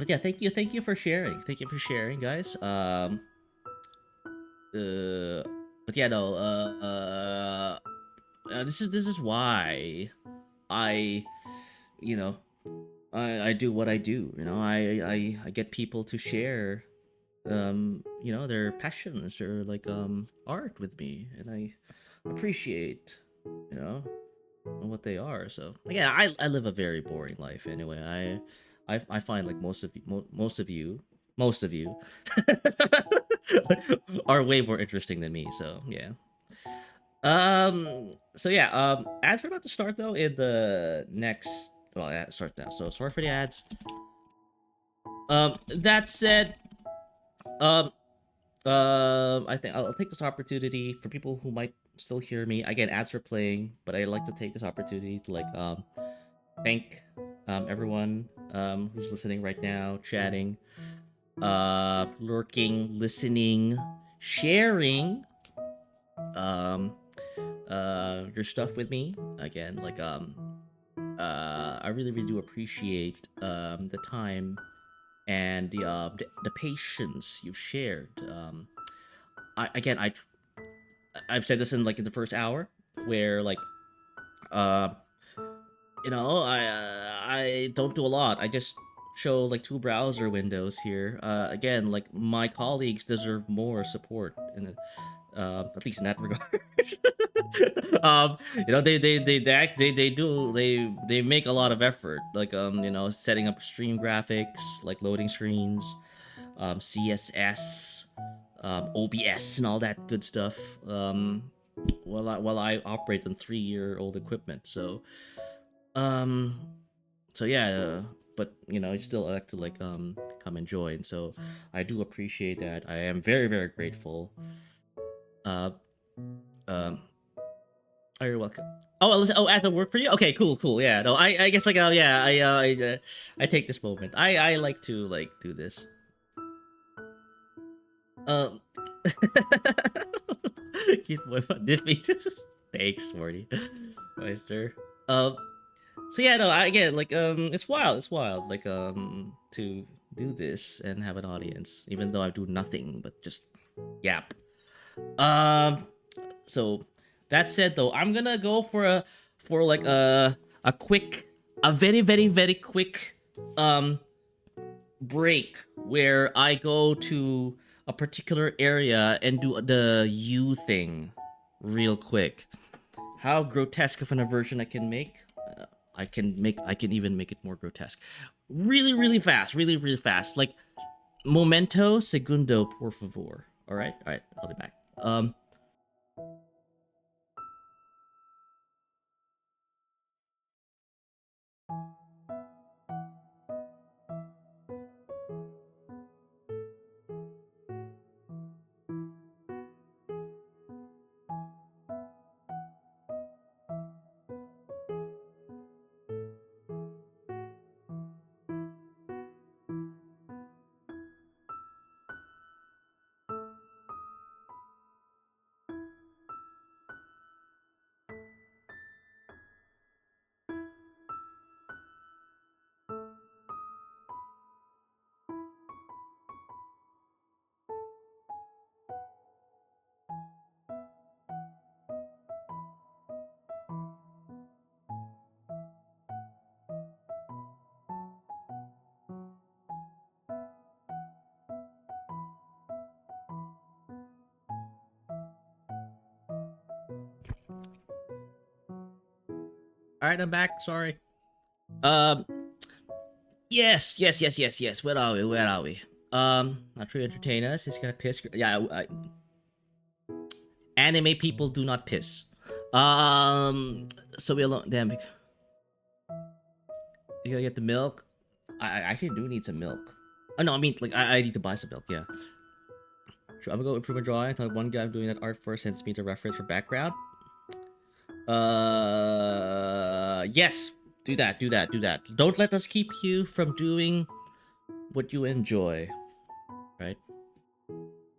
But yeah, thank you for sharing. Thank you for sharing, guys. But yeah, no. This is why I, you know, I do what I do. You know, I get people to share, you know, their passions or like art with me, and I appreciate, you know, what they are. So yeah, I live a very boring life anyway. I find like most of you are way more interesting than me. So yeah. So yeah. Ads are about to start though in the next. Well, yeah, it starts now. So sorry for the ads. That said, um, I think I'll take this opportunity for people who might still hear me. Again, ads are playing, but I'd like to take this opportunity to like thank everyone who's listening right now, chatting, lurking, listening, sharing um your stuff with me. Again, like I really do appreciate the time and the patience you've shared. I I've said this in like in the first hour where like uh you know, I don't do a lot. I just show like two browser windows here. Again, like my colleagues deserve more support in at least in that regard. You know, they make a lot of effort, like you know, setting up stream graphics, like loading screens, CSS, OBS, and all that good stuff. While I operate on 3-year-old equipment, um, so yeah, but you know, I still like to like come and join. So I do appreciate that. I am very grateful. Uh, um, oh, you're welcome. Oh, oh, as a work for you? Okay, cool. Yeah, no, I guess like yeah, I take this moment. I like to like do this. Um, keep my defeat. Thanks, Morty. Sure. So yeah, no, I again like it's wild, like to do this and have an audience, even though I do nothing but just yap. Um, so that said, though, I'm gonna go for like a quick, a very quick um break where I go to a particular area and do the you thing real quick. How grotesque of an aversion I can make? I can even make it more grotesque. Really fast, really fast. Like momento segundo, por favor. All right, I'll be back. All right, I'm back. Sorry. Um, yes. Where are we? Where are we? Not to entertain us. He's gonna piss. Yeah, anime people do not piss. So we alone. Damn, you gotta get the milk. I actually do need some milk. Oh no, I mean like I need to buy some milk. Yeah. Sure, I'm gonna go improve my drawing. Tell one guy I'm doing that art for sends me the reference for background. Yes. Do that. Don't let us keep you from doing what you enjoy, right?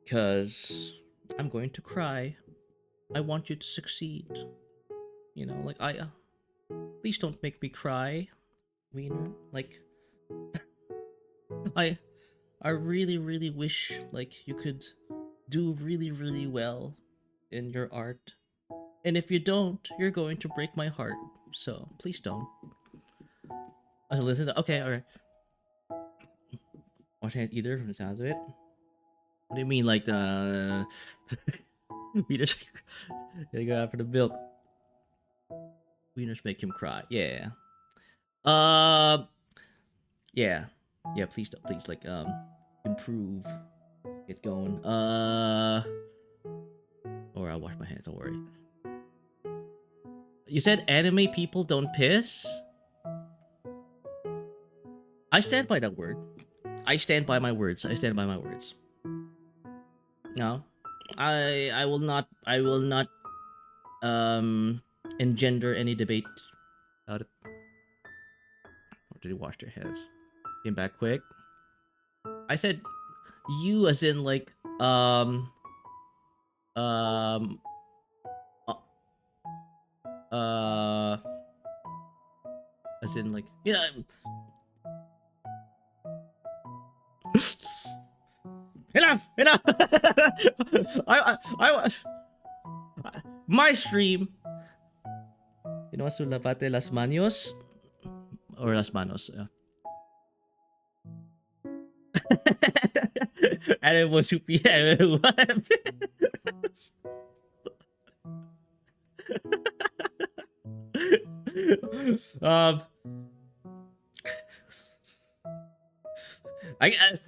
Because I'm going to cry. I want you to succeed. You know, like please don't make me cry, Wiener. Like, I I really really wish like you could do really really well in your art. And if you don't, you're going to break my heart. So please don't. I said, listen. Okay, all right. Watching it either from the sounds of it. What do you mean, like the? Wieners? Gotta go out for the milk. Wieners make him cry. Yeah. Uh. Yeah. Yeah. Please don't. Please like improve. Get going. Or I'll wash my hands. Don't worry. You said anime people don't piss? I stand by that word. I stand by my words. I stand by my words. No. I will not engender any debate about it. Or did he wash their hands? Came back quick. I said you as in like um uh, uh as in like you know enough I my stream you know su lavate las manos or las manos yeah. And it was super um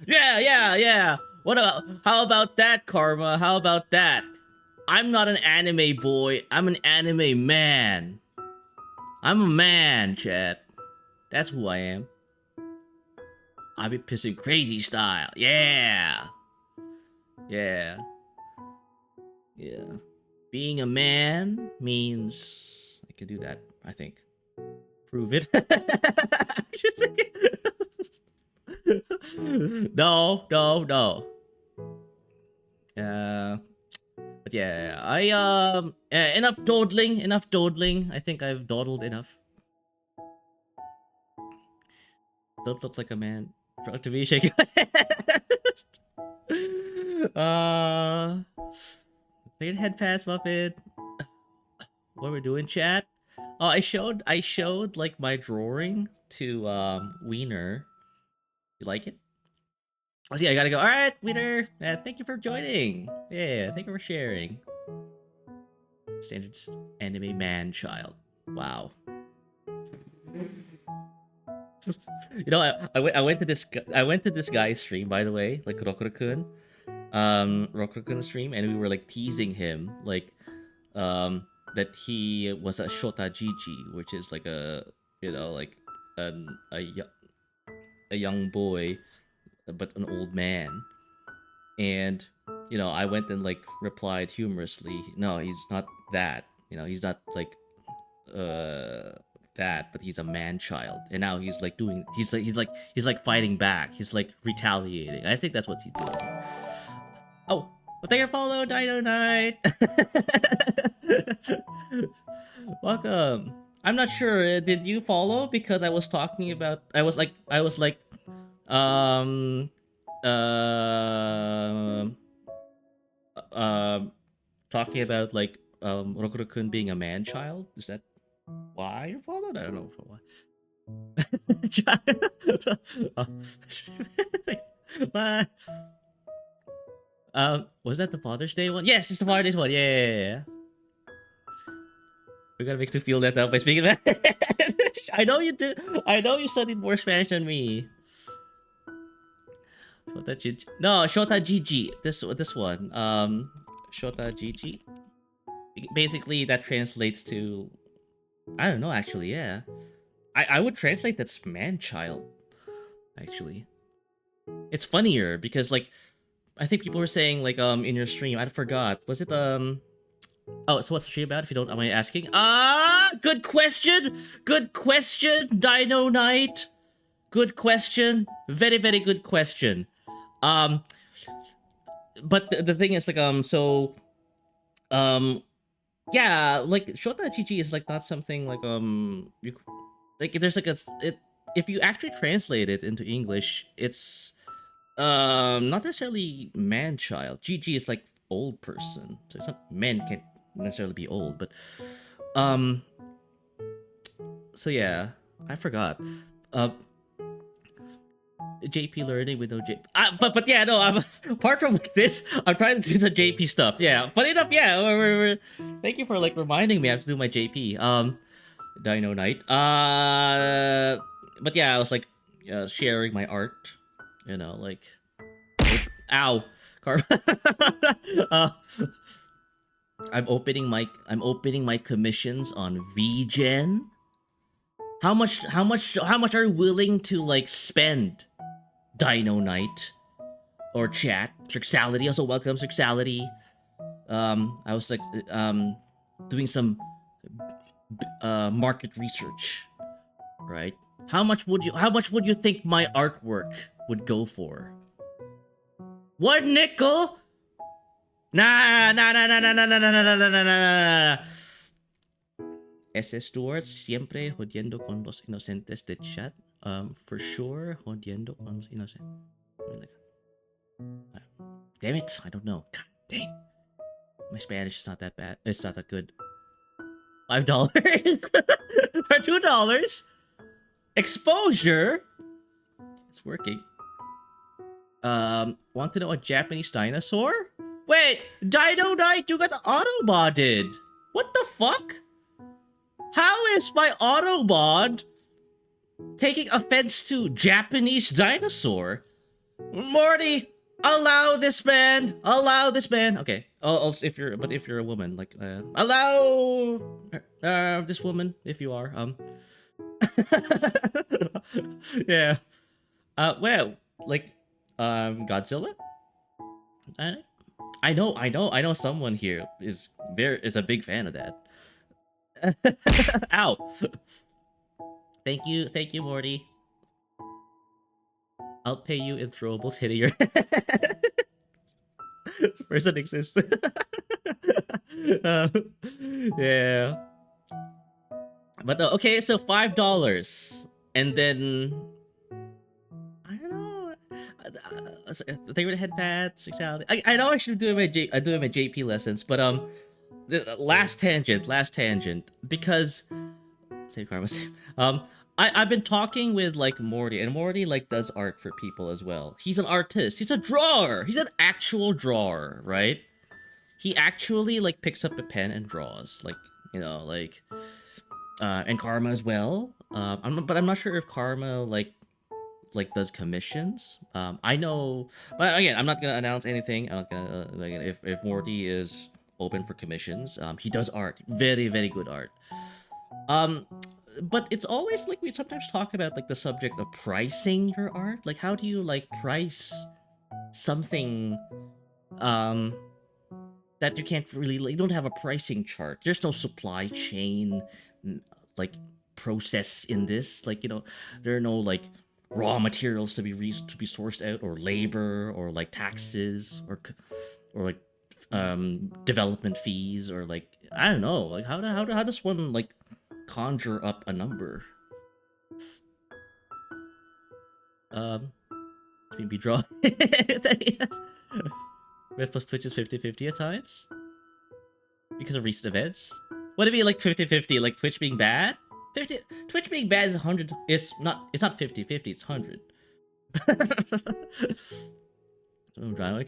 yeah. What about how about that, Karma? How about that? I'm not an anime boy. I'm an anime man. I'm a man, chat. That's who I am. I be pissing crazy style. Yeah. Yeah. Yeah. Being a man means I can do that, I think. Prove it. No. But yeah, enough dawdling. I think I've dawdled enough. Don't look like a man. To be shaking. Played head pass Muffin. What we're doing, chat? Oh, I showed like my drawing to Wiener. You like it? Oh, see, I gotta go. All right, Wiener. Thank you for joining. Yeah, thank you for sharing. Standard anime man child. Wow. You know, I went to this guy's stream, by the way, like Rokuro-kun. Rokuro-kun stream, and we were like teasing him, like that he was a Shota Gigi, which is like a like a young boy but an old man. And I went and like replied humorously, no, he's not that. He's not like that, but he's a man child. And now he's like fighting back. He's like retaliating. I think that's what he's doing. Oh, well, thank you for follow, Dino Knight. Welcome. I'm not sure. Did you follow? Because I was talking about. I was like, um, talking about like Rokuro-kun being a man child. Is that why you followed? I don't know for why. What? Was that the Father's Day one? Yes, it's the Father's Day one. Yeah. We're gonna make you feel that up by speaking that. I know you did. I know you studied more Spanish than me. Shota Gigi. No, Shota Gigi. This one. Shota Gigi. Basically, that translates to. I don't know. Actually, yeah. I would translate that's man child. Actually, it's funnier because like, I think people were saying like in your stream. I forgot. Was it Oh, so what's the stream about? If you don't, am I asking? Good question. Good question, Dino Knight. Good question. Very, very good question. But the thing is, like, yeah, like Shota Chichi is like not something like you like. There's like if you actually translate it into English, it's Not necessarily man child. GG is like old person, so it's not men can't necessarily be old, but um. So yeah, I forgot. Uh, JP learning with no JP. But yeah, no. I'm apart from like this, I'm trying to do some JP stuff. Yeah, funny enough. Yeah, thank you for like reminding me. I have to do my JP. Dino Night. But yeah, I was like sharing my art. You know, like, ow, car. uh, I'm opening my commissions on VGen. How much are you willing to like spend? Dino Night or chat. Sexuality also welcome Sexuality. I was like doing some market research, right? How much would you think my artwork would go for? 1 nickel? Nah, nah, nah, nah, nah, nah, nah, nah, nah, nah, nah, nah, nah. Stuward siempre jodiendo con los inocentes de chat. For sure, jodiendo con los inocentes. Damn it, I don't know. God dang. My Spanish is not that bad. It's not that good. $5 or $2. Exposure. It's working. Want to know a Japanese dinosaur? Wait, Dino Knight, you got auto-modded. What the fuck? How is my auto-mod taking offense to Japanese dinosaur? Morty, allow this man. Allow this man. Okay. If you're a woman, like allow this woman if you are. Yeah. Well, like Godzilla. I know someone here is a big fan of that. Ow. Thank you, Morty. I'll pay you in throwables hitting your head. This person exists. uh, yeah. But okay, so $5, and then I don't know. They would head pads, sexuality. I know I should do my JP lessons, but the last tangent, because save karma. I've been talking with like Morty, and Morty like does art for people as well. He's an artist. He's a drawer. He's an actual drawer, right? He actually like picks up a pen and draws, like, you know, like and Karma as well. But I'm not sure if Karma like does commissions. I know, but again, I'm not gonna announce anything. I'm not gonna like, if Morty is open for commissions. He does art, very good art. But it's always like we sometimes talk about like the subject of pricing your art. Like, how do you like price something that you can't really, like, you don't have a pricing chart. There's no supply chain like process in this. Like, you know, there are no like raw materials to be sourced out, or labor, or like taxes, or like development fees, or like, I don't know, like how does one like conjure up a number? Maybe draw. Yes. Red plus Twitch is 50-50 at times because of recent events. What if it be like 50-50, like Twitch being bad? Twitch being bad is 100. It's not 50-50, it's 100.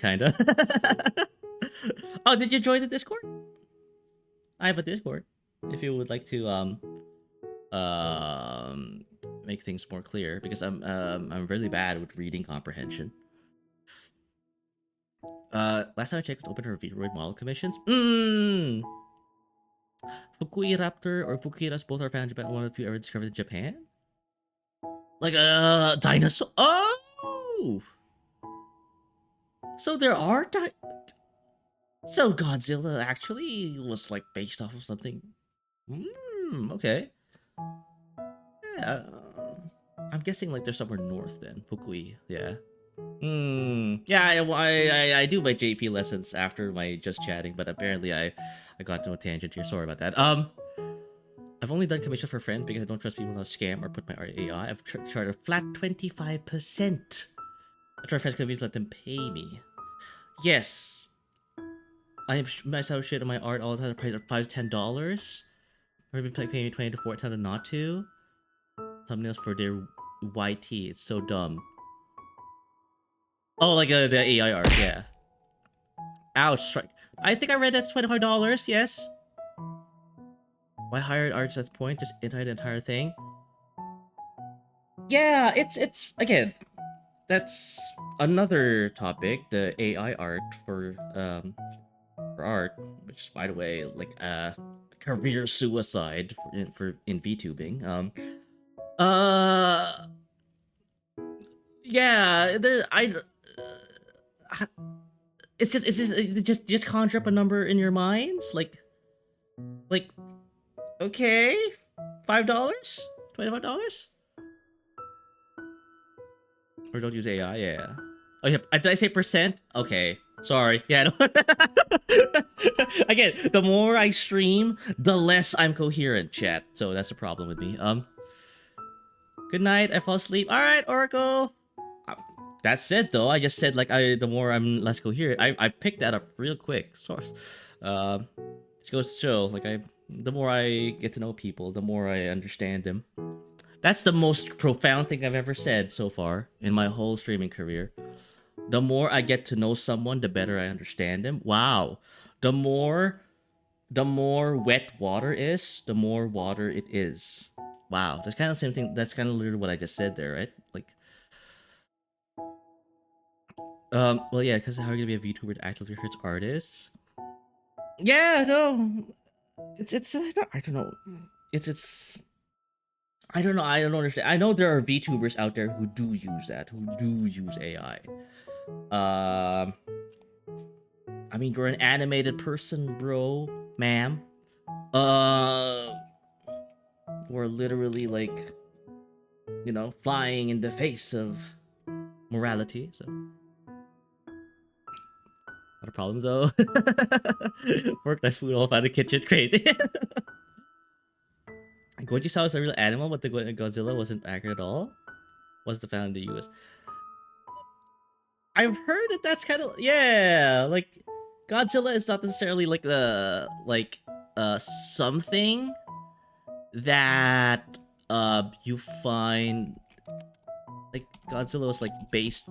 Kinda. Oh, did you join the Discord? I have a Discord. If you would like to make things more clear, because I'm really bad with reading comprehension. Last time I checked, open her Vroid model commissions. Fukui Raptor or Fukiras both are found in Japan. One of the few ever discovered in Japan. Like a dinosaur. Oh, so there are so Godzilla actually was like based off of something. Okay. Yeah. I'm guessing like there's somewhere north then. Fukui. Yeah. Yeah, I do my JP lessons after my just chatting, but apparently I got to a tangent here. Sorry about that. I've only done commission for friends because I don't trust people to scam or put my AI. I've charged a flat 25%. I try friends convince let them pay me. Yes. I am myself shit on my art all the time. Price of $5 to $10. Or even paying me 20 to 40 tell them not to. Thumbnails for their YT. It's so dumb. Oh, like the AI art, yeah. Ouch. Strike. I think I read that's $25. Yes. Why hired artists at this point? Just entire thing. Yeah, it's again. That's another topic. The AI art for art, which by the way, like career suicide in VTubing. Uh, yeah, there it's just conjure up a number in your minds, like okay, $5, $25, or don't use AI. Yeah. Oh yeah, did I say percent? Okay, sorry. Yeah. No. Again, the more I stream, the less I'm coherent, chat. So that's the problem with me. Good night. I fall asleep. All right, Oracle. Uh, That's it though. I just said like the more I'm less coherent. I picked that up real quick. Source. It goes to show like the more I get to know people, the more I understand them. That's the most profound thing I've ever said so far in my whole streaming career. The more I get to know someone, the better I understand them. Wow. The more wet water is, the more water it is. Wow. That's kind of the same thing. That's kind of literally what I just said there, right? Like, well, yeah, because how are you gonna be a VTuber that actively hurts artists? Yeah, no, it's I don't know. It's I don't know. I don't understand. I know there are VTubers out there who do use that, who do use AI. I mean, you're an animated person, bro, ma'am. Uh, we're literally like, flying in the face of morality. So, not a problem though. Work nice food all out of the kitchen, crazy. Goji saw was a real animal, but the Godzilla wasn't accurate at all. Was the found in the US? I've heard that that's kind of like Godzilla is not necessarily like something that you find like Godzilla was like based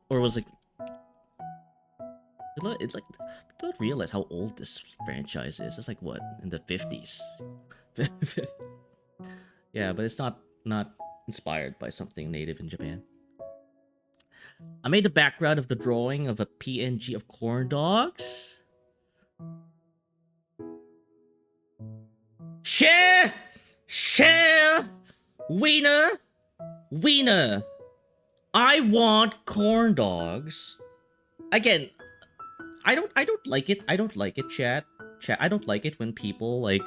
or was like it's like people don't realize how old this franchise is. It's like what in the 50s. Yeah, but it's not inspired by something native in Japan. I made the background of the drawing of a PNG of corn dogs. Share, wiener, wiener. I want corn dogs. Again, I don't like it. I don't like it, chat. I don't like it when people like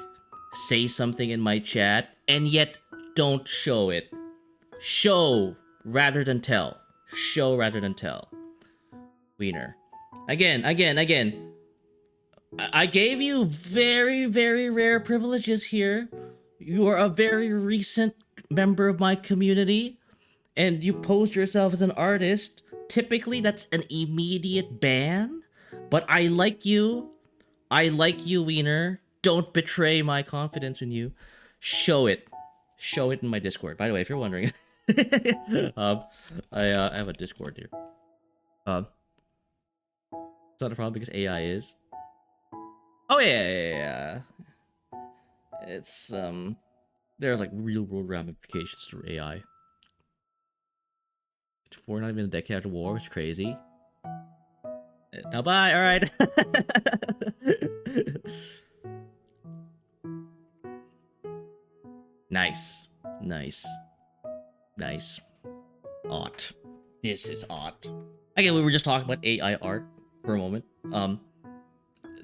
say something in my chat and yet don't show it. Show rather than tell. Show rather than tell. Wiener. Again. I gave you very, very rare privileges here. You are a very recent member of my community, and you pose yourself as an artist. Typically, that's an immediate ban. But I like you. I like you, Wiener. Don't betray my confidence in you. Show it. Show it in my Discord. By the way, if you're wondering, I have a Discord here. It's not a problem because AI is. Oh yeah. It's there are like real world ramifications to AI. We're not even a decade after war, which is crazy. Now bye, alright. Nice. Art. This is art. Again, we were just talking about AI art for a moment.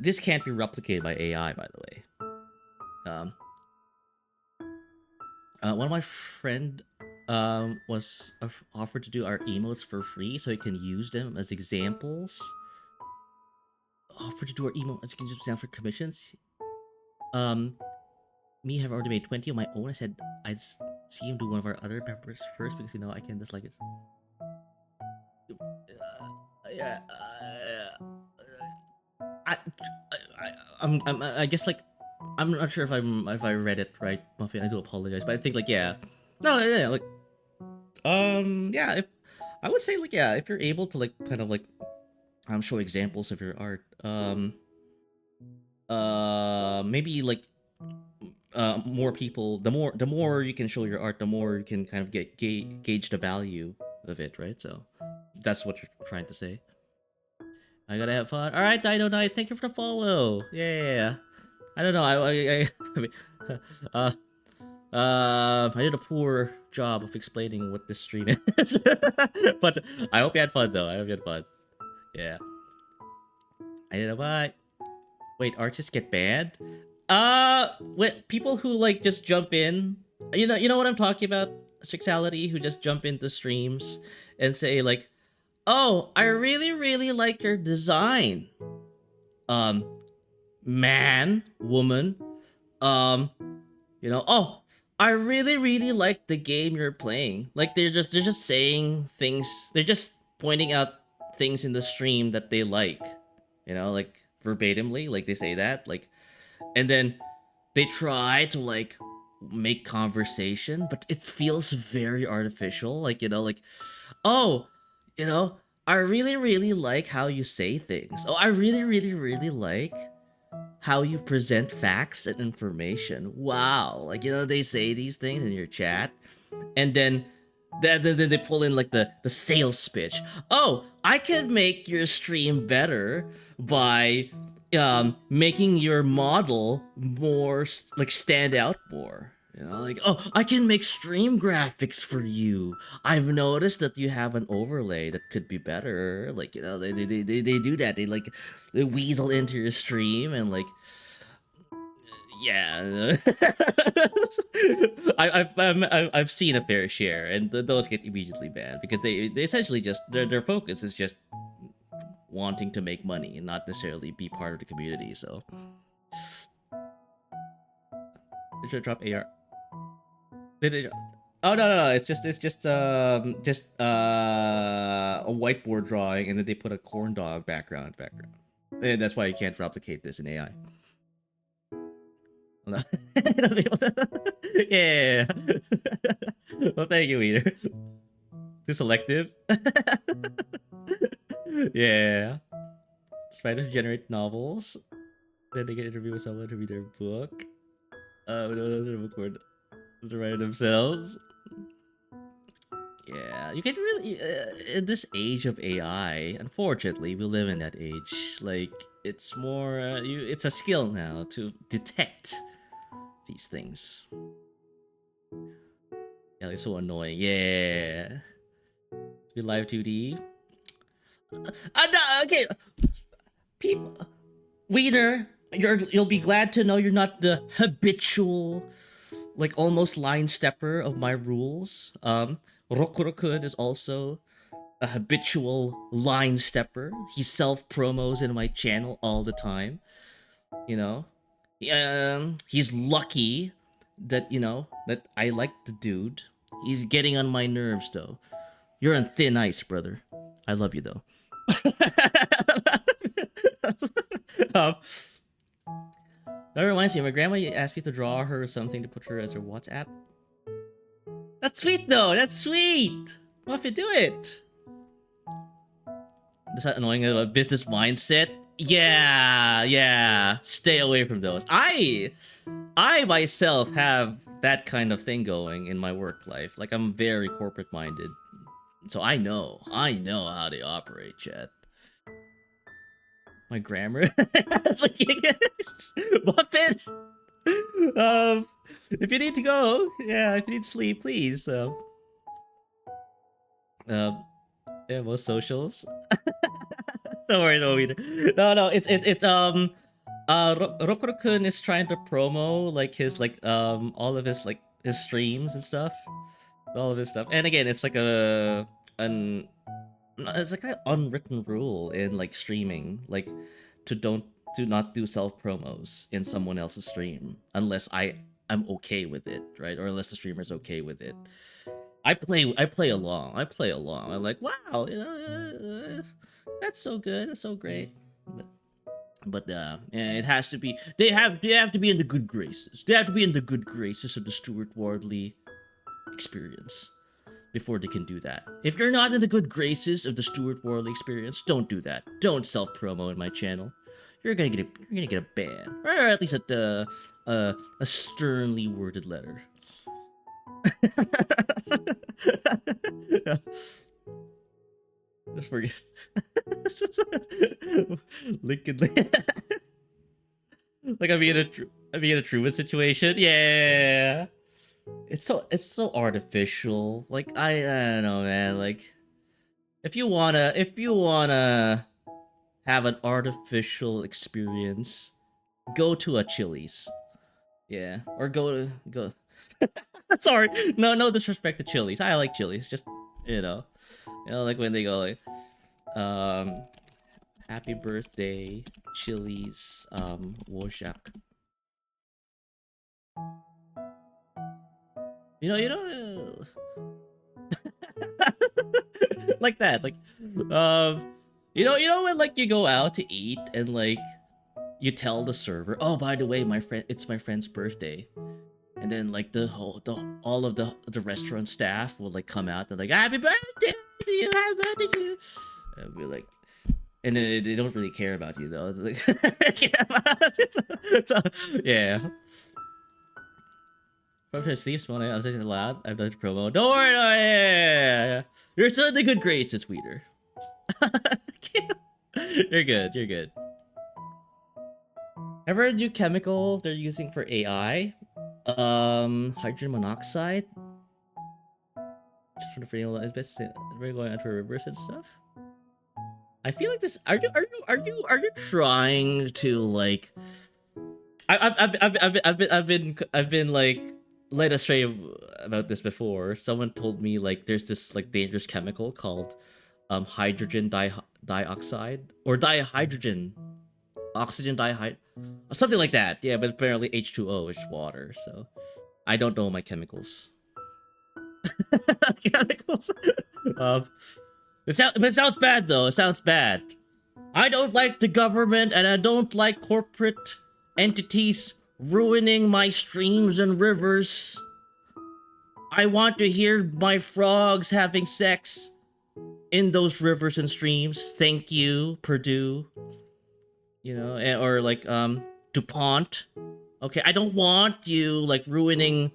This can't be replicated by AI, by the way. One of my friend was offered to do our emotes for free so he can use them as examples. Offered to do our emotes as examples for commissions. Me have already made 20 on my own. I said I'd see him do one of our other members first because I can just like it. Yeah. I, I guess like I'm not sure if I read it right, Muffin. I do apologize, but I think like yeah, no, yeah, like yeah. If I would say like yeah, if you're able to like kind of like show examples of your art, maybe like more people, the more you can show your art, the more you can kind of gauge the value of it, right? So that's what you're trying to say. I gotta have fun. All right, Dino Knight, thank you for the follow. Yeah. I don't know. I mean, uh, I did a poor job of explaining what this stream is, but I hope you had fun though. I hope you had fun. Yeah. I did a what? Wait, artists get banned? When people who like just jump in, you know what I'm talking about? Sexuality who just jump into streams and say like, "Oh, I really, really like your design." Um, man, woman, um, oh, I really, really like the game you're playing. Like they're just saying things. They're just pointing out things in the stream that they like. Like verbatimly, like they say that, like, and then they try to like make conversation, but it feels very artificial. Like like, oh, you know, I really, really like how you say things. Oh, I really, really, really like how you present facts and information. Wow. Like, they say these things in your chat, and then they pull in like the sales pitch. Oh, I can make your stream better by making your model more like stand out more. Like, oh, I can make stream graphics for you. I've noticed that you have an overlay that could be better. Like, they do that. They weasel into your stream and like, yeah. I've seen a fair share, and those get immediately banned because they essentially just their focus is just wanting to make money and not necessarily be part of the community. So they should drop AR. Did it? Oh no, it's just a whiteboard drawing, and then they put a corn dog background. And that's why you can't replicate this in AI. No. Yeah. Well, thank you, Eater. Too selective. Yeah. Try to generate novels. Then they get interview with someone to read their book. Record to write themselves. Yeah, you can really in this age of AI. Unfortunately, we live in that age. Like it's more, it's a skill now to detect these things. Yeah, they're so annoying. Yeah, we live 2D. No, okay, people, Weeder, you'll be glad to know you're not the habitual, like almost line stepper of my rules. Rokurokun is also a habitual line stepper. He self promos in my channel all the time. You know, he's lucky that that I like the dude. He's getting on my nerves though. You're on thin ice, brother. I love you though. um, that reminds me, my grandma asked me to draw her something to put her as her WhatsApp. That's sweet though. That's sweet. Well, if you do it. Is that annoying business mindset? Yeah. Stay away from those. I myself have that kind of thing going in my work life. Like I'm very corporate minded, so I know how they operate, chat. My grammar, Muppet. If you need to go, yeah, if you need sleep, please. Yeah, most socials. Don't worry, no, Rokurokun is trying to promo like his all of his like his streams and stuff, all of his stuff. And again, it's like it's like an unwritten rule in like streaming, like to not do self promos in someone else's stream unless I'm okay with it, right? Or unless the streamer's okay with it. I play along. I'm like, wow, that's so good. That's so great. But yeah, it has to be. They have to be in the good graces. They have to be in the good graces of the Stuart Wardley experience before they can do that. If you're not in the good graces of the Stuart Wardley experience, don't do that. Don't self promo in my channel. You're gonna get a ban, or at least a sternly worded letter. Just forget. Lincoln. Like I'm in a Truman situation. Yeah. It's so artificial. Like I don't know, man. Like if you wanna have an artificial experience, go to a Chili's. Yeah, or go. Sorry, no disrespect to Chili's. I like Chili's. Just like when they go like, happy birthday, Chili's, Wojak. You know, like that, like, when like you go out to eat and like you tell the server, oh, by the way, it's my friend's birthday, and then like all of the restaurant staff will like come out. They're like, happy birthday to you, happy birthday to you. And be like, and then they don't really care about you though. Like, yeah. From Steve Swan, I was in the lab. I've done promo. Don't worry, no, yeah. You're still in the good graces, Weeder. You're good. You're good. Ever a new chemical they're using for AI? Hydrogen monoxide. Just trying to figure out, we're going out for rivers and stuff. I feel like this. Are you trying to like? I've been like led astray about this before. Someone told me like there's this like dangerous chemical called hydrogen dioxide or dihydrogen oxygen dihyd something like that. Yeah, but apparently H2O is water. So I don't know my chemicals. Chemicals. It sounds bad though. It sounds bad. I don't like the government and I don't like corporate entities ruining my streams and rivers. I want to hear my frogs having sex in those rivers and streams. Thank you, Purdue. Or like DuPont. Okay, I don't want you like ruining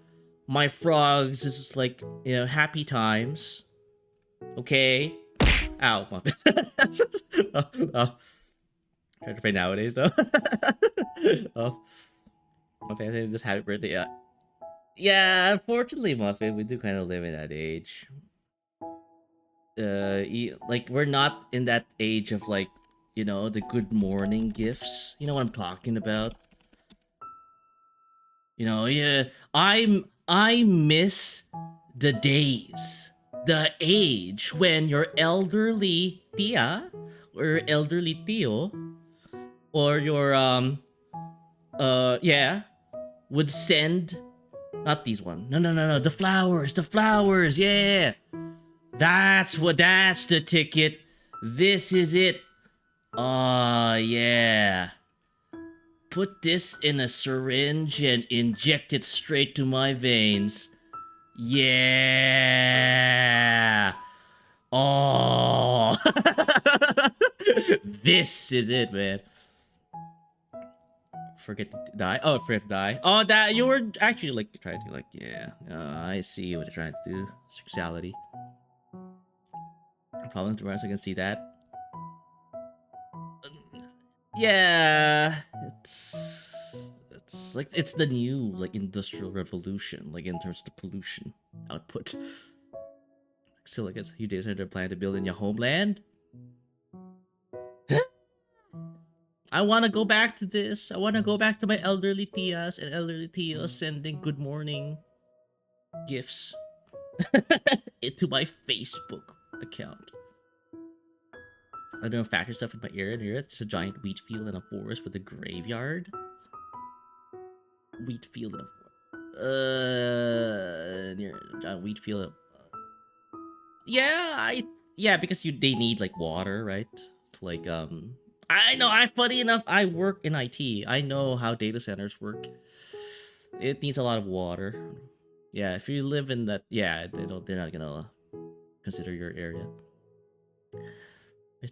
my frogs. This is like, happy times. Okay. Ow, my trying to play nowadays though. Oh, Muffin, just happy birthday. Yeah, unfortunately, Muffin, we do kind of live in that age. Like we're not in that age of like, the good morning gifts. You know what I'm talking about? Yeah, I miss the days, the age when your elderly tia or elderly tio or your would send, not these one. No, the flowers, yeah. That's the ticket. This is it. Yeah. Put this in a syringe and inject it straight to my veins. Yeah. Oh. This is it, man. Forget to die. Oh, forget to die. Oh, that you were actually like trying to like, yeah. I see what you're trying to do. Sexuality. Problem to I can see that. Yeah, it's like it's the new like industrial revolution, like in terms of pollution output. So I guess you data center plan to build in your homeland. I want to go back to this. I want to go back to my elderly tias and elderly tios sending good morning gifts into my Facebook account. I don't know, factory stuff in my ear, and it's just a giant wheat field in a forest with a graveyard. Wheat field in a forest. Near a giant wheat field. Yeah, because they need like water, right? To, like I know. I funny enough, I work in IT. I know how data centers work. It needs a lot of water. Yeah, if you live in that, yeah, they're not gonna consider your area.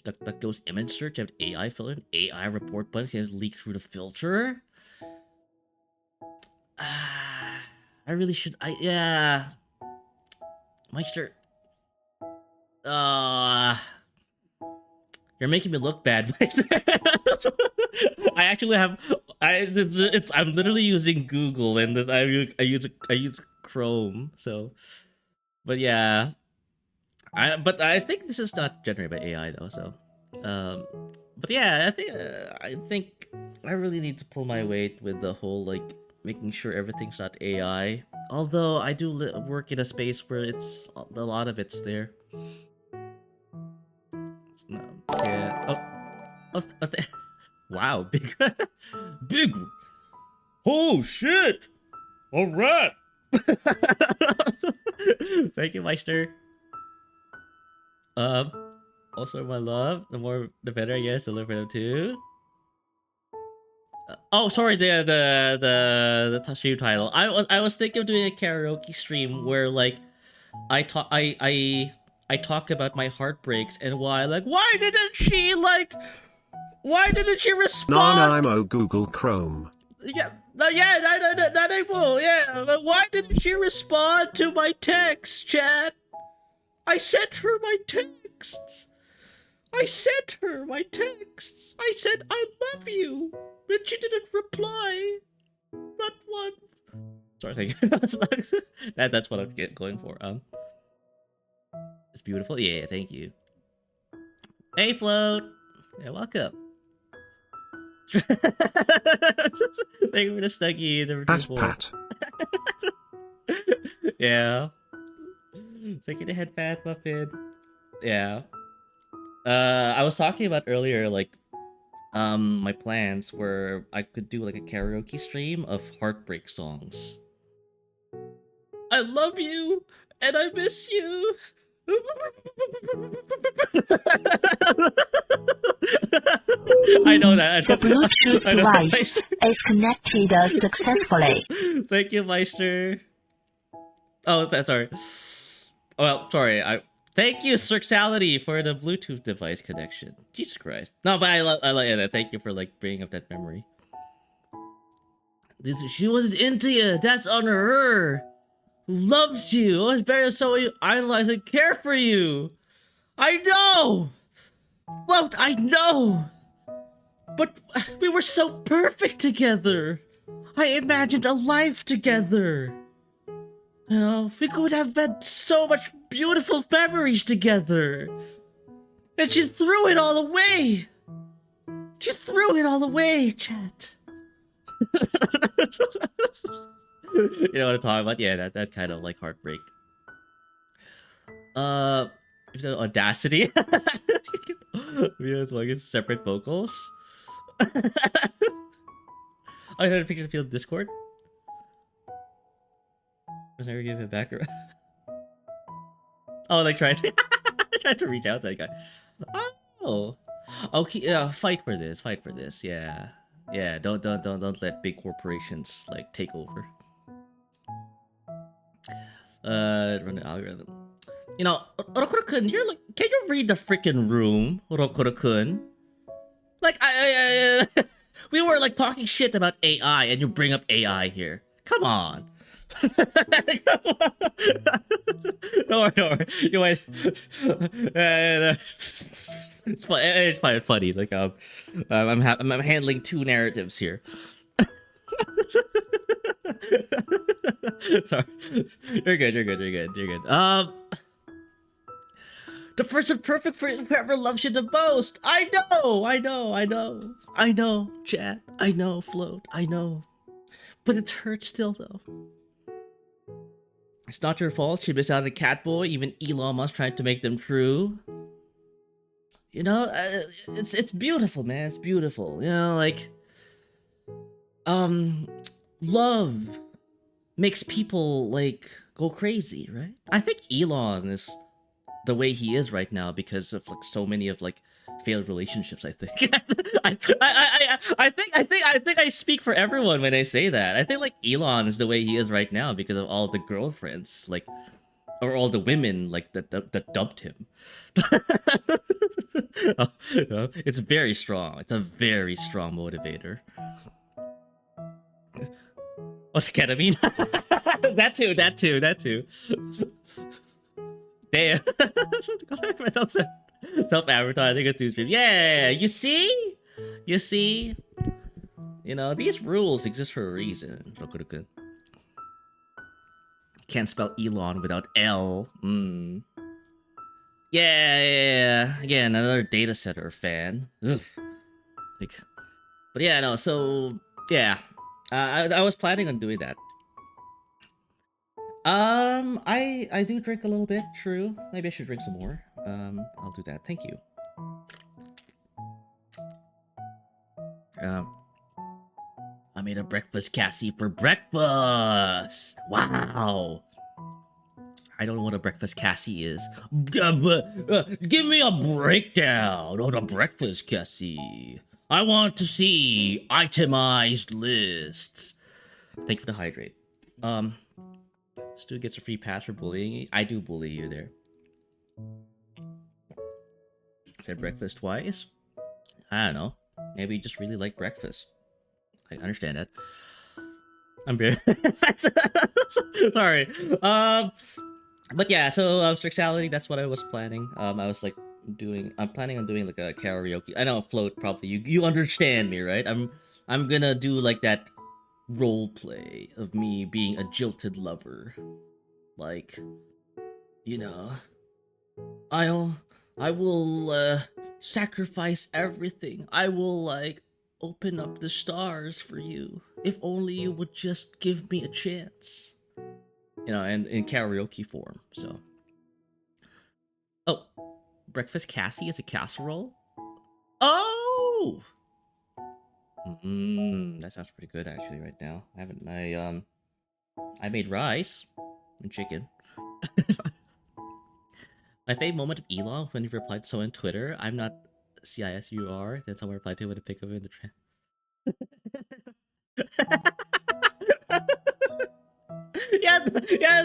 That goes image search. You have AI filter, AI report buttons. You have to leak through the filter. I really should. Yeah, Meister. Uh, you're making me look bad. I actually have. I'm literally using Google, and I use Chrome. So, but yeah, but I think this is not generated by AI though. So, um, but yeah, I think I really need to pull my weight with the whole like making sure everything's not AI. Although I do work in a space where it's a lot of it's there. No, yeah. Wow, big, big. Oh shit! All right. Thank you, Meister. Um, also my love. The more, the better, I guess. To live for them too. Oh, sorry. The stream title. I was thinking of doing a karaoke stream where like I talk about my heartbreaks and why didn't she respond? Nanimo Google Chrome. Yeah, yeah, that I will. Yeah, but why didn't she respond to my text, chat? I sent her my texts. I sent her my texts. I said I love you, but she didn't reply. Not one. Sorry, thank you. That's what I'm going for. It's beautiful. Yeah, thank you. Hey, Float. Yeah, welcome. Thank you for the Snuggie. Pat. Yeah. Thank you to Head Fat Muffin. Yeah. I was talking about earlier, like, my plans where I could do like a karaoke stream of heartbreak songs. I love you and I miss you. I know that. The Bluetooth device is connected successfully. Thank you, Meister. Oh, that's sorry. Well, sorry. Thank you, Cirxality, for the Bluetooth device connection. Jesus Christ. No, but I like that. Thank you for like bringing up that memory. She wasn't into you. That's on her. Loves you. It's better so you idolize and care for you. I know. Float, I know. But we were so perfect together. I imagined a life together. You know, we could have had so much beautiful memories together. And she threw it all away. She threw it all away, chat. You know what I'm talking about? Yeah, that kind of like heartbreak. If the audacity. We have like separate vocals. I had a picture of field Discord. I never give it back. Oh, they tried to reach out to that guy. Oh, okay. Fight for this. Fight for this. Yeah, yeah. Don't let big corporations like take over. Run the algorithm. You know, Orokuro-kun, you're like, can you read the freaking room, Orokuro-kun? Like, we were like talking shit about AI, and you bring up AI here. Come on. Don't worry. You might. It's fun. It's funny. Like I'm handling two narratives here. Sorry. You're good. The person perfect for whoever loves you the most. I know, chat. I know, Float. I know. But it hurts still, though. It's not her fault. She missed out on a Catboy. Even Elon Musk tried to make them true. You know, it's beautiful, man. It's beautiful. You know, like, love makes people like go crazy, right? I think Elon is the way he is right now because of like so many of like failed relationships. I think. I think I speak for everyone when I say that. I think like Elon is the way he is right now because of all the girlfriends, like, or all the women like that dumped him. It's very strong. It's a very strong motivator. What's ketamine? That too. Damn. Self-advertising a 2 stream. Yeah, you see? You know, these rules exist for a reason. Can't spell Elon without L. Yeah. Again, another data center fan. Ugh. Like, but yeah, no. So yeah, I was planning on doing that. I do drink a little bit. True. Maybe I should drink some more. I'll do that. Thank you. I made a breakfast Cassie for breakfast. Wow. I don't know what a breakfast Cassie is. Give me a breakdown on a breakfast Cassie. I want to see itemized lists. Thank you for the hydrate. Stu gets a free pass for bullying. I do bully you there. Said breakfast twice? I don't know. Maybe you just really like breakfast. I understand that. I'm very sorry. But yeah, so sexuality, that's what I was planning. I was like I'm planning on doing like a karaoke. I know float probably you understand me, right? I'm gonna do like that role play of me being a jilted lover. Like, you know, I will sacrifice everything. I will like open up the stars for you if only you would just give me a chance. You know, and in karaoke form. So, oh, breakfast Cassie is a casserole. Oh, that sounds pretty good actually. Right now, I made rice and chicken. My favorite moment of Elon when he replied to someone on Twitter, "I'm not CISUR." Then someone replied to him with a pic of him in the yeah,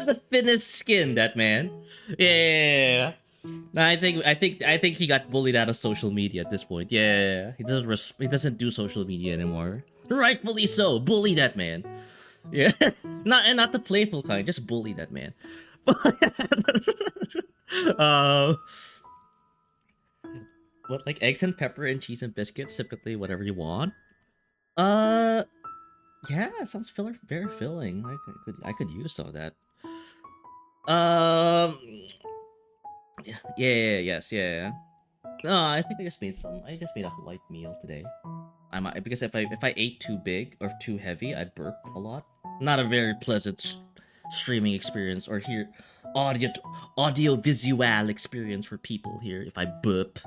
the thinnest skin, that man. Yeah. I think he got bullied out of social media at this point. Yeah, he doesn't do social media anymore. Rightfully so. Bully that man. Yeah, not the playful kind. Just bully that man. What, like eggs and pepper and cheese and biscuits? Typically, whatever you want. Yeah, it sounds very filling. I could use some of that. Yeah. No, I think I just made some. I just made a light meal today. I might, because if I ate too big or too heavy, I'd burp a lot. Not a very pleasant streaming experience or here audio visual experience for people here if I burp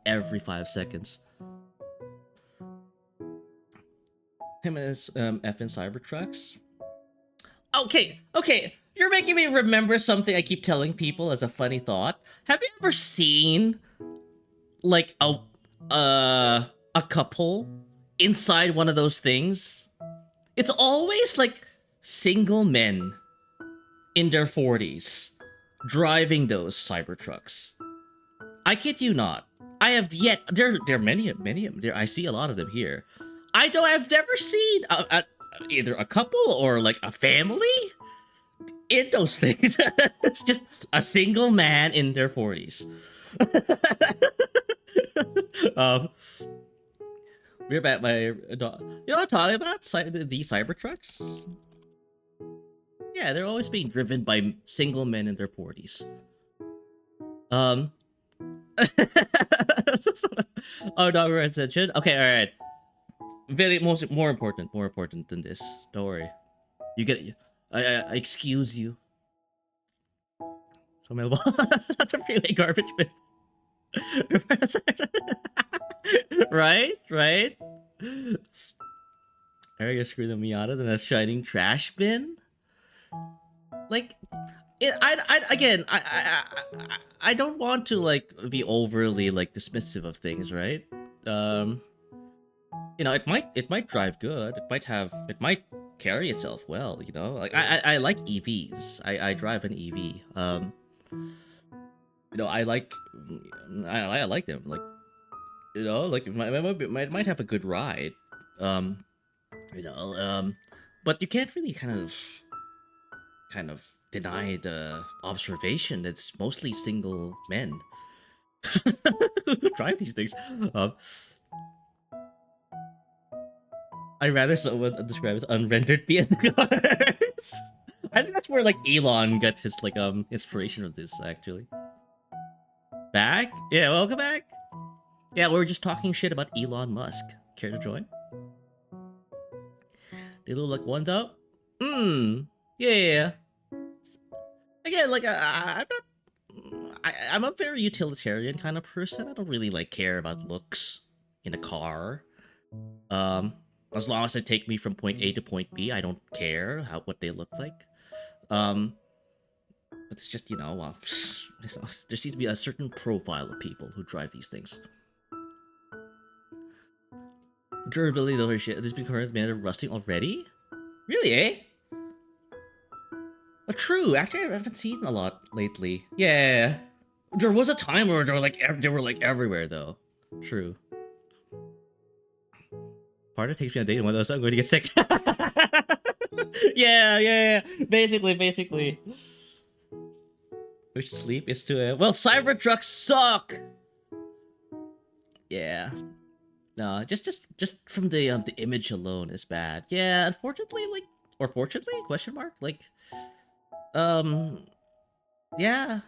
every 5 seconds. Him and his effing Cybertrucks. Okay. You're making me remember something I keep telling people as a funny thought. Have you ever seen like a couple inside one of those things? It's always like single men in their 40s driving those Cybertrucks. I kid you not. I have yet there are many of them. There I see a lot of them here. I've never seen either a couple or like a family in those things. It's just a single man in their 40s. We're about my dog. You know what I'm talking about? The Cybertrucks? Yeah, they're always being driven by single men in their 40s. Oh, no, we're attention. Okay, all right. More important than this. Don't worry. You get it. I excuse you. So my that's a freeway garbage bin. Right? Are you screwing me out of that shining trash bin? like again, I don't want to like be overly like dismissive of things, right? Um, you know, it might drive good. It might carry itself well. You know, like I like EVs. I drive an EV. You know, I like them. Like, you know, like might have a good ride. Um, you know, but you can't really kind of deny the observation. It's mostly single men who drive these things. Um, I rather someone describe as unrendered PS cars. I think that's where like Elon got his like inspiration of this actually. Back? Yeah, welcome back. Yeah, we were just talking shit about Elon Musk. Care to join? Little like one up? Yeah. Again, like I'm not. I'm a very utilitarian kind of person. I don't really like care about looks in a car. Um, as long as they take me from point A to point B, I don't care what they look like. Um, but it's just there seems to be a certain profile of people who drive these things. Durability over shit. There's been cars made of rusting already. Really, eh? Oh, true. Actually, I haven't seen a lot lately. Yeah, there was a time where they were like everywhere though. True. Partner takes me on a date and one of those I'm going to get sick. Yeah. Basically. Which sleep is to well, Cybertrucks suck. Yeah. No, just from the image alone is bad. Yeah, unfortunately, like, or fortunately, question mark, like, yeah.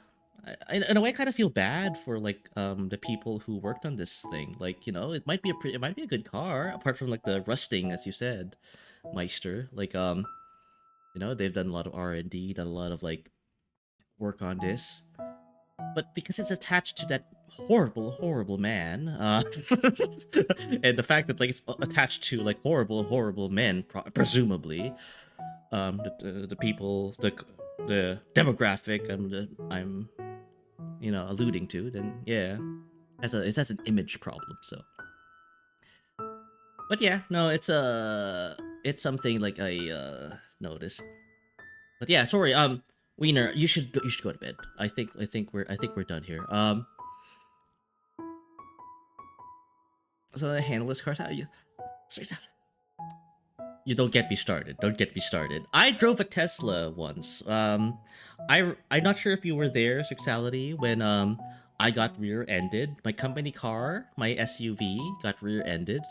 I in a way, I kind of feel bad for like the people who worked on this thing. Like, you know, it might be a good car, apart from like the rusting, as you said, Meister. Like, you know, they've done a lot of R&D, done a lot of like work on this, but because it's attached to that horrible man, and the fact that like it's attached to like horrible men, presumably, the people, the demographic I'm you know alluding to, then yeah, that's an image problem. So, but yeah, no, it's something like I noticed. But yeah, sorry, Wiener, you should go to bed. I think we're done here. So the handleless cars, how you? You don't get me started. Don't get me started. I drove a Tesla once. I'm not sure if you were there, Sexuality, when I got rear-ended. My company car, my SUV, got rear-ended,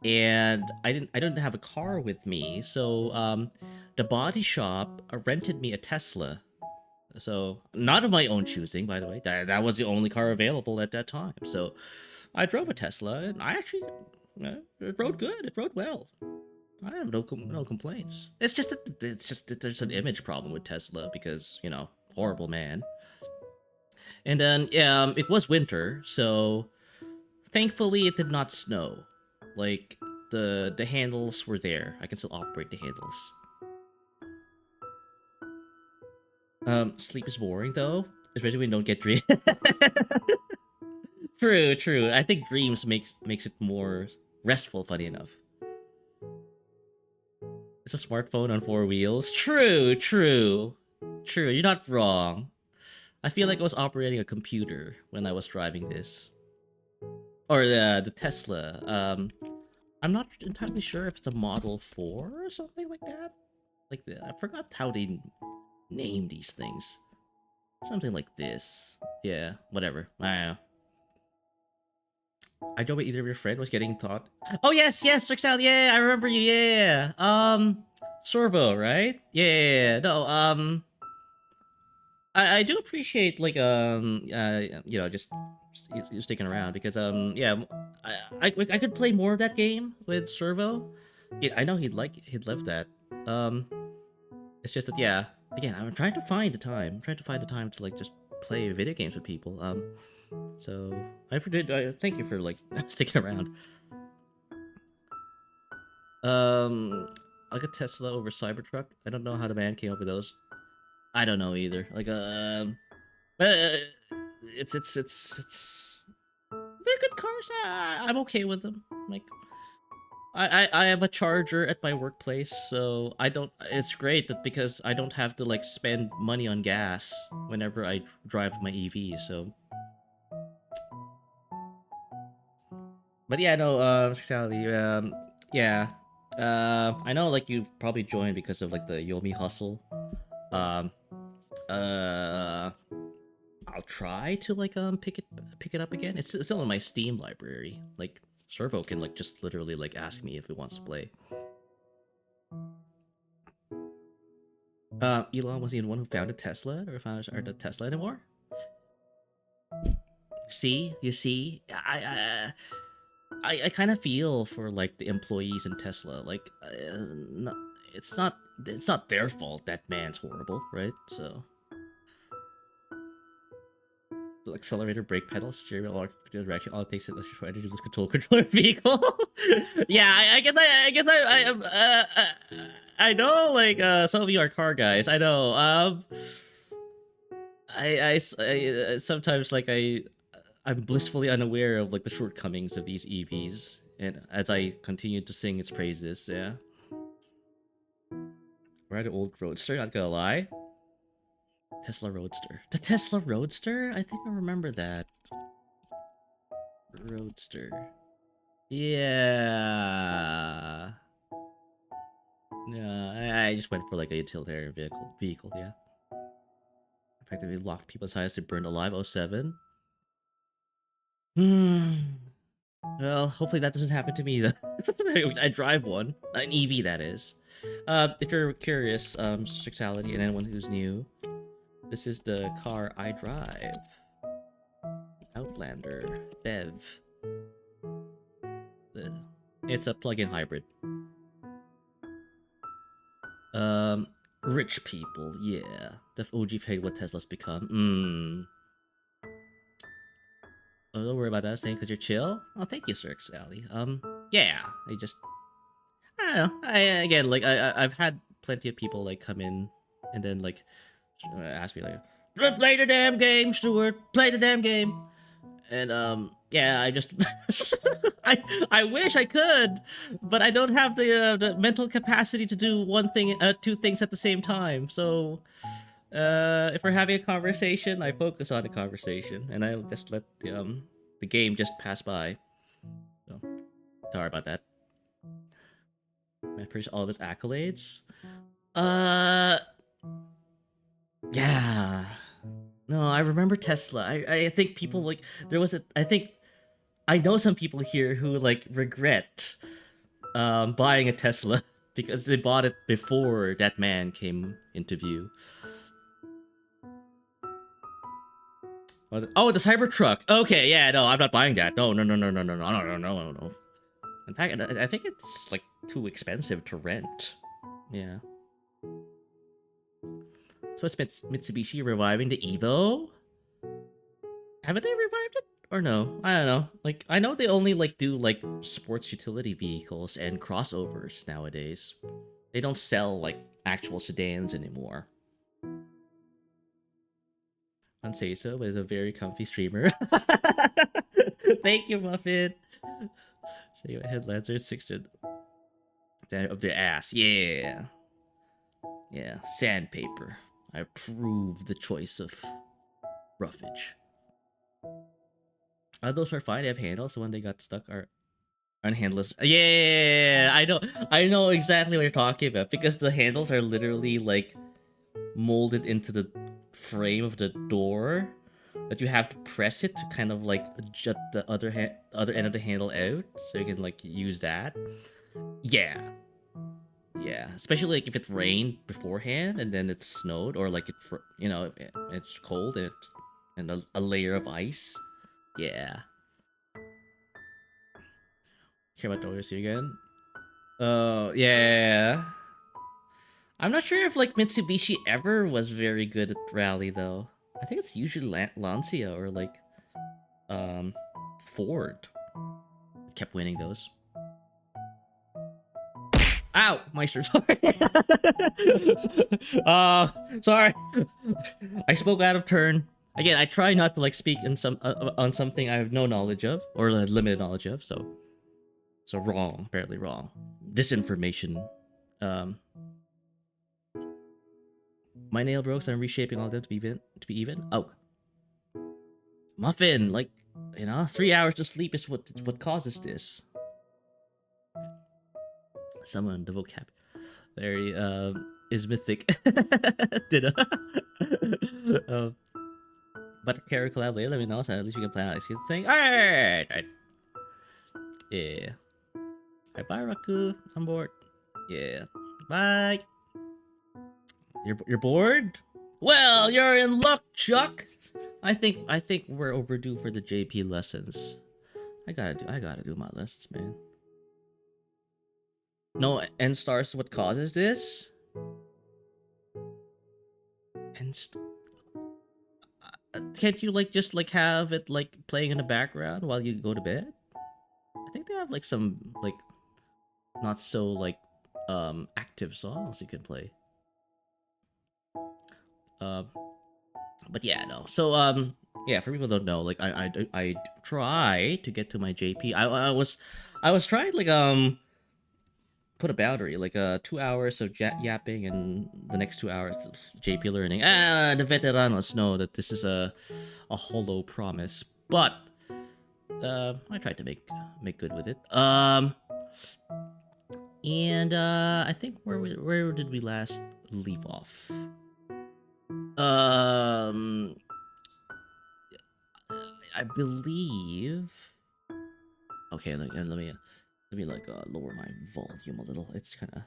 and I didn't have a car with me, so the body shop rented me a Tesla. So not of my own choosing, by the way. That was the only car available at that time. So I drove a Tesla, and I actually it rode good. It rode well. I have no complaints. It's just that there's an image problem with Tesla because, you know, horrible man. And then it was winter, so thankfully it did not snow. Like the handles were there. I can still operate the handles. Sleep is boring though, especially when you don't get dreams. True. I think dreams makes it more restful. Funny enough. It's a smartphone on four wheels. True. You're not wrong. I feel like I was operating a computer when I was driving this. Or the Tesla. I'm not entirely sure if it's a Model 4 or something like that. Like I forgot how they name these things. Something like this. Yeah, whatever. I don't know. I don't know either of your friend was getting taught. Oh yes, Rixel, yeah, I remember you, yeah. Sorvo, right? Yeah, no, I do appreciate like you know, just sticking around because yeah, I could play more of that game with Servo. Yeah, I know he'd love that. It's just that, yeah, again, I'm trying to find the time. I'm trying to find the time to like just play video games with people. So I thank you for like sticking around. I got Tesla over Cybertruck. I don't know how the man came up with those. I don't know either. Like it's they're good cars. I'm okay with them. Like I have a charger at my workplace, so I don't. It's great that because I don't have to like spend money on gas whenever I drive my EV. So, but yeah, no. Sally, yeah. I know like you've probably joined because of like the Yomi hustle. Um, uh, I'll try to like pick it up again. It's still in my Steam library. Like Servo can like just literally like ask me if he wants to play. Elon was he the one who founded Tesla or founded or the Tesla anymore? See, you see, I kind of feel for like the employees in Tesla. Like, no, it's not their fault that man's horrible, right? So, the accelerator, brake pedal, steering wheel, direction, all it takes is for energy to control vehicle. Yeah, I know like some of you are car guys. I know. I sometimes like I'm blissfully unaware of like the shortcomings of these EVs, and as I continue to sing its praises, yeah. Ride an old Roadster, not gonna lie. Tesla Roadster. The Tesla Roadster? I think I remember that. Roadster. Yeah. No, I just went for like a utilitarian vehicle, yeah. Effectively locked people's eyes to burn alive. Oh 07. Hmm. Well, hopefully that doesn't happen to me though. I drive one, an EV that is. If you're curious, sexuality and anyone who's new, this is the car I drive. Outlander, BEV. It's a plug-in hybrid. Rich people, yeah. The OG hate what Tesla's become. Oh, don't worry about that. Saying because you're chill. Oh, thank you, Sir Sally. Yeah. I don't know. Again, like I've had plenty of people like come in and then like ask me like, play the damn game, Stuart. Play the damn game. And yeah, I just I wish I could, but I don't have the mental capacity to do two things at the same time. So if we're having a conversation, I focus on the conversation, and I just let the game just pass by. So sorry about that. I appreciate all of his accolades. Yeah. No, I remember Tesla. I think people like there was a I think I know some people here who like regret buying a Tesla because they bought it before that man came into view. Oh, the Cybertruck. Okay, yeah, no, I'm not buying that. No. In fact, I think it's like too expensive to rent. Yeah. So it's Mitsubishi reviving the Evo? Haven't they revived it? Or no? I don't know. Like, I know they only like do like sports utility vehicles and crossovers nowadays. They don't sell like actual sedans anymore. Unsay so, but it's a very comfy streamer. Thank you, Muffin. Show you my headlines are 6 of the ass. Yeah. Yeah. Sandpaper. I approve the choice of roughage. Those are fine. They have handles. The one they got stuck are unhandleless. Yeah, I know exactly what you're talking about because the handles are literally like molded into the frame of the door that you have to press it to kind of like jut the other end of the handle out so you can like use that. Yeah. Yeah, especially like if it rained beforehand and then it snowed or like it's cold and a layer of ice. Yeah. Care about WC again? Oh, yeah. I'm not sure if like Mitsubishi ever was very good at rally though. I think it's usually Lancia or like Ford kept winning those. Ow, Meister, sorry. Sorry. I spoke out of turn. Again, I try not to like speak in some on something I have no knowledge of or limited knowledge of. So wrong, apparently wrong. Disinformation. Um, my nail broke, so I'm reshaping all of them to be even. Oh, muffin, like 3 hours of sleep is what causes this. Someone the vocab very is mythic. Ditto. But carry collab later, let me know, so at least we can plan out excuse thing. Alright. Yeah. Alright, bye Raku. I'm bored. Yeah. Bye. You're bored? Well, you're in luck, Chuck. I think we're overdue for the JP lessons. I gotta do my lessons, man. No, N stars what causes this? Can't you like just like have it like playing in the background while you go to bed? I think they have like some like not so like active songs you can play. But yeah, no. So yeah, for people who don't know, like I try to get to my JP. I was trying like put a boundary, like 2 hours of yapping and the next 2 hours of JP learning. The veteranos know that this is a hollow promise, but I tried to make good with it. And I think where did we last leave off? I believe. Okay, let me like lower my volume a little. It's kind of.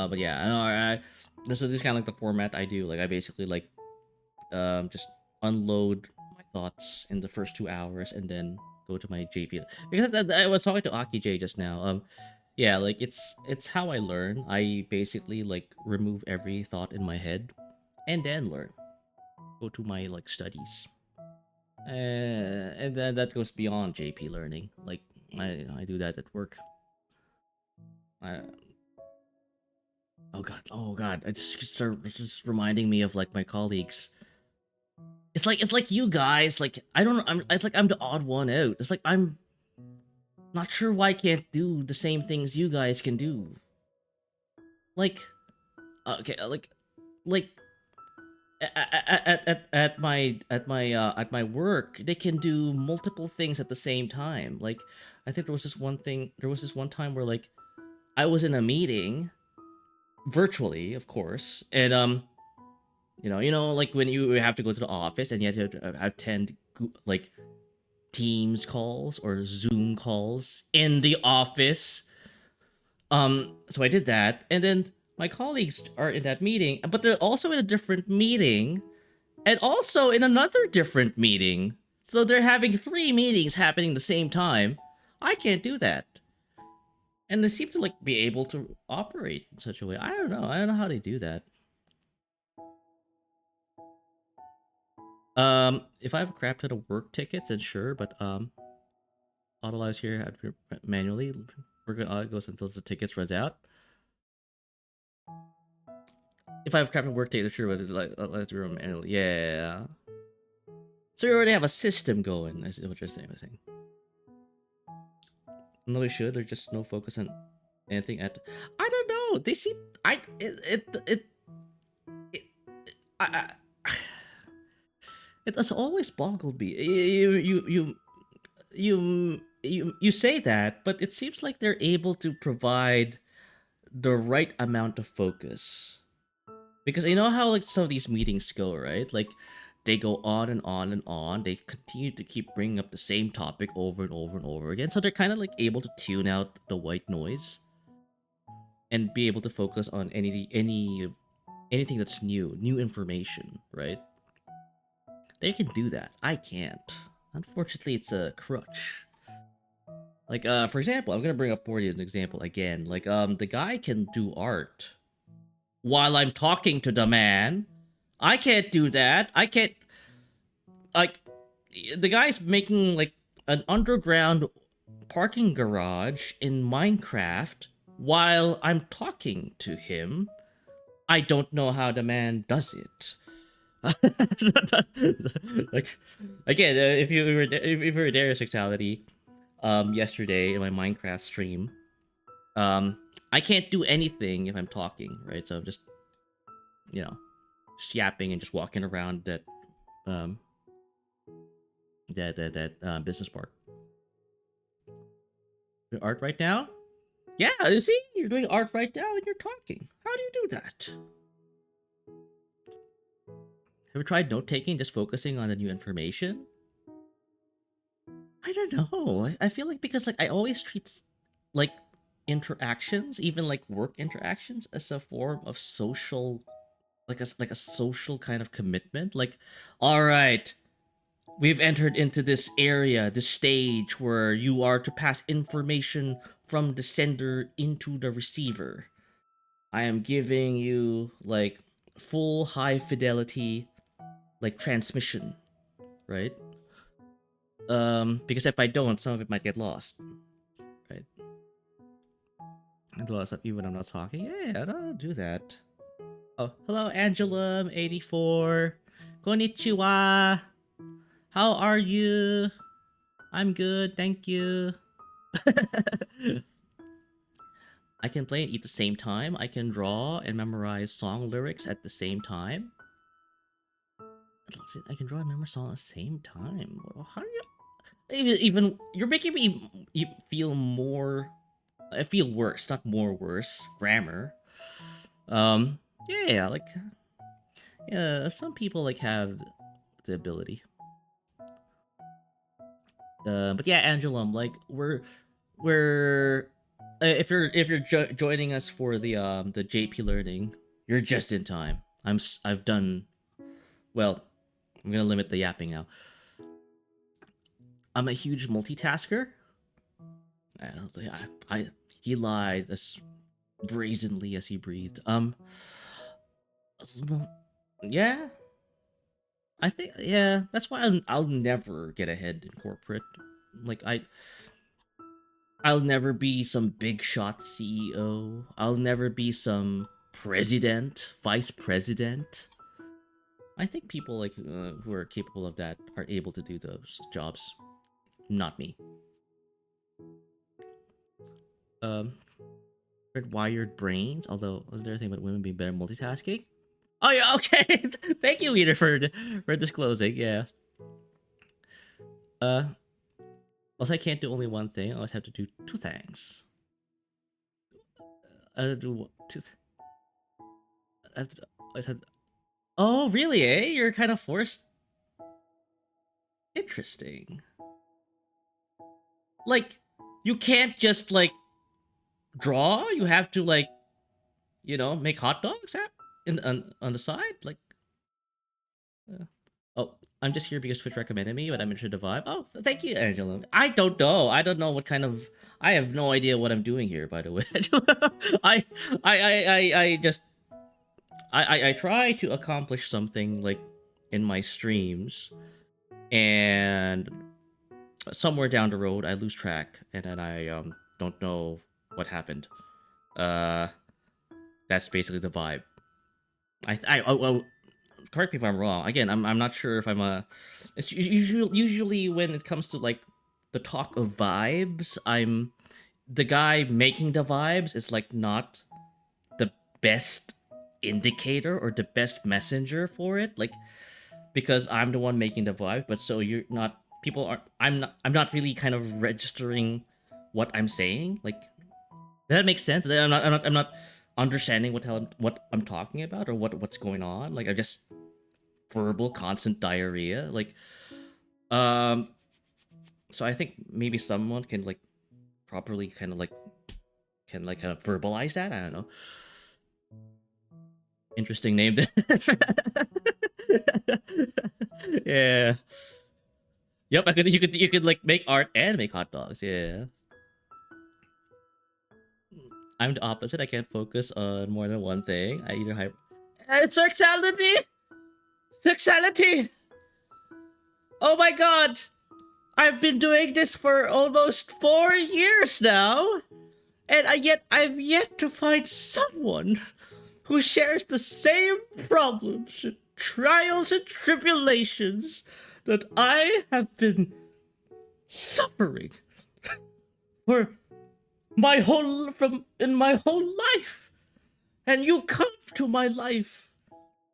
But yeah, I know. This is kind of like the format I do. Like I basically like, just unload my thoughts in the first 2 hours and then go to my JP. Because I was talking to Aki J just now. Yeah, like it's how I learn. I basically like remove every thought in my head, and then learn. Go to my like studies. And then that goes beyond JP learning. Like I do that at work. Oh god, it's just reminding me of like my colleagues. It's like you guys, like it's like I'm the odd one out. It's like I'm not sure why I can't do the same things you guys can do. Like okay, like at my work, they can do multiple things at the same time. Like I think there was this one time where like I was in a meeting virtually, of course, and you know like when you have to go to the office and you have to attend like Teams calls or Zoom calls in the office. So I did that, and then my colleagues are in that meeting, but they're also in a different meeting, and also in another different meeting. So they're having 3 meetings happening at the same time. I can't do that. And they seem to like be able to operate in such a way. I don't know how they do that. If I have a crap ton of work tickets, then sure, but autolize here manually. We're gonna goes until the tickets runs out. If I have crap ton of work tickets, sure, but like let's do it manually. Yeah. So you already have a system going. Is what you're saying, I think. No, they should. There's just no focus on anything at. I don't know. They seem. It has always boggled me. You say that, but it seems like they're able to provide the right amount of focus. Because you know how like some of these meetings go, right? Like they go on and on and on. They continue to keep bringing up the same topic over and over and over again. So they're kind of like able to tune out the white noise and be able to focus on anything that's new information, right? They can do that. I can't. Unfortunately, it's a crutch. Like, for example, I'm gonna bring up Morty as an example again. Like, the guy can do art while I'm talking to the man. I can't do that. I can't. Like, the guy's making like an underground parking garage in Minecraft while I'm talking to him. I don't know how the man does it. Like, again, if you were there, sexuality, yesterday in my Minecraft stream, I can't do anything if I'm talking, right? So I'm just, you know, just yapping and just walking around that, um, business park. Doing art right now? Yeah, you see, you're doing art right now and you're talking. How do you do that? Have you tried note taking, just focusing on the new information? I don't know. I feel like because like I always treat like interactions, even like work interactions, as a form of social, like a social kind of commitment. Like, all right, we've entered into this area, this stage where you are to pass information from the sender into the receiver. I am giving you like full high fidelity like transmission, right? Because if I don't, some of it might get lost, right? Get lost even when I'm not talking. Yeah, I don't do that. Oh, hello, Angelum84. Konnichiwa. How are you? I'm good, thank you. I can play and eat at the same time. I can draw and memorize song lyrics at the same time. I can draw and memorize song at the same time. How do you... Even you're making me feel more... I feel worse, not more worse. Grammar. Yeah, like... Yeah, some people, like, have the ability. But yeah, Angelum, like, we're if you're joining us for the JP learning, you're just in time. I've done well. I'm gonna limit the yapping now. I'm a huge multitasker. He lied as brazenly as he breathed. Yeah, I think, yeah, that's why I'll never get ahead in corporate. Like I'll never be some big shot CEO. I'll never be some president, vice president. I think people like who are capable of that are able to do those jobs. Not me. Wired brains. Although, was there a thing about women being better at multitasking? Oh yeah, okay. Thank you, Eater, for disclosing. Yeah. Also, I can't do only one thing. I always have to do two things. I have to do two. I have to. Always have. Oh, really? Eh? You're kind of forced. Interesting. Like, you can't just like draw. You have to like, make hot dogs on the side. Like, oh, I'm just here because Twitch recommended me, but I'm interested to vibe. Oh, thank you, Angela. I don't know. I don't know what kind of. I have no idea what I'm doing here. By the way, I just. I try to accomplish something like in my streams, and somewhere down the road I lose track, and then I don't know what happened. That's basically the vibe. Correct me if I'm wrong. Again, I'm not sure if I'm a. It's usually when it comes to like the talk of vibes, I'm the guy making the vibes is like not the best indicator or the best messenger for it, like, because I'm the one making the vibe, but so you're not. People aren't. I'm not really kind of registering what I'm saying. Like, does that make sense? I'm not understanding what I'm talking about or what's going on. Like, I just verbal constant diarrhea. Like, so I think maybe someone can like properly kind of verbalize that. I don't know. Interesting name. Yeah. Yep. You could like make art and make hot dogs. Yeah. I'm the opposite. I can't focus on more than one thing. I either hype. Sexuality. Sexuality. Oh my god. I've been doing this for almost 4 years now, and I've yet to find someone who shares the same problems, trials, and tribulations that I have been suffering for my whole life. And you come to my life.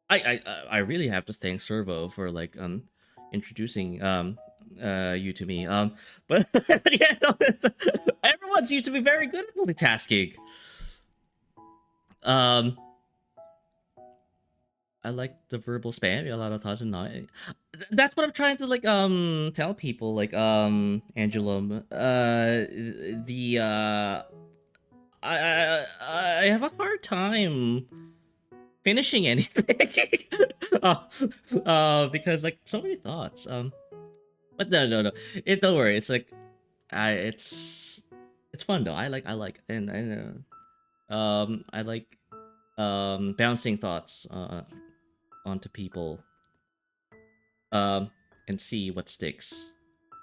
I really have to thank Servo for like introducing you to me. But yeah, no, everyone seems to be very good at multitasking. I like the verbal spam, a lot of thoughts and not. That's what I'm trying to like tell people, like Angelum. I have a hard time finishing anything. Because like so many thoughts. But no. Don't worry. It's like, it's fun though. I like, and I like bouncing thoughts onto people. And see what sticks.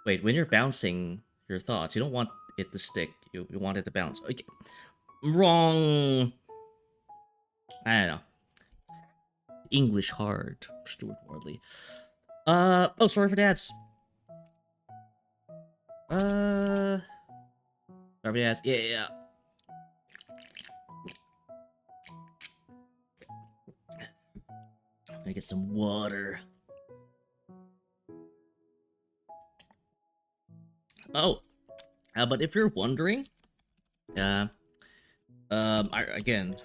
Wait, when you're bouncing your thoughts, you don't want it to stick. You want it to bounce. Okay. Wrong. I don't know. English hard, Stuart Wardley. Oh, sorry for the ads. Sorry for the ads. Yeah. I'm gonna get some water. Oh, but if you're wondering, again,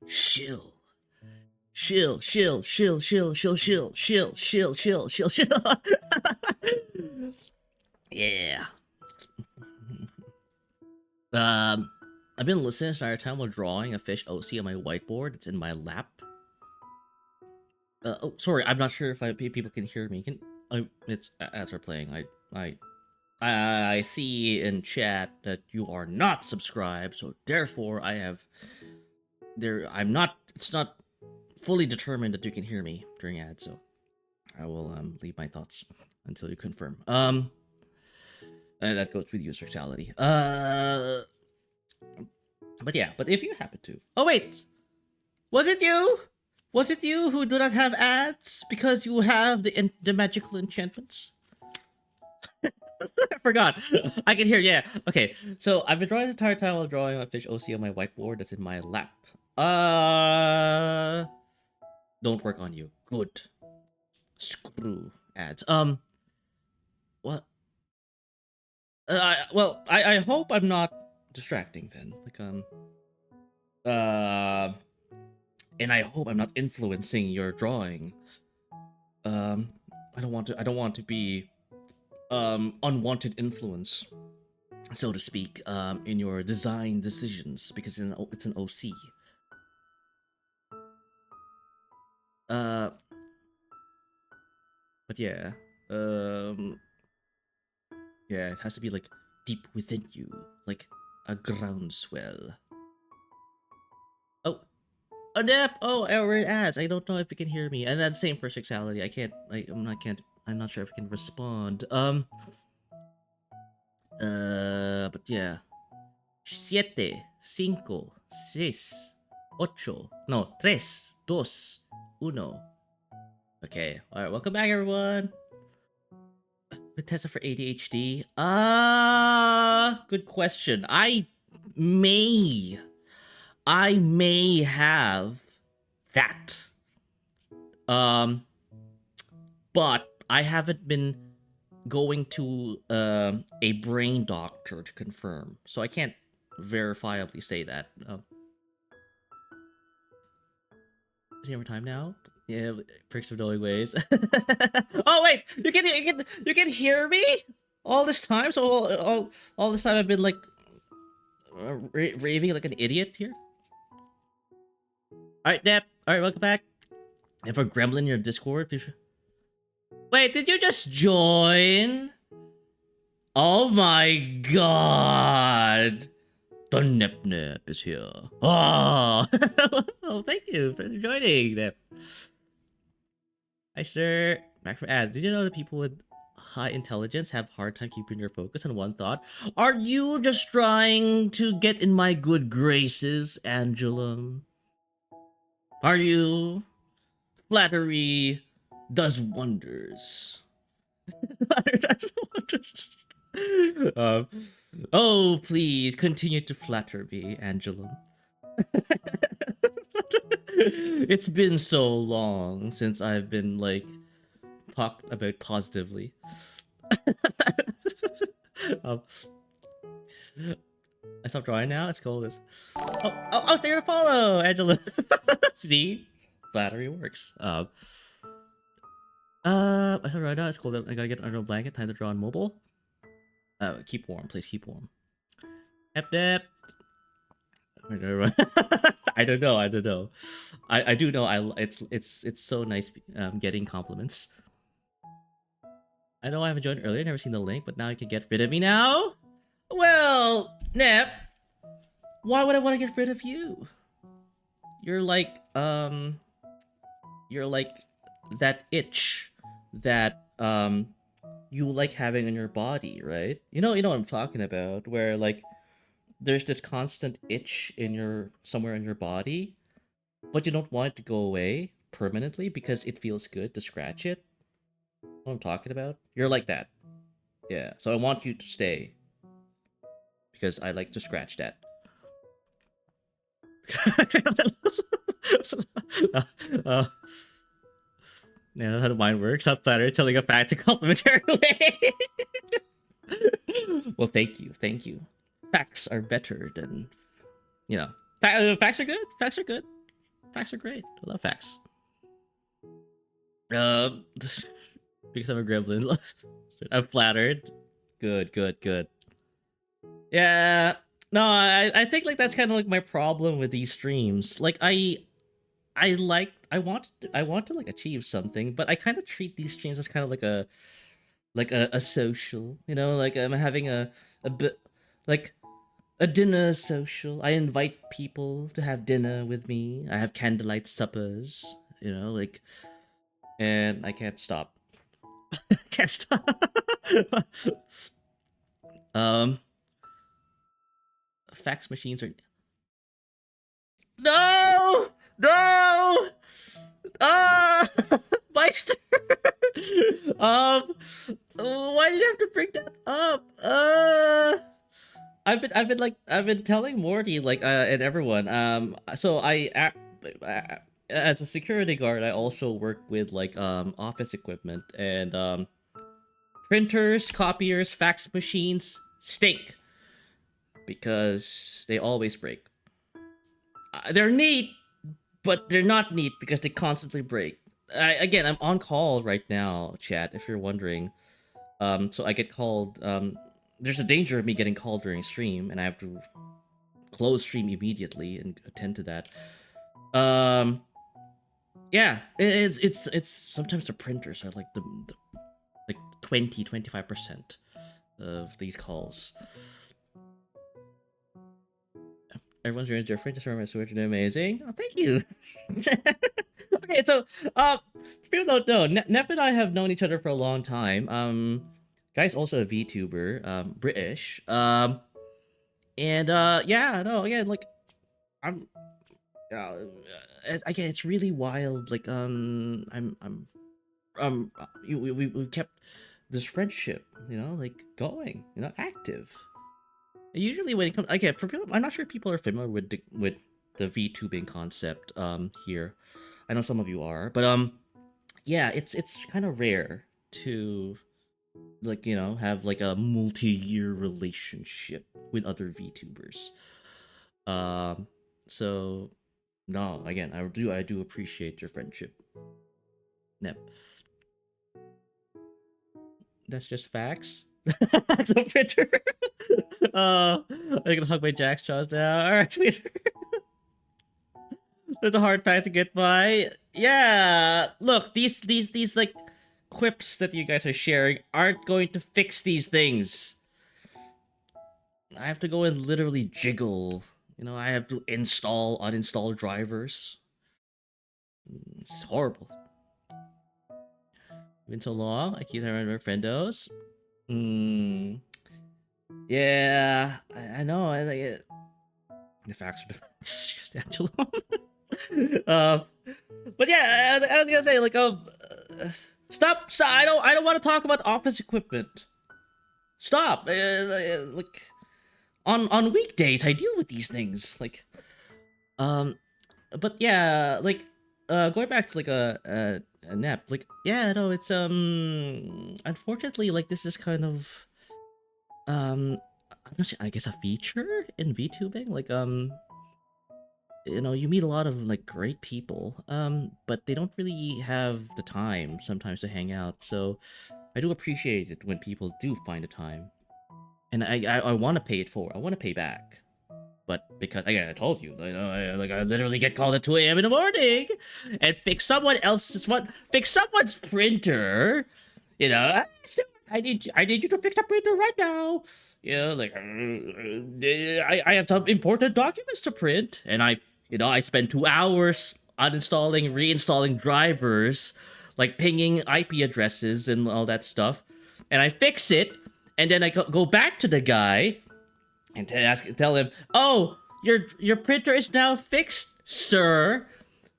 chill. Yeah. I've been listening this entire time while drawing a fish OC on my whiteboard. It's in my lap. Oh, sorry, I'm not sure if people can hear me. It's as we're playing. I see in chat that you are not subscribed, so therefore I'm not. It's not fully determined that you can hear me during ads, so I will leave my thoughts until you confirm. And that goes with user totality. But yeah, but if you happen to, oh wait, was it you? Was it you who do not have ads because you have the magical enchantments? I forgot. I can hear. Yeah. Okay. So I've been drawing this entire time while drawing a fish OC on my whiteboard that's in my lap. Don't work on you. Good. Screw ads. What? I hope I'm not distracting then. Like and I hope I'm not influencing your drawing. I don't want to be unwanted influence, so to speak, in your design decisions, because it's an OC. But yeah, yeah, it has to be like deep within you, like a groundswell. Oh, a nap. Oh, we're ads. I don't know if you can hear me, and then same for sexuality. I'm not sure if I can respond. But yeah. 7, 5, 6, 8, no, 3, 2, 1. Okay, alright, welcome back everyone. Bethesda for ADHD. Good question. I may have that. But I haven't been going to a brain doctor to confirm, so I can't verifiably say that. Is it every time now? Yeah, perks of knowing ways. Oh wait, you can hear me all this time. So all this time I've been like raving like an idiot here. All right, Nap. All right, welcome back. And for Gremlin in your Discord, please. Wait, did you just join? Oh my god. The Nep Nep is here. Oh, oh, thank you for joining, Nep. Hi, sir. Back for ads. Did you know that people would high intelligence have hard time keeping your focus on one thought. Are you just trying to get in my good graces, Angela? Are you? Flattery does wonders. Flattery does wonders. Oh, please continue to flatter me, Angela. It's been so long since I've been like talked about positively. um, I stopped drawing now. It's cool. This. Oh, there to follow, Angela. See, flattery works. I stopped drawing now. It's cold. I gotta get under a blanket. Time to draw on mobile. Keep warm, please. Keep warm. Nep. I don't know. I don't know. I do know. It's so nice getting compliments. I know I haven't joined earlier, never seen the link, but now you can get rid of me now? Well, Nep, why would I want to get rid of you? You're like that itch that you like having in your body, right? You know what I'm talking about, where like there's this constant itch in your somewhere in your body, but you don't want it to go away permanently because it feels good to scratch it. What I'm talking about? You're like that. Yeah. So I want you to stay. Because I like to scratch that. Yeah, how the mind works. I'm flattered telling a fact in a complimentary way. Well, thank you. Thank you. Facts are better than, you know. Facts are good. Facts are good. Facts are great. I love facts. Because I'm a gremlin. I'm flattered. Good. Yeah. No, I think like that's kind of like my problem with these streams. Like I want to like achieve something, but I kind of treat these streams as kind of like a social, you know, like I'm having a bit like a dinner social. I invite people to have dinner with me. I have candlelight suppers, you know, like, and I can't stop. Can't stop. um, fax machines are no. Ah, Meister. um, why did you have to bring that up? I've been telling Morty like and everyone. So as a security guard, I also work with like office equipment and printers, copiers, fax machines stink because they always break. They're neat, but they're not neat because they constantly break. Again, I'm on call right now, chat, if you're wondering. So I get called. There's a danger of me getting called during stream, and I have to close stream immediately and attend to that. Yeah, it's sometimes the printers are like the like 25% of these calls. Everyone's very different. Just remember, Switch and amazing. Oh, thank you. Okay, so people don't know, Nep and I have known each other for a long time. Guy's also a VTuber, British. And yeah, no, again, like I'm, again, it's really wild. Like we kept this friendship, you know, like going, you know, active. Usually when it comes, okay, for people, I'm not sure if people are familiar with the VTubing concept here. I know some of you are, but yeah, it's kind of rare to like, you know, have like a multi-year relationship with other VTubers. So no, again, I do appreciate your friendship. Nep. That's just facts. That's a picture. I'm gonna hug my Jack's jaws now. All right, please. There's a hard fact to get by. Yeah, look, these like quips that you guys are sharing aren't going to fix these things. I have to go and literally jiggle. You know, I have to uninstall drivers. It's horrible. Been so long. I keep remembering friendos. Hmm. Yeah, I know. I like it. The facts are defense, Angelo. uh, but yeah, I was gonna say like, stop. I don't want to talk about office equipment. Stop. Like, on weekdays, I deal with these things. Like, but yeah, like, going back to like a nap. Like, yeah, no, it's unfortunately, like, this is kind of I'm not sure, I guess a feature in VTubing. Like, you meet a lot of like great people, but they don't really have the time sometimes to hang out. So I do appreciate it when people do find the time, and I want to pay it forward. I want to pay back. But because again, I told you, I literally get called at 2 a.m. in the morning and fix someone's printer. I need you to fix the printer right now. Like, I have some important documents to print, and I spend 2 hours uninstalling, reinstalling drivers, like pinging IP addresses and all that stuff, and I fix it, and then I go back to the guy and tell him, "Oh, your printer is now fixed, sir.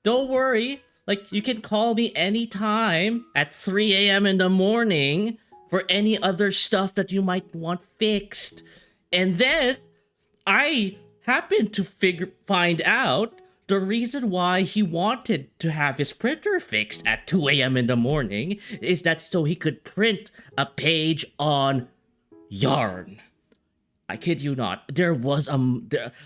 Don't worry. Like, you can call me anytime at 3 a.m. in the morning for any other stuff that you might want fixed." And then I happened to find out the reason why he wanted to have his printer fixed at 2 a.m. in the morning is that so he could print a page on Yarn. I kid you not. There was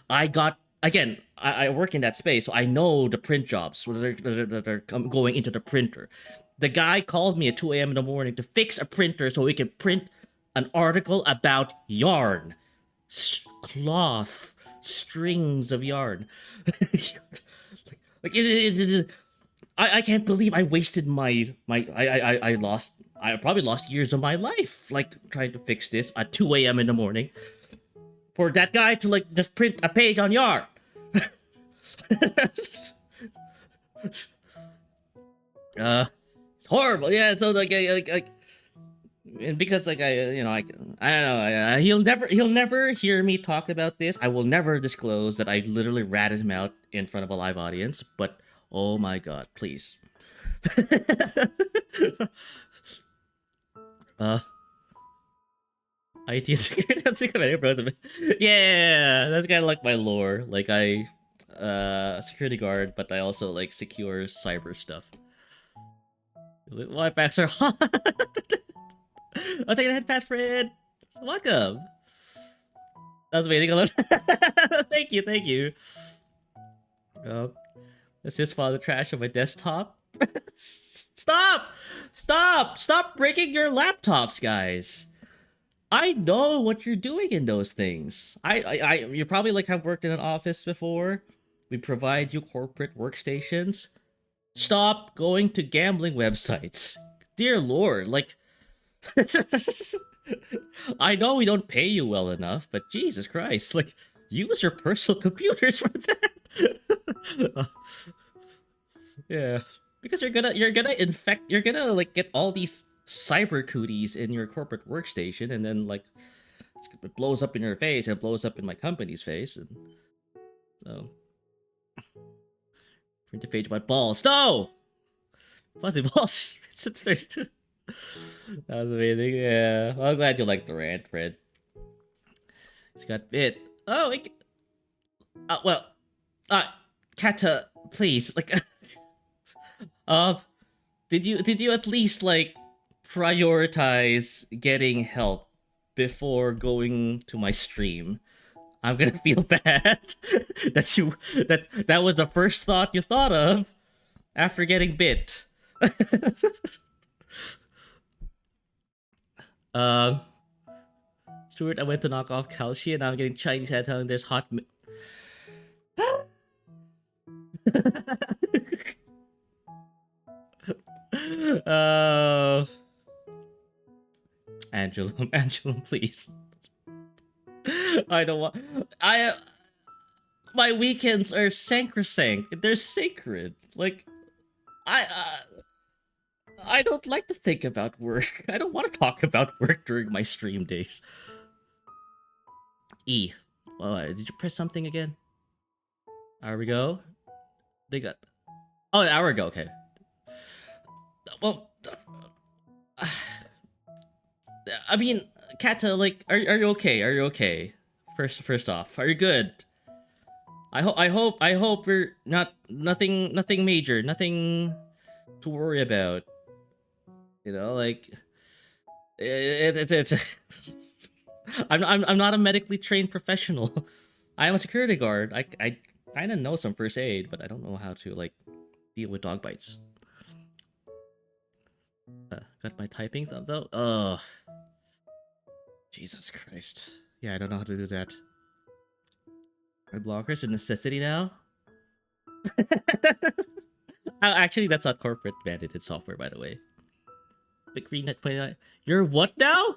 I got again. I work in that space, so I know the print jobs that are going into the printer. The guy called me at 2 a.m. in the morning to fix a printer so he can print an article about yarn, cloth, strings of yarn. like I can't believe I wasted I probably lost years of my life like trying to fix this at 2 a.m. in the morning for that guy to like just print a page on yarn. It's horrible. Yeah, so like and because like I don't know, he'll never hear me talk about this. I will never disclose that I literally ratted him out in front of a live audience, but oh my god, please. IT security, that's yeah, that's kind of like my lore. Like I, security guard, but I also like secure cyber stuff. Life packs are hot. I'll take a head patch, Fred. Welcome. That was amazing. Thank you, thank you. Assist file the trash on my desktop. Stop breaking your laptops, guys. I know what you're doing in those things. You probably like have worked in an office before. We provide you corporate workstations. Stop going to gambling websites. Dear Lord, like, I know we don't pay you well enough, but Jesus Christ, like, use your personal computers for that. Yeah, because you're gonna like get all these cyber cooties in your corporate workstation, and then like it blows up in your face and it blows up in my company's face, and so print a page about balls. No, fuzzy balls. It's 32. That was amazing. Yeah, well, I'm glad you liked the rant, Fred. It's got bit. Oh, well, Kata, please, like, did you at least like prioritize getting help before going to my stream? I'm gonna feel bad that was the first thought you thought of after getting bit. Stuart, I went to knock off Kalshi and now I'm getting Chinese head telling there's hot. Angelo, please. I don't want. My weekends are sacrosanct. They're sacred. Like, I don't like to think about work. I don't want to talk about work during my stream days. E. Oh, did you press something again? There we go. They got. Oh, an hour ago. Okay. Well, I mean, Kata, like, are you okay? Are you okay? First off, are you good? I hope we're nothing major, nothing to worry about. You know, like it's I'm not a medically trained professional. I am a security guard. I kind of know some first aid, but I don't know how to like deal with dog bites. Got my typing thumbs though. Oh, Jesus Christ. Yeah, I don't know how to do that. My blockers a necessity now. Actually, that's not corporate mandated software, by the way. Big Green Net 29. You're what now?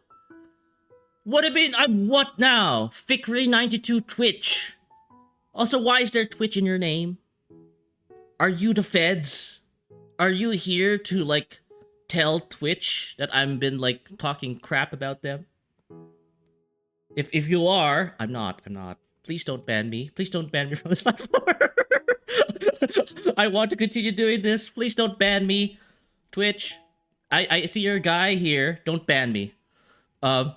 What do you mean I'm what now? Fickery92 Twitch. Also, why is there Twitch in your name? Are you the feds? Are you here to, like, tell Twitch that I've been, like, talking crap about them? If you are, I'm not. Please don't ban me. Please don't ban me from this platform. I want to continue doing this. Please don't ban me. Twitch. I see your guy here. Don't ban me. But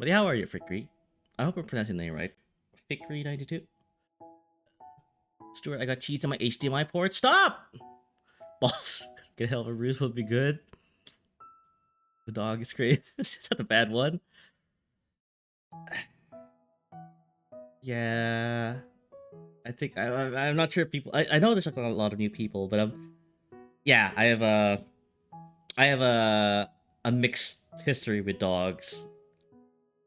how are you, Fickery? I hope I'm pronouncing the name right. Fickery92. Stuart, I got cheese on my HDMI port. Stop! Balls. Get hell of a ruse will be good. The dog is great. It's not a bad one. Yeah. I think I'm not sure if people. I know there's like a lot of new people, but yeah, I have a mixed history with dogs.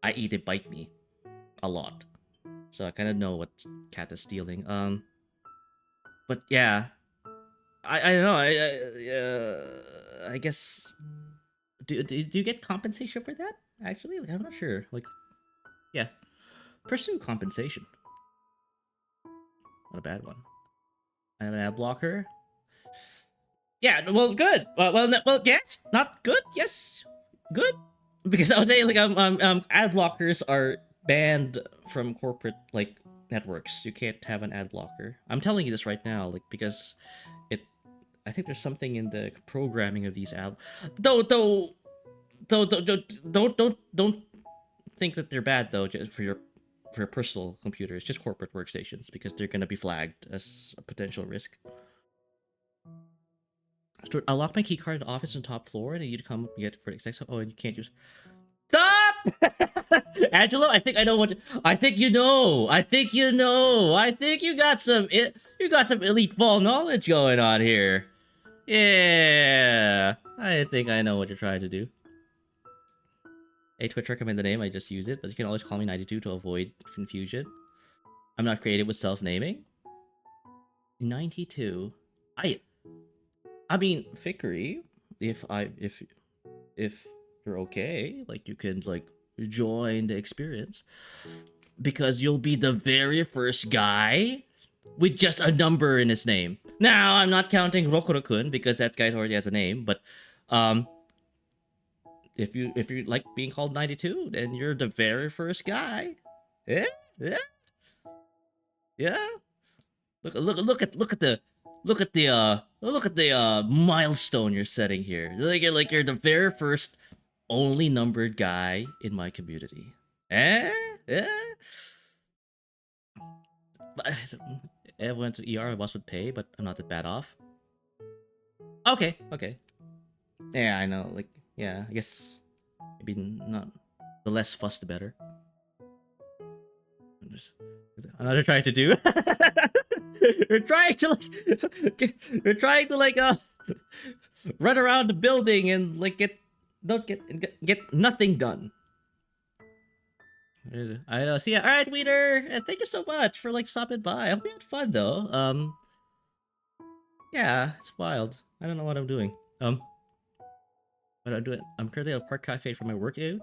I.e., they bite me a lot, so I kind of know what cat is stealing. But yeah, I don't know. I guess do you get compensation for that? Actually, like I'm not sure. Like, yeah, pursue compensation. Not a bad one. I have an ad blocker. Yeah, well, good. Well, yes, not good. Yes, good. Because I was saying like ad blockers are banned from corporate like networks. You can't have an ad blocker. I'm telling you this right now, like because it. I think there's something in the programming of these ad. Don't think that they're bad though. Just for your personal computers, just corporate workstations because they're gonna be flagged as a potential risk. Stuart, I'll lock my keycard in the office on top floor and you'd come get it for the Oh, and you can't use. Stop! Angelo, I think I know what. I think you know. I think you know. I think you got some. You got some elite ball knowledge going on here. Yeah, I think I know what you're trying to do. Hey, Twitch, recommend the name. I just use it, but you can always call me 92 to avoid confusion. I'm not creative with self-naming. 92. I mean, Fickery. If you're okay, like you can like join the experience because you'll be the very first guy with just a number in his name. Now, I'm not counting Rokuro-kun because that guy already has a name, but if you like being called 92, then you're the very first guy. Yeah, yeah, yeah. Look at the milestone you're setting here. Like you're the very first only numbered guy in my community. Eh? Eh? I went to ER, my boss would pay, but I'm not that bad off. Okay. Yeah, I know. Like, yeah, I guess maybe not. The less fuss, the better. I'm not trying to do. We're trying to like run around the building and like get nothing done. I know. See ya. All right, Wiener. Thank you so much for like stopping by. I hope you had fun though. Yeah, it's wild. I don't know what I'm doing. But I'm doing. I'm currently at a park cafe for my workout.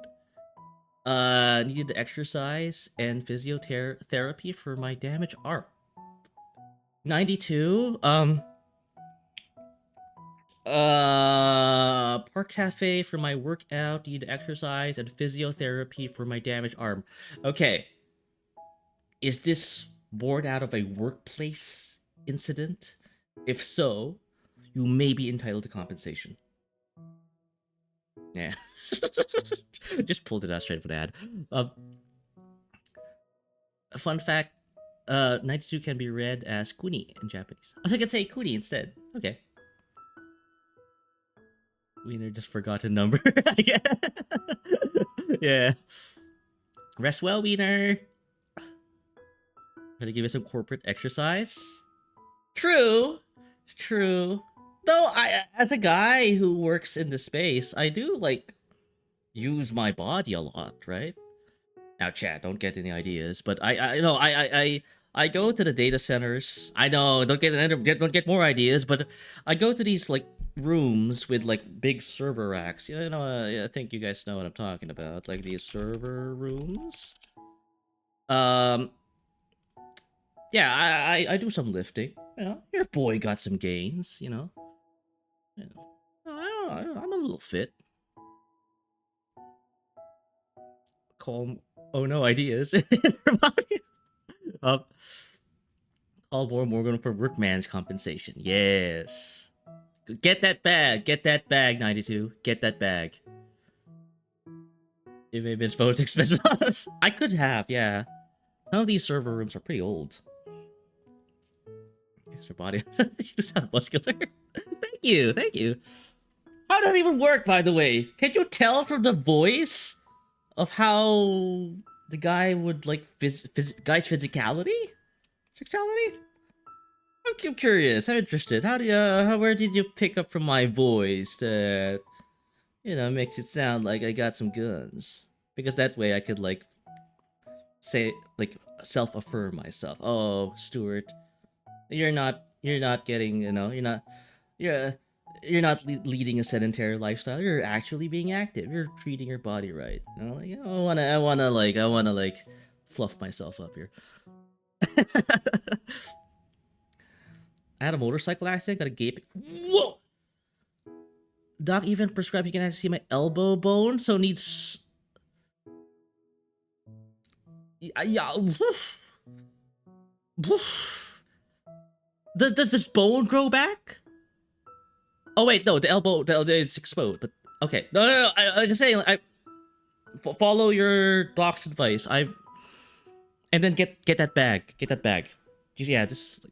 Needed to exercise and physiotherapy for my damaged arm. 92. Park cafe for my workout, need exercise, and physiotherapy for my damaged arm. Okay. Is this born out of a workplace incident? If so, you may be entitled to compensation. Yeah. Just pulled it out straight from the ad. A fun fact, 92 can be read as kuni in Japanese. I was gonna say kuni instead. Okay. Wiener just forgot a number. Yeah. Rest well, Wiener. Try to give you some corporate exercise. True. True. Though I, as a guy who works in the space, I do like use my body a lot, right? Now, chat, don't get any ideas, but I know I go to the data centers. I know, don't get more ideas, but I go to these like rooms with like big server racks. You know, I think you guys know what I'm talking about, like these server rooms. Yeah, I do some lifting. You know, your boy got some gains. You know, I'm a little fit. Calm. Oh no, ideas. Call Morgan for workman's compensation. Yes. Get that bag. Get that bag, 92. Get that bag. It may have been supposed to expensive. I could have, yeah. Some of these server rooms are pretty old. Yes, your body. You sound muscular. Thank you, thank you. How does that even work, by the way? Can you tell from the voice of how the guy would like guy's physicality? Sexuality? I'm curious. I'm interested. How do you? Where did you pick up from my voice that makes it sound like I got some guns? Because that way I could like say like self-affirm myself. Oh, Stuart, you're not getting you're not leading a sedentary lifestyle. You're actually being active. You're treating your body right. Like I wanna like fluff myself up here. I had a motorcycle accident, got a gape. Whoa! Doc even prescribed he can actually see my elbow bone, so needs. Yeah. Does this bone grow back? Oh wait, no, the elbow, it's exposed. But okay, no. I'm just saying, follow your doc's advice. And then get that bag. Get that bag. Yeah, this.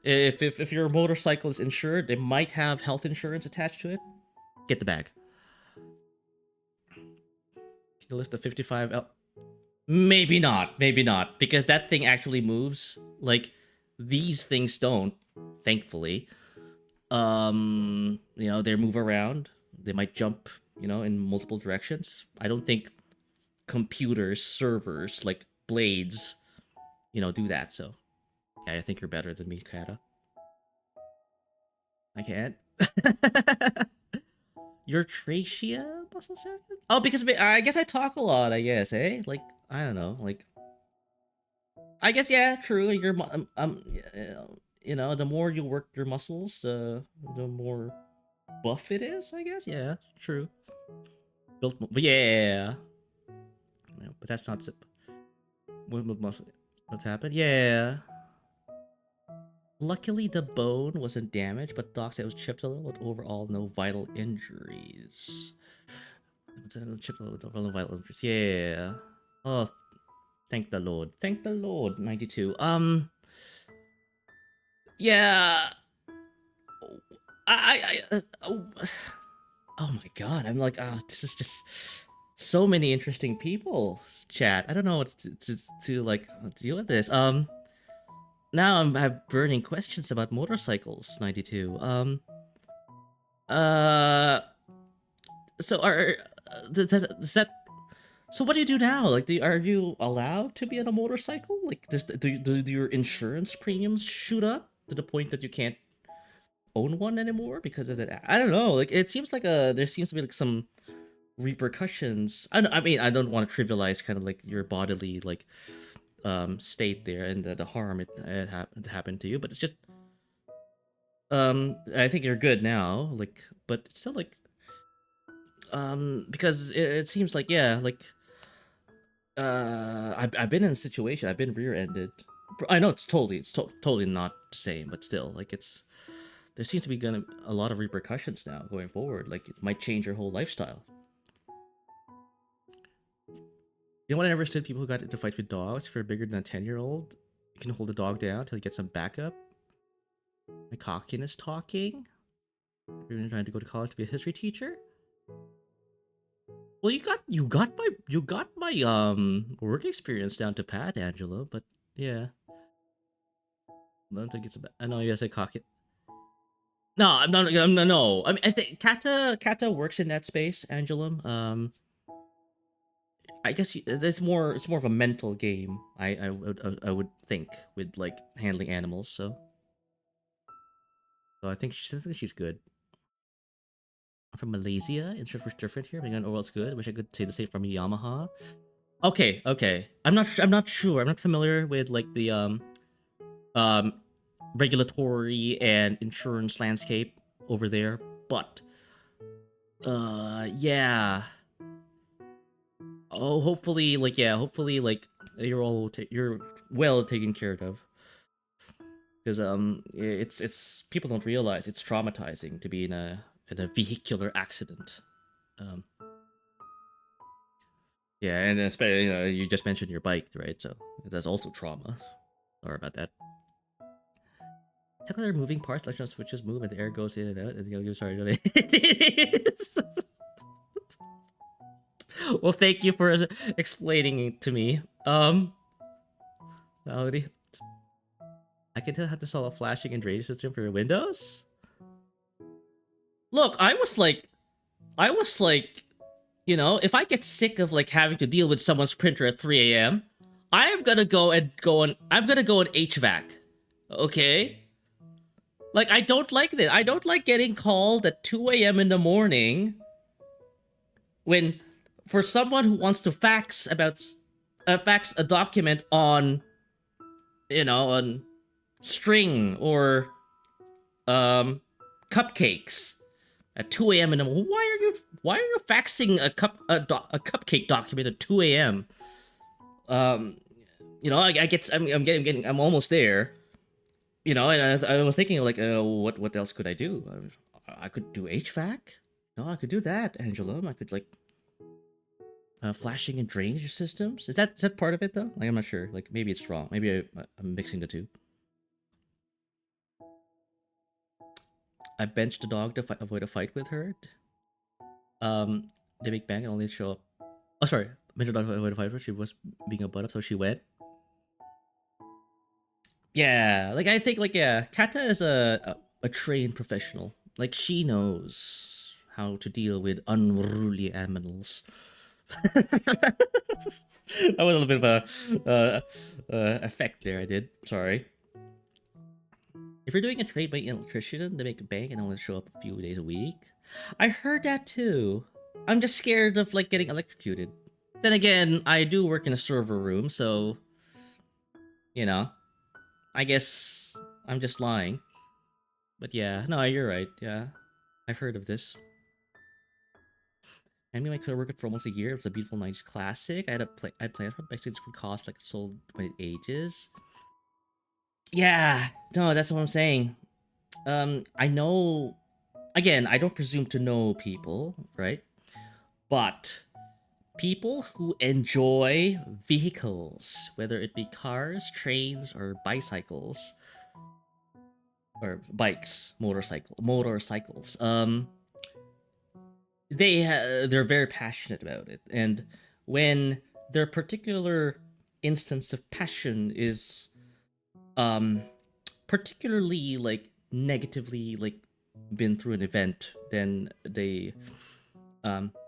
If your motorcycle is insured, they might have health insurance attached to it. Get the bag. Can you lift the 55 L? Maybe not, because that thing actually moves. Like, these things don't, thankfully. They move around. They might jump, in multiple directions. I don't think computers, servers, like blades, do that, so. Yeah, I think you're better than me, Kata. I can't. Your trachea muscle sound? Oh, because I guess I talk a lot, I guess, eh? Like, I don't know, like... I guess, yeah, true, the more you work your muscles, the more buff it is, I guess? Yeah, true. But yeah. But that's not... With muscle... What's happened? Yeah. Luckily, the bone wasn't damaged, but Doc said it was chipped a little, with overall no vital injuries. Chipped a little with overall vital injuries. Yeah. Oh, thank the Lord. Thank the Lord. 92. Yeah. Oh my God. I'm like, this is just so many interesting people. Chat. I don't know what to like deal with this. Now I have burning questions about motorcycles, 92. So does that... So what do you do now? Like, are you allowed to be on a motorcycle? Like, do your insurance premiums shoot up to the point that you can't own one anymore because of that? I don't know. Like, it seems like there seems to be like some repercussions. I mean, I don't want to trivialize kind of like your bodily like state there and the harm it happened to you, but it's just I think you're good now. Like, but it's still like, because it seems like, yeah, like, I've been in a situation. I've been rear-ended. I know it's totally not the same, but still, like, there seems to be gonna a lot of repercussions now going forward. Like, it might change your whole lifestyle. You know what I never understood? People who got into fights with dogs. If you're bigger than a 10-year-old, you can hold the dog down until you get some backup. My cockiness talking. You're trying to go to college to be a history teacher. Well, you got my work experience down to pat, Angela. But yeah, I don't think it's about. I know you guys say cocky. No, I'm not. No. I mean, I think Kata works in that space, Angela. I guess there's more. It's more of a mental game. I would think with like handling animals. So I think she's good. I'm from Malaysia. It's different here. Maybe overall it's good. I wish I could say the same from Yamaha. Okay. I'm not sure. I'm not familiar with like the um regulatory and insurance landscape over there, but yeah. Oh, hopefully like you're well taken care of, because it's people don't realize it's traumatizing to be in a vehicular accident. Um yeah, and especially, you just mentioned your bike, right? So that's also trauma. Sorry about that. Technically, moving parts, electron switches move, and the air goes in and out. And sorry. Well, thank you for explaining it to me. Melody, I can tell how to solve a flashing and drainage system for your windows. Look, I was like, if I get sick of like having to deal with someone's printer at 3 a.m., I am gonna I'm gonna go on HVAC. Okay? Like, I don't like this. I don't like getting called at 2 a.m. in the morning when, for someone who wants to fax a document on, on string or cupcakes at 2 a.m. in the morning. Why are you faxing a cupcake document at 2 a.m.? I'm almost there. And I was thinking like, what else could I do? I could do HVAC. No, I could do that, Angela. I could like flashing and drainage systems. Is that part of it though? Like, I'm not sure. Like, maybe it's wrong. Maybe I'm mixing the two. I benched the dog to avoid a fight with her. The big bang and only show up. Oh, sorry. Benched the dog to avoid a fight with her. She was being a butt up, so she went. Yeah, like I think like, yeah, Kata is a trained professional. Like, she knows how to deal with unruly animals. That was a little bit of a effect there. I did. Sorry. If you're doing a trade by an electrician to make a bank and only show up a few days a week, I heard that too. I'm just scared of like getting electrocuted. Then again, I do work in a server room, so I guess I'm just lying. But yeah, no, you're right. Yeah, I've heard of this. I mean, I could have worked for almost a year. It was a beautiful 90s classic. I planned for it, but cost like sold when it ages. Yeah, no, that's what I'm saying. I know. Again, I don't presume to know people, right? But people who enjoy vehicles, whether it be cars, trains, or bicycles, or bikes, motorcycles. They're very passionate about it, and when their particular instance of passion is particularly like negatively like been through an event, then they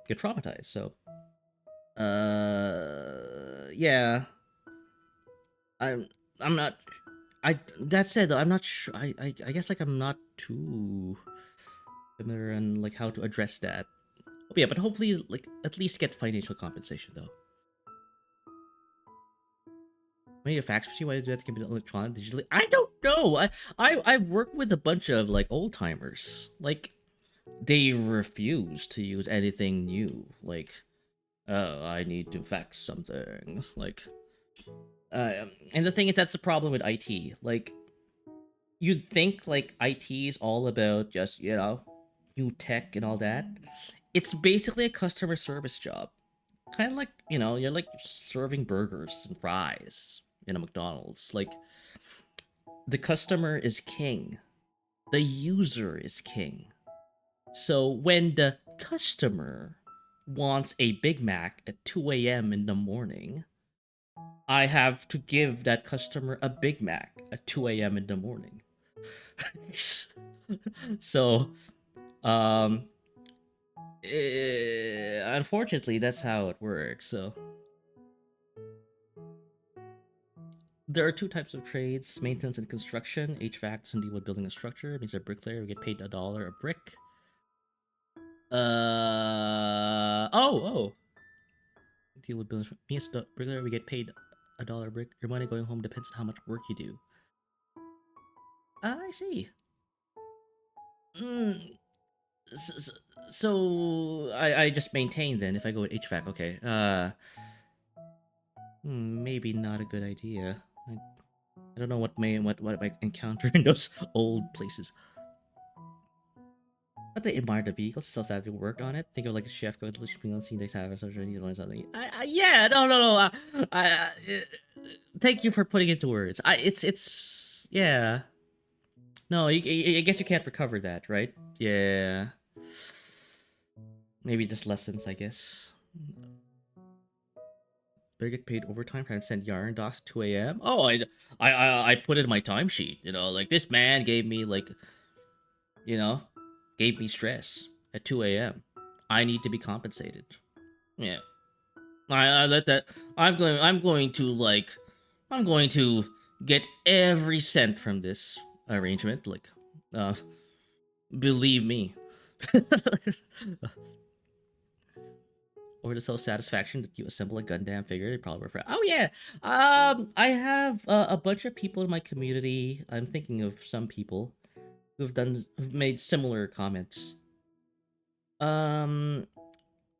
get traumatized. So yeah, I'm not. That said though, I'm not sure. I guess like I'm not too familiar and like how to address that. But yeah, but hopefully like at least get financial compensation though. Maybe a fax machine. Why did that can be electronic digitally? I don't know. I work with a bunch of like old timers. Like they refuse to use anything new. Like, oh, I need to fax something. Like, and the thing is, that's the problem with IT. Like, you'd think like IT is all about just new tech and all that. It's basically a customer service job. Kind of like you're like serving burgers and fries in a McDonald's. Like the customer is king, the user is king. So when the customer wants a Big Mac at 2 a.m. in the morning, I have to give that customer a Big Mac at 2 a.m. in the morning. So, um, unfortunately, that's how it works. So, there are two types of trades: maintenance and construction. HVAC doesn't deal with building a structure. It means a bricklayer, we get paid $1 a brick. Oh. Deal with building. Me as the bricklayer, we get paid $1 a brick. Your money going home depends on how much work you do. I see. Mm, so, so I just maintain then if I go with HVAC. Okay. Maybe not a good idea. I don't know what I might encounter in those old places. But they admire the vehicles, self that worked on it. Think of like a chef going to the meal and seeing they have something. Yeah, no. Thank you for putting it to words. It's yeah. No, I guess you can't recover that, right? Yeah. Maybe just lessons, I guess. Better get paid overtime trying to send yarn docs at 2 a.m. Oh, I put it in my timesheet. Like this man gave me like, you know, gave me stress at 2 a.m. I need to be compensated. Yeah. I let that. I'm going to get every cent from this arrangement. Like, uh, believe me. Or the self-satisfaction that you assemble a Gundam figure, it probably refer. Oh yeah, I have a bunch of people in my community. I'm thinking of some people who've made similar comments. Um,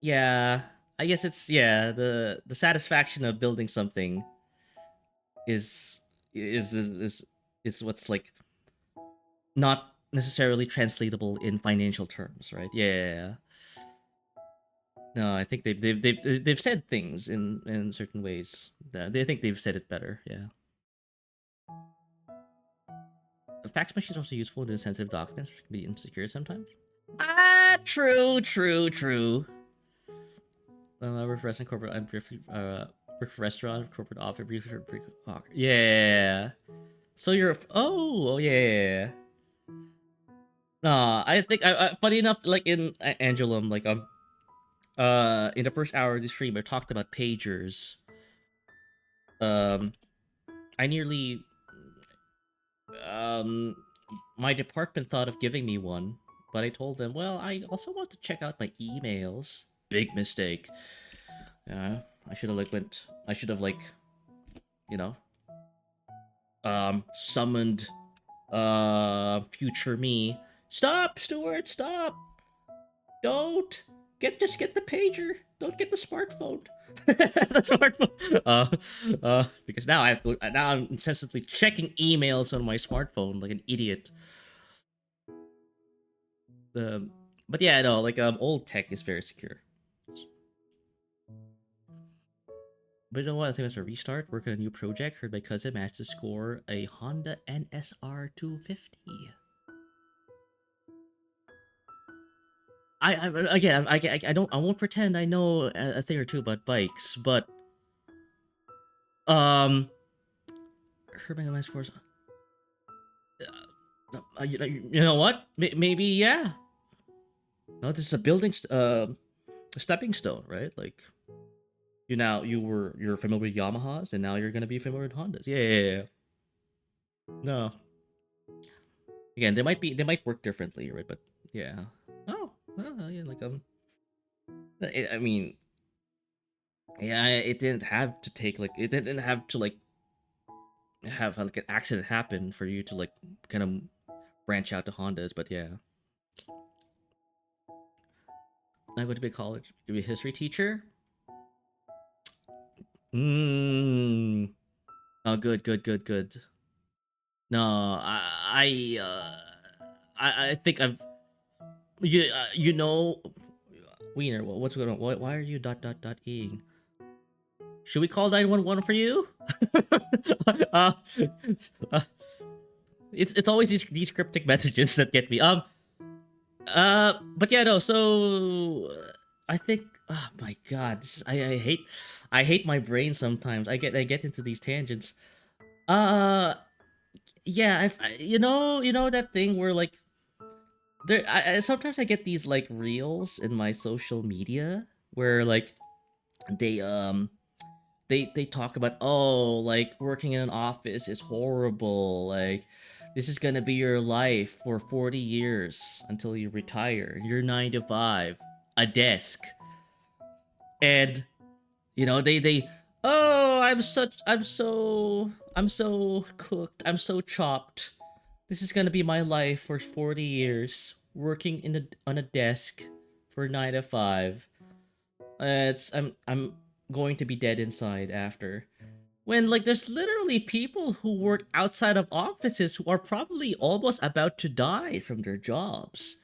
yeah, I guess it's the satisfaction of building something is is is is, is what's like not necessarily translatable in financial terms, right? Yeah. No, I think they've said things in certain ways. They think they've said it better. Yeah. A fax machine is also useful in sensitive documents, which can be insecure sometimes. True. I work for restaurant corporate. I'm briefly work for restaurant corporate office briefly for brief. Yeah. So you're oh yeah. I think funny enough, like in Angelum, like in the first hour of the stream, I talked about pagers. Um, I nearly um my department thought of giving me one, but I told them, well, I also want to check out my emails. Big mistake. I should have you know summoned future me. Stop, Stuart, stop. Don't just get the pager. Don't get the smartphone. The smartphone. Because now now I'm incessantly checking emails on my smartphone like an idiot. But yeah, no, like old tech is very secure. But you know what? I think it's a restart. Work on a new project. Heard my cousin managed to score a Honda NSR 250. I won't pretend I know a thing or two about bikes, but heard my cousin scores. You know what? Maybe yeah. No, this is a a stepping stone, right? Like you're familiar with Yamahas, and now you're gonna be familiar with Hondas. Yeah. No, again, they might work differently, right? But yeah. Oh, yeah, like I mean, yeah, it didn't have to take like it didn't have to like have like an accident happen for you to like kind of branch out to Hondas. But yeah, I went to be college, be a history teacher. Oh, good, good, good, good. No, I think I've you know, Wiener. What's going on? Why are you ing? Should we call 911 for you? uh, uh, it's always these cryptic messages that get me. But yeah, no. So I think. Oh my god, I hate my brain sometimes. I get into these tangents. Uh, yeah. You know that thing where like there. Sometimes I get these like reels in my social media where like they they talk about, oh, like working in an office is horrible, like this is gonna be your life for 40 years until you retire, you're 9 to 5, a desk. And you know they oh, I'm so cooked, I'm so chopped, this is gonna be my life for 40 years working in on a desk for 9 to 5. It's I'm going to be dead inside after. When like there's literally people who work outside of offices who are probably almost about to die from their jobs.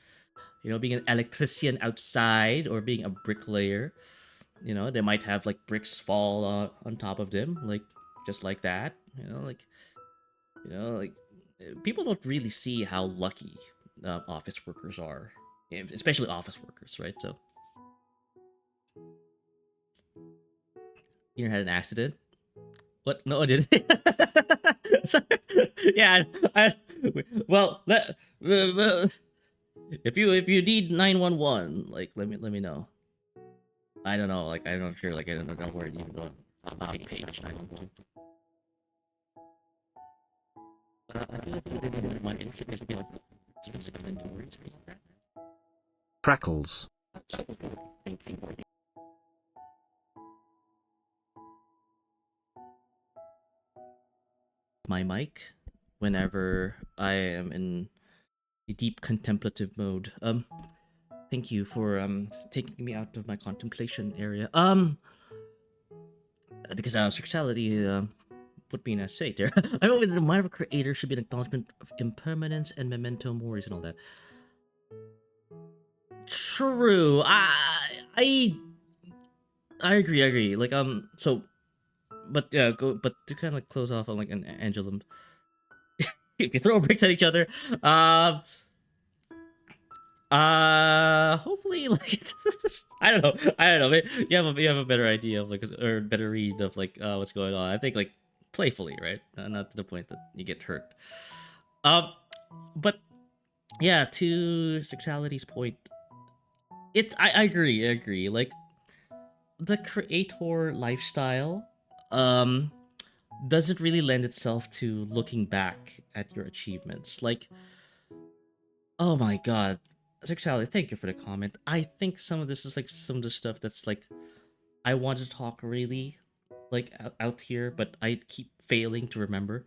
You know, being an electrician outside or being a bricklayer. You know, they might have like bricks fall on top of them, like just like that. Like people don't really see how lucky office workers are, especially office workers, right? So you had an accident. What? No, I didn't. Sorry. Yeah, well, if you need 911, like let me know. I don't know, like I'm not sure, like I don't know where you even go on page 911. I feel like they didn't mind anything. There should be like specific inventories or something like Crackles. that. My mic whenever I am in a deep contemplative mode. Thank you for taking me out of my contemplation area. Because sexuality put me in a state there. I know the mind of a creator should be an acknowledgement of impermanence and memento moris and all that. True. I agree. I agree. Like so, but yeah, but to kind of like close off on like an Angelum. If you throw bricks at each other, um. Hopefully, like, I don't know. Maybe you have a better idea of like, or better read of like, what's going on. I think like playfully, right? Not to the point that you get hurt. Um, but yeah, to sexuality's point, I agree. I agree. Like the creator lifestyle, doesn't really lend itself to looking back at your achievements. Like, oh my god, sexuality. Thank you for the comment. I think some of this is like some of the stuff that's like I want to talk really like out here, but I keep failing to remember.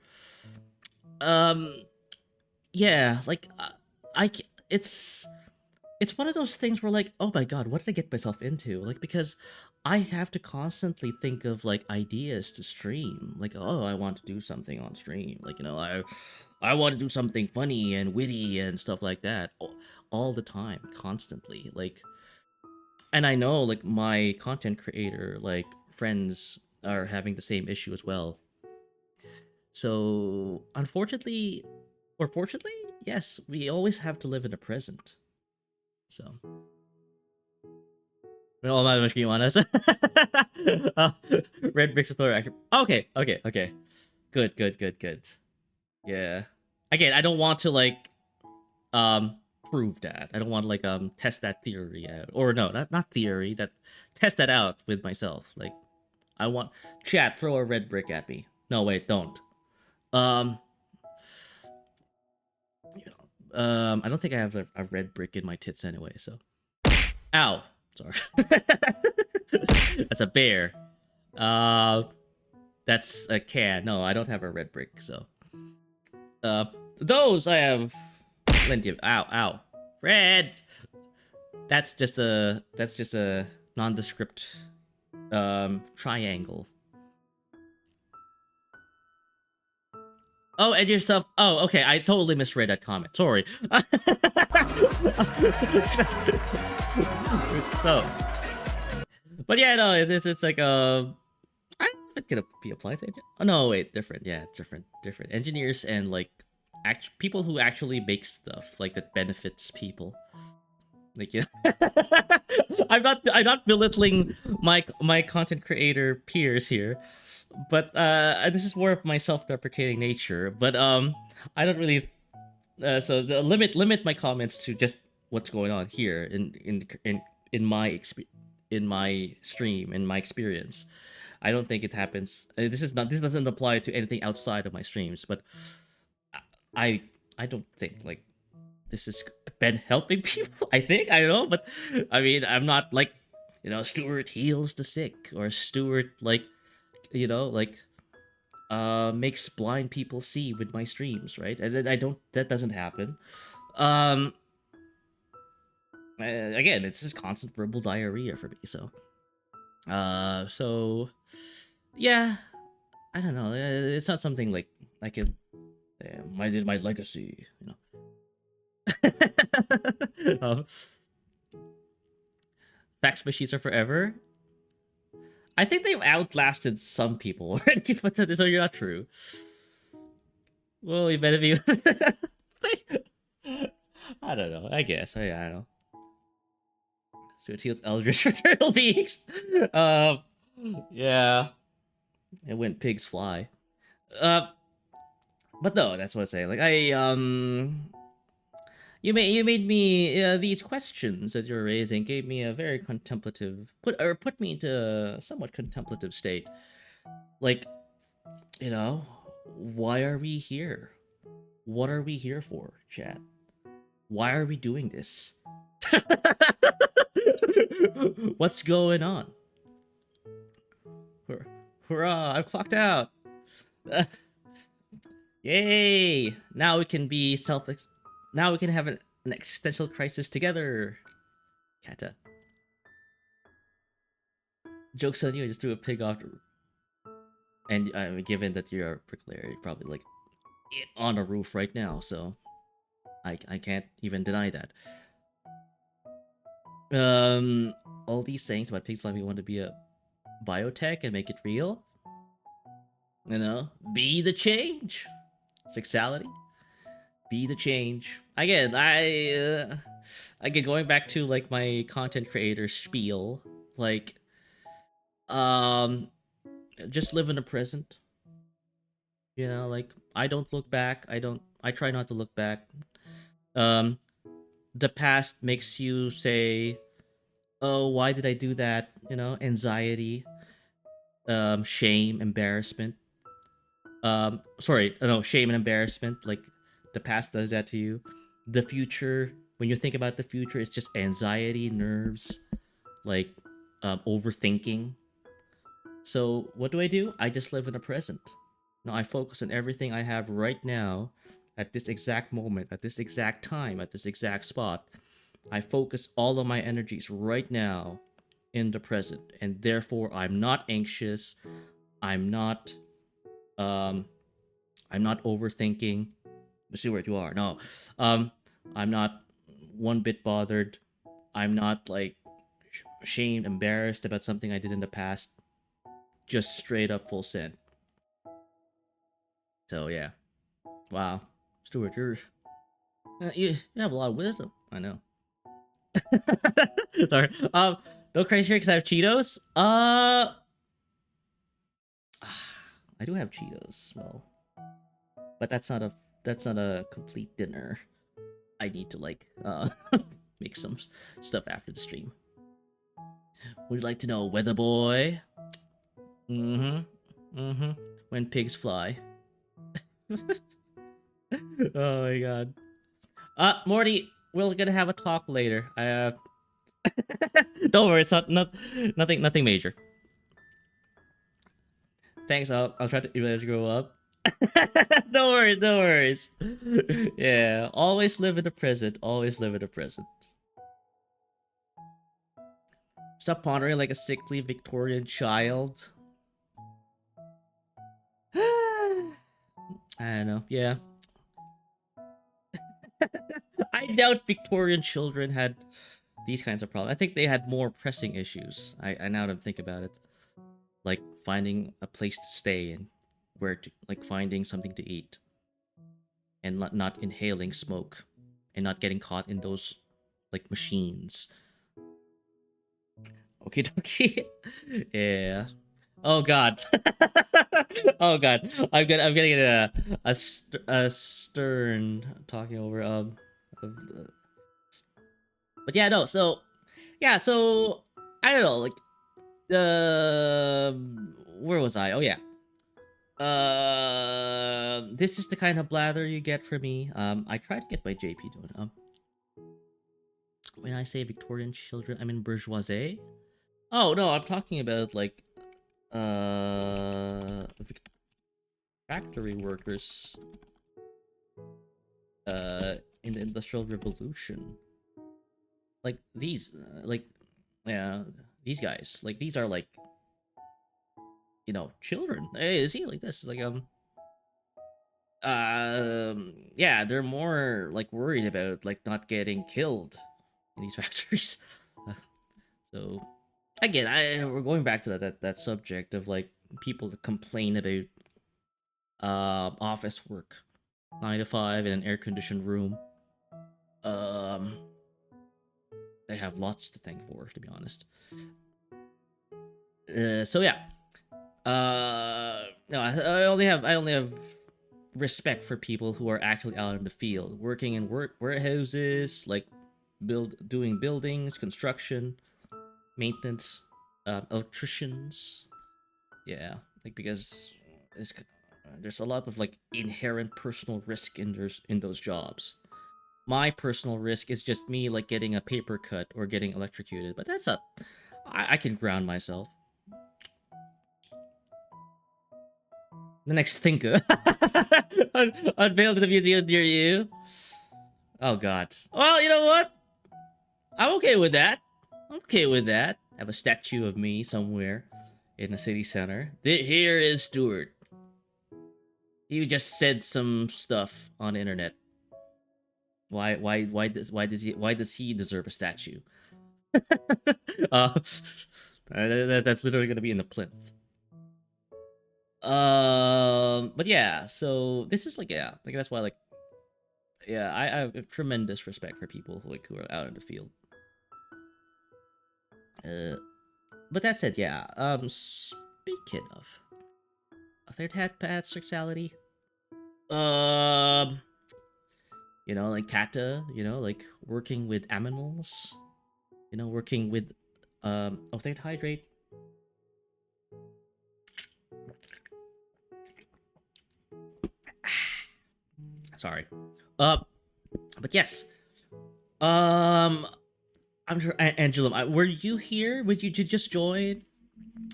Um, yeah, like it's one of those things where like, oh my god, what did I get myself into? Like because I have to constantly think of like ideas to stream. Like, oh, I want to do something on stream. Like, you know, I want to do something funny and witty and stuff like that all the time, constantly. Like, and I know like my content creator like friends are having the same issue as well. So, unfortunately or fortunately, yes, we always have to live in the present. So, all my much you want us. Red bricks story action. Okay, okay, okay. Good, good, good, good. Yeah. Again, I don't want to like prove that. I don't want to like test that theory out. Or no, not theory, that test that out with myself. Like I want chat, throw a red brick at me. No, wait, don't. Um I don't think I have a red brick in my tits anyway, so. Ow. Sorry. That's a bear. That That's a can. No, I don't have a red brick, so. Those I have plenty of. Ow, ow. Red! That's just a nondescript, triangle. Oh, and yourself. Oh, okay. I totally misread that comment. Sorry. So, but yeah, no, it's like I don't know if it's gonna be applied to. Oh no, wait, different. Yeah, it's different. Engineers and like people who actually make stuff like that benefits people. Like yeah, I'm not belittling my content creator peers here, but this is more of my self-deprecating nature. But I don't really so limit my comments to just what's going on here in my in my stream, in my experience. I don't think it happens. This doesn't apply to anything outside of my streams, but I I don't think like this has been helping people. I think, I don't know, but I mean, I'm not like, Stuart heals the sick, or Stuart like, like makes blind people see with my streams, right? I don't, that doesn't happen. um Again, it's just constant verbal diarrhea for me, so so yeah, I don't know, it's not something like I can, this is my legacy, um, fax machines are forever. I think they've outlasted some people already, but so you're not true. Well, you better be. I don't know. I guess. I don't know. Stuart heals eldritch fraternal beings. Yeah. And when pigs fly. But no, that's what I'm saying. Like you made me these questions that you're raising gave me a very contemplative put me into a somewhat contemplative state. Like, why are we here? What are we here for, chat? Why are we doing this? What's going on? Hurrah! I've clocked out. Yay! Now we can be now we can have an existential crisis together. Kata. Joke's on you, I just threw a pig off. And given that you're a bricklayer, you're probably like on a roof right now, so I can't even deny that. All these things about pigs flying, we want to be a biotech and make it real. Be the change. Sexuality. Be the change. Again, again, going back to like my content creator spiel, like, just live in the present. Like, I don't look back. I try not to look back. The past makes you say, oh, why did I do that? Anxiety, shame, embarrassment. Sorry, no, shame and embarrassment. Like, the past does that to you. The future, when you think about the future, it's just anxiety, nerves, like, overthinking. So what do? I just live in the present. I focus on everything I have right now, at this exact moment, at this exact time, at this exact spot. I focus all of my energies right now in the present, and therefore I'm not anxious. I'm not overthinking. See where you are. No, I'm not one bit bothered. I'm not like ashamed, embarrassed about something I did in the past. Just straight up full send. So yeah, wow, Stuart, you have a lot of wisdom. I know. Sorry. No crazy here because I have Cheetos. I do have Cheetos. Well, but that's not a complete dinner. I need to like make some stuff after the stream. Would you like to know, weather boy? When pigs fly. Oh my god. Morty, we're gonna have a talk later. Don't worry, it's nothing major. Thanks, I'll try to let you grow up. No worries, no worries. Yeah, always live in the present. Always live in the present. Stop pondering like a sickly Victorian child. I don't know. Yeah, I doubt Victorian children had these kinds of problems. I think they had more pressing issues. I now that I think about it, like finding a place to stay and where to like finding something to eat and not inhaling smoke and not getting caught in those like machines. Okay, dokie. Yeah. Oh god. Oh god. I'm getting a stern talking over of, but yeah, no. So yeah, so I don't know, like where was I? Oh yeah. This is the kind of blather you get from me. I tried to get my JP doing. When I say Victorian children, I mean bourgeoisie. Oh no, I'm talking about like factory workers in the Industrial Revolution. Like these, like yeah, these guys. Like these are like children. Hey, see like this like yeah, they're more like worried about like not getting killed in these factories. So again, we're going back to that subject of like people that complain about office work, 9 to 5 in an air conditioned room. Um, they have lots to thank for, to be honest. So yeah. No, I only have respect for people who are actually out in the field, working in warehouses, like doing buildings, construction, maintenance, electricians. Yeah, like because there's a lot of like inherent personal risk in those jobs. My personal risk is just me like getting a paper cut or getting electrocuted, but I can ground myself. The next thinker unveiled in the museum near you. Oh god. Well, you know what? I'm okay with that. I'm okay with that. Have a statue of me somewhere in the city center. Here is Stuart. You just said some stuff on the internet. Why does he deserve a statue? uh, that's literally gonna be in the plinth. But yeah, so this is like like that's why like I have tremendous respect for people who are out in the field. Uh, but that said, yeah. Speaking of third hat path sexuality, um, like kata, like working with aminals, working with third hydrate. Sorry. But yes. I'm sure, Angela, were you here? Would you just join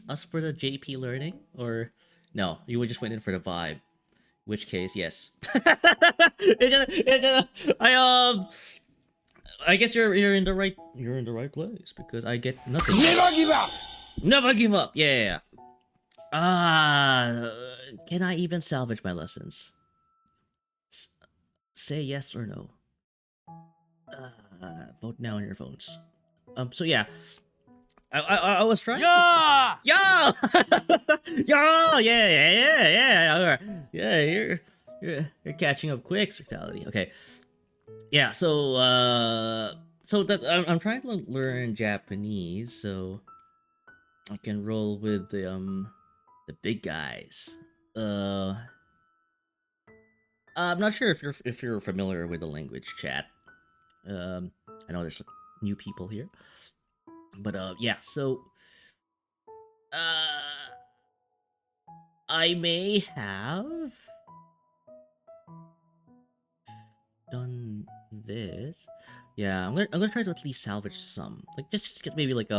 us for the JP learning, or no? You would just went in for the vibe. Which case, yes. I guess you're in the right place because I get nothing. Never give up! Never give up. Yeah. Can I even salvage my lessons? Say yes or no. Vote now on your phones. So yeah, I was trying. Yeah! Yeah, yeah. Yeah, you're catching up quick, Structality. Okay, yeah. So that I'm trying to learn Japanese, so I can roll with the big guys. I'm not sure if you're familiar with the language chat. I know there's new people here, but yeah. So I may have done this. Yeah, I'm gonna try to at least salvage some, like just get maybe like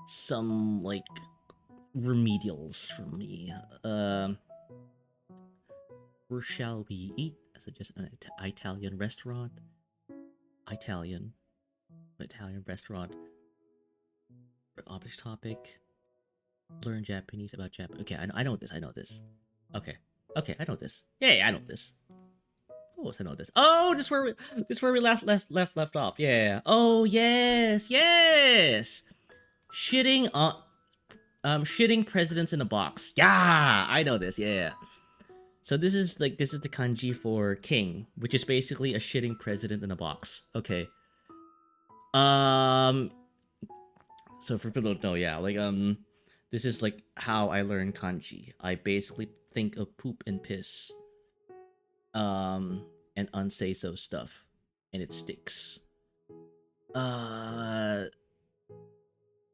some like remedials from me. Where shall we eat? I suggest an Italian restaurant. Italian restaurant. Object topic. Learn Japanese about Japan. Okay, I know this. I know this. Okay, I know this. Yeah, I know this. Of course, I know this. Oh, this is where we left off. Yeah. Oh, yes. Shitting presidents in a box. Yeah, I know this. Yeah. So this is the kanji for king, which is basically a shitting president in a box. Okay. Um. So for people who don't know, yeah, like this is like how I learn kanji. I basically think of poop and piss, and unsay so stuff, and it sticks. Uh.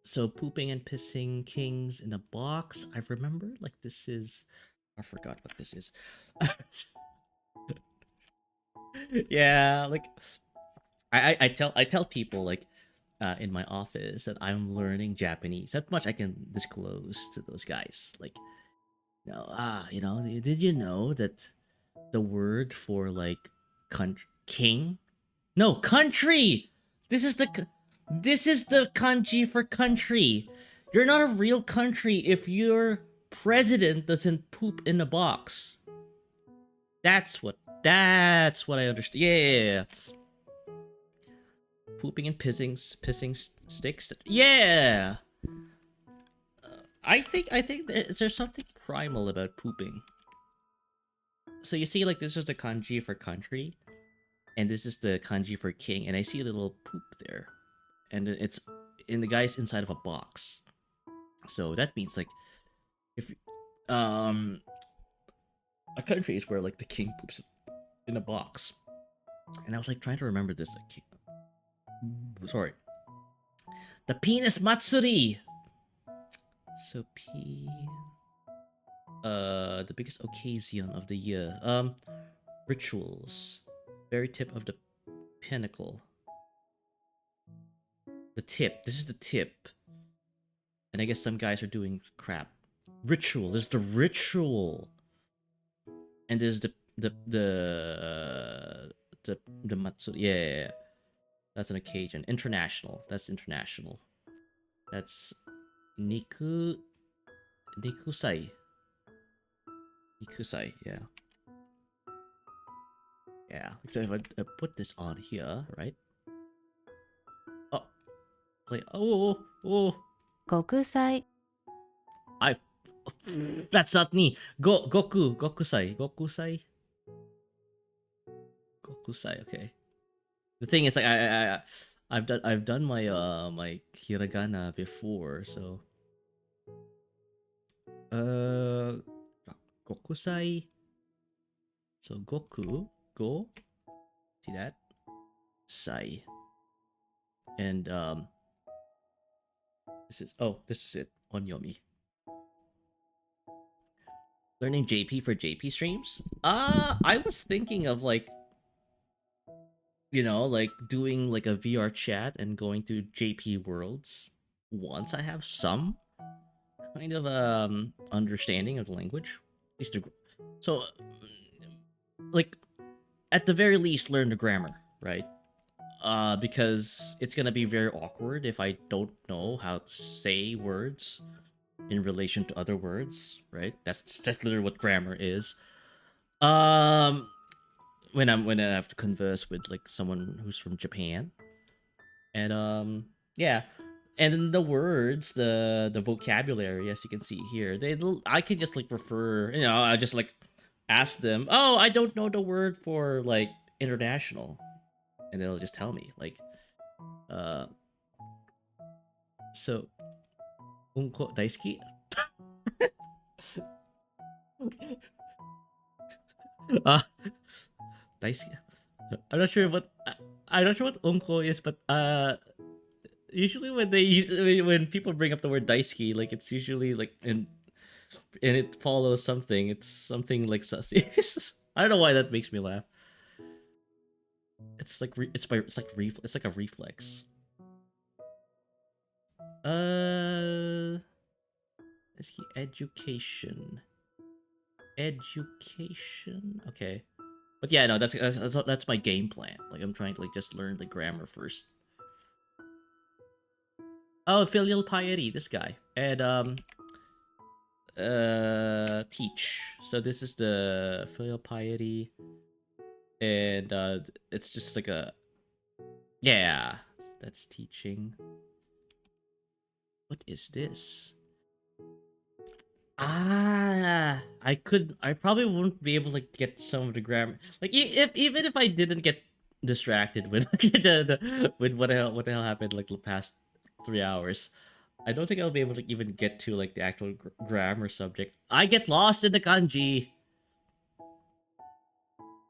So pooping and pissing kings in a box. I remember like this is. I forgot what this is. Yeah, like I tell people like in my office that I'm learning Japanese. That much I can disclose to those guys. Like, did you know that the word for like king? No, country. This is the kanji for country. You're not a real country if your president doesn't poop in a box. That's what I understand. Yeah. Pooping and pissing sticks. Yeah. I think there's something primal about pooping. So you see, like this is the kanji for country, and this is the kanji for king, and I see a little poop there, and it's in the guy's inside of a box. So that means like if a country is where like the king poops in a box, and I was like trying to remember this. Sorry. The penis matsuri. So the biggest occasion of the year. Rituals. Very tip of the pinnacle. The tip. This is the tip. And I guess some guys are doing crap. Ritual. There's the ritual. And there's the matsuri. Yeah. That's an occasion. International. That's international. That's nikusai. Nikusai, yeah. Yeah. So if I put this on here, right? Oh, play. Oh. 国際 I. That's not me. Gokusai. Okay. The thing is, like, I've done my my hiragana before, so gokusai. So go, see that, sai, and this is it, onyomi. Learning JP for JP streams. I was thinking of like, like doing like a VR chat and going through JP worlds once I have some kind of understanding of the language. At least so like at the very least learn the grammar, right? Because it's gonna be very awkward if I don't know how to say words in relation to other words, right? That's literally what grammar is. When I have to converse with like someone who's from Japan, and yeah, and then the words, the vocabulary, as you can see here, I can just like refer, I just like ask them, oh, I don't know the word for like international, and they'll just tell me like, so unko daisuki. Daisuki. I'm not sure what unko is, but usually when people bring up the word daisuki, like it's usually like and it follows something. It's something like sussy. I don't know why that makes me laugh. It's like it's like a reflex. Is he education? Education. Okay. But yeah, no, that's my game plan. Like I'm trying to like just learn the grammar first. Oh, filial piety, this guy. And teach. So this is the filial piety, and it's just like a, yeah, that's teaching. What is this? I probably wouldn't be able to get some of the grammar. Like even if I didn't get distracted with with what the hell happened like the past 3 hours, I don't think I'll be able to even get to like the actual grammar subject. I get lost in the kanji.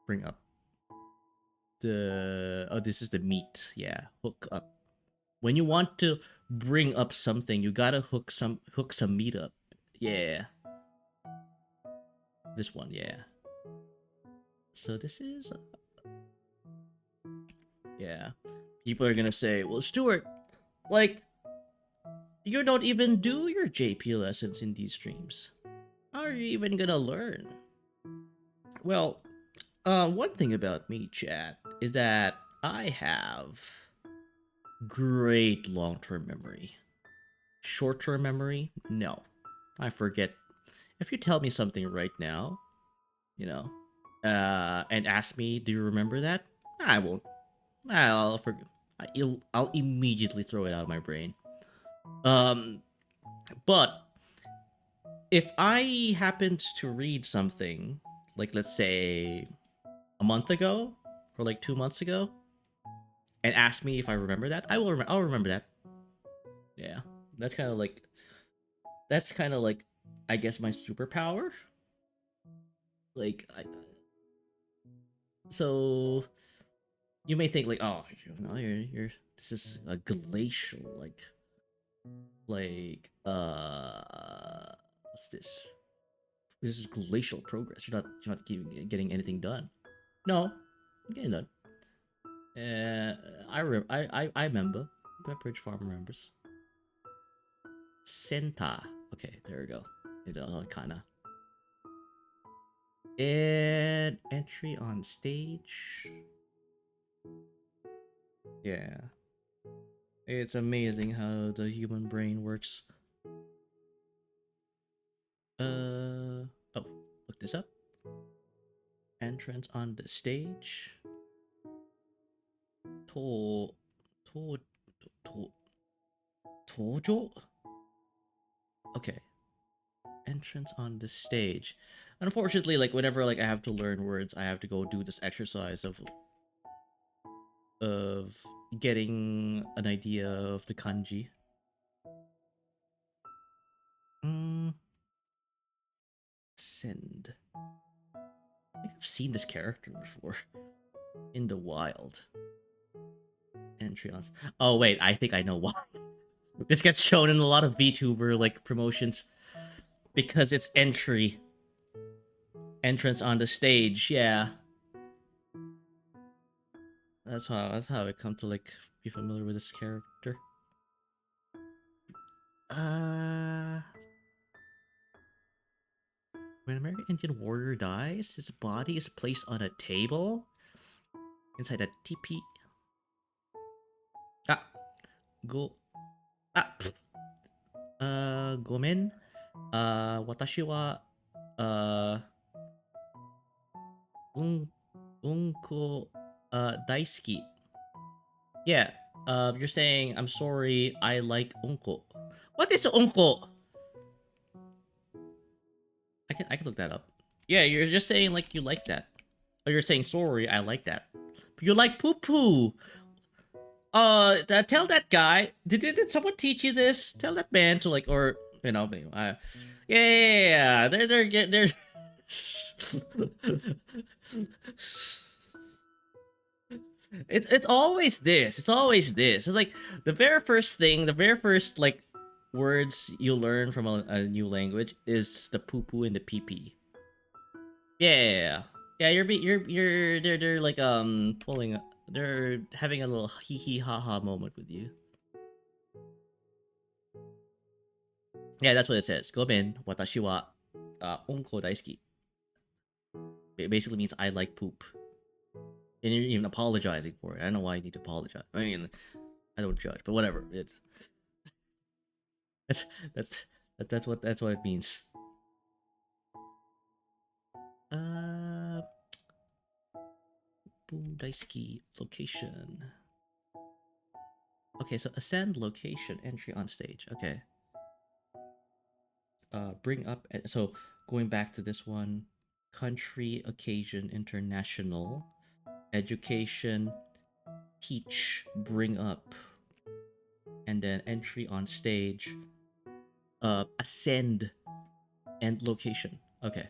Bring up the, oh, this is the meat. Yeah, hook up. When you want to bring up something, you gotta hook some meat up. Yeah. This one, yeah. So this is, yeah. People are gonna say, well, Stuart, like, you don't even do your JP lessons in these streams. How are you even gonna learn? Well, one thing about me, chat, is that I have great long-term memory. Short-term memory, no. I forget. If you tell me something right now, you know, and ask me, do you remember that? I won't. I'll forget. I'll immediately throw it out of my brain. But if I happened to read something, like let's say a month ago or like 2 months ago, and ask me if I remember that, I'll remember that. Yeah, that's kind of like I guess my superpower. Like so you may think like, oh, you're this is a glacial what's this? This is glacial progress. You're not getting anything done. No, I'm getting done. I remember. Pepperidge Farm remembers. Senta. Okay, there we go. Kinda. And entry on stage. Yeah. It's amazing how the human brain works. Oh, look this up. Entrance on the stage. To to to Tojo? Okay. Entrance on the stage. Unfortunately, like whenever like I have to learn words, I have to go do this exercise of getting an idea of the kanji. Send. I think I've seen this character before. In the wild. Entry on. Oh wait, I think I know why. This gets shown in a lot of VTuber like promotions because it's entry. Entrance on the stage, yeah. That's how I come to like be familiar with this character. When an American Indian warrior dies, his body is placed on a table inside a teepee. Ah, go. Ah, gomen. Watashi wa, un, unko, daisuki. Yeah, you're saying, I'm sorry, I like unko. What is unko? I can look that up. Yeah, you're just saying like you like that. Or you're saying sorry, I like that. But you like poo poo. Tell that guy. Did someone teach you this? Tell that man to like, or you know, yeah. They're it's always this. It's always this. It's like the very first thing, the very first like words you learn from a new language is the poo poo and the pee pee. Yeah. Yeah, they're like pulling, they're having a little hee hee ha ha moment with you. Yeah, that's what it says. Gomen, watashi wa onko daisuki. It basically means I like poop. And you're even apologizing for it. I don't know why you need to apologize. I mean, I don't judge, but whatever. It's that's that's that's what it means. Uh, Daisuki location. Okay, so ascend location entry on stage. Okay. Bring up. So going back to this one, country, occasion, international, education, teach, bring up, and then entry on stage. Ascend and location. Okay.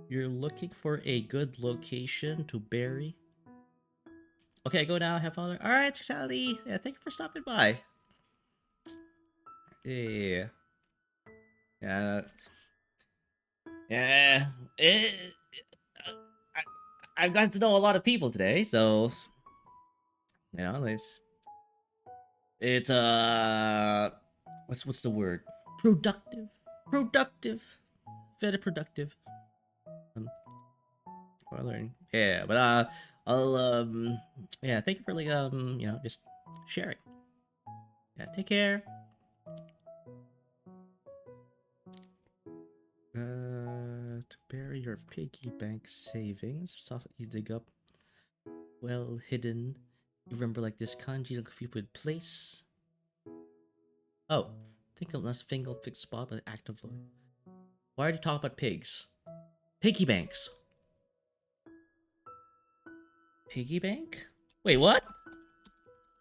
You're looking for a good location to bury. Okay, go now. Have fun. All right, Sally. Yeah, thank you for stopping by. Yeah. Yeah. Yeah. I, I've got to know a lot of people today, so it's what's the word? Productive. Productive. Very productive. What I learned. Yeah, but I'll yeah, thank you for like just sharing. Yeah, take care. To bury your piggy bank savings, soft you dig up well hidden. You remember like this kanji look you would place. Oh, think of less finger fixed spot but actively. Why are you talking about pigs? Piggy banks. Piggy bank? Wait, what?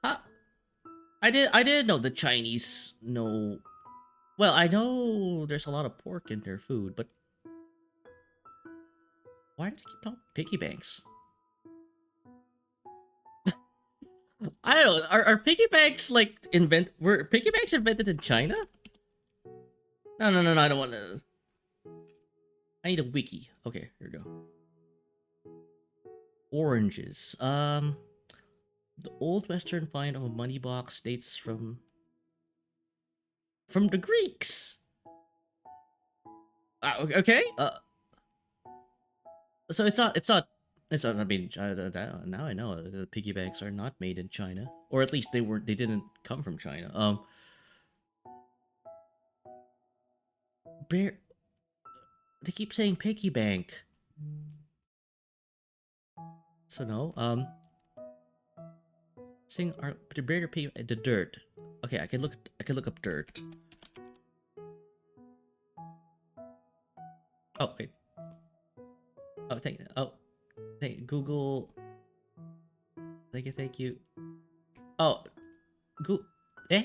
Huh? I didn't know the Chinese know. Well, I know there's a lot of pork in their food, but why did they keep talking piggy banks? I don't know. Are piggy banks like were piggy banks invented in China? No, I don't want to. I need a wiki. Okay, here we go. Oranges. The old Western find of a money box dates from the Greeks. Okay. So it's not. I mean, now I know the piggy banks are not made in China, or at least they were. They didn't come from China. Bear. They keep saying piggy bank. So no. Saying our the bear piggy the dirt. Okay, I can look. I can look up dirt. Oh wait. Oh thank. Oh, thank Google. Thank you. Thank you. Oh, Eh?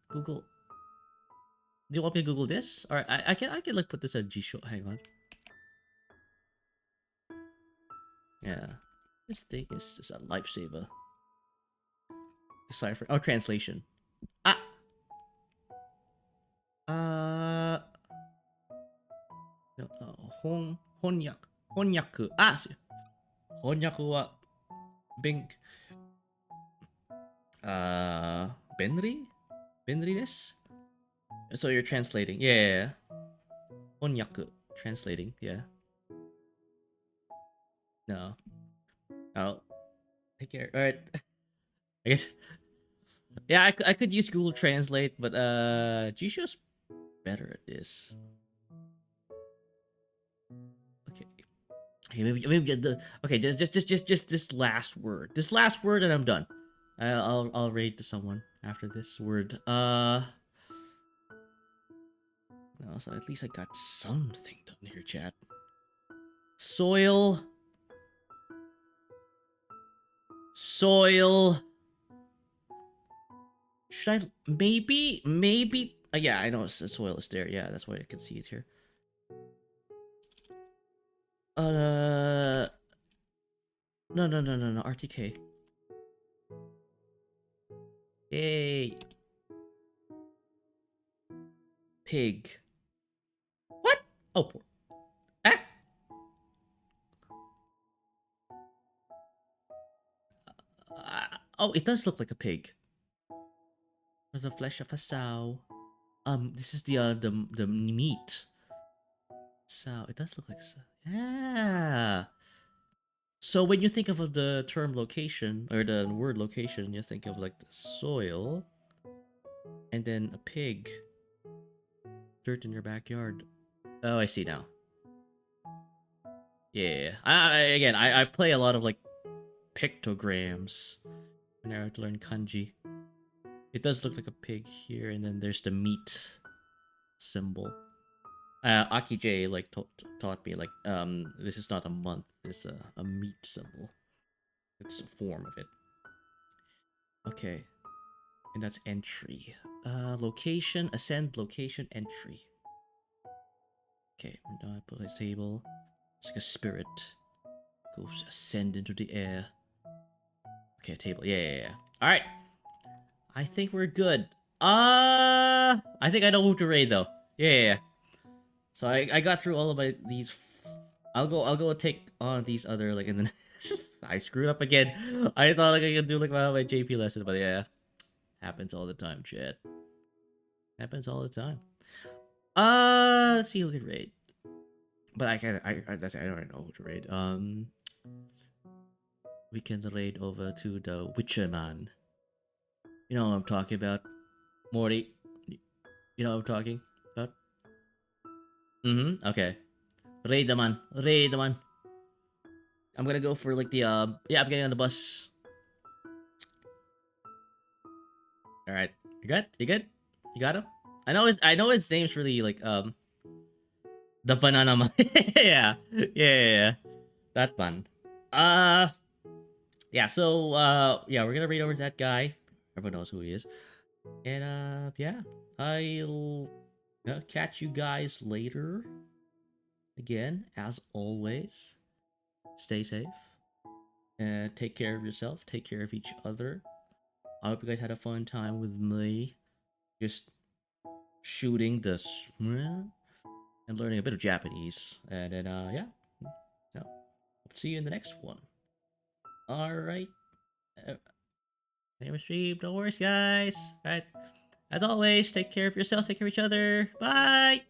Google. Do you want me to Google this? Or I can like put this on G Show. Hang on. Yeah. This thing is just a lifesaver. Decipher. Oh, translation. Ah. Uh. No, honyaku. Ah, honyaku wa uh benri? Benri desu? So you're translating. Yeah. Honyaku. Translating. Yeah. No. Oh. Take care. Alright. I guess. Yeah, I could use Google Translate, but Gshow's better at this. Okay. Okay, maybe get the okay. Just this last word. This last word, and I'm done. I'll raid to someone after this word. No, so at least I got something done here, chat. Soil. Soil. Should I maybe? Yeah, I know the soil is there. Yeah, that's why I can see it here. No. RTK. Yay. Pig. What? Oh, poor. Ah. Oh, it does look like a pig. The flesh of a sow. This is the meat. Sow. It does look like sow. Yeah. So when you think of the term location or the word location, you think of like the soil, and then a pig, dirt in your backyard. Oh, I see now. Yeah. Again, I play a lot of like pictograms when I have to learn kanji. It does look like a pig here, and then there's the meat symbol. Aki J like taught me like this is not a month, this is a meat symbol. It's a form of it. Okay, and that's entry. Location, ascend, location, entry. Okay, now I put a table. It's like a spirit goes ascend into the air. Okay, table. Yeah. All right. I think we're good. I think I know who to raid though. Yeah. So I got through all of these. I'll go take on these other like, and then I screwed up again. I thought like I could do like my JP lesson, but yeah, happens all the time, chat. Happens all the time. Let's see who can raid. But I don't know who to raid. We can raid over to the Witcher man. You know what I'm talking about, Morty. You know what I'm talking about. Okay. Raid the man. Raid the man. I'm gonna go for like the yeah, I'm getting on the bus. Alright. You good? You good? You got him? I know his name's really like the banana man. Yeah. That one. Yeah, so yeah, we're gonna read over to that guy. Everyone knows who he is. And yeah. I'll catch you guys later. Again, as always. Stay safe. And take care of yourself. Take care of each other. I hope you guys had a fun time with me. Just shooting the and learning a bit of Japanese. And then, yeah. So, see you in the next one. Alright. Name is stream. No worries, guys. Alright. As always, take care of yourselves. Take care of each other. Bye!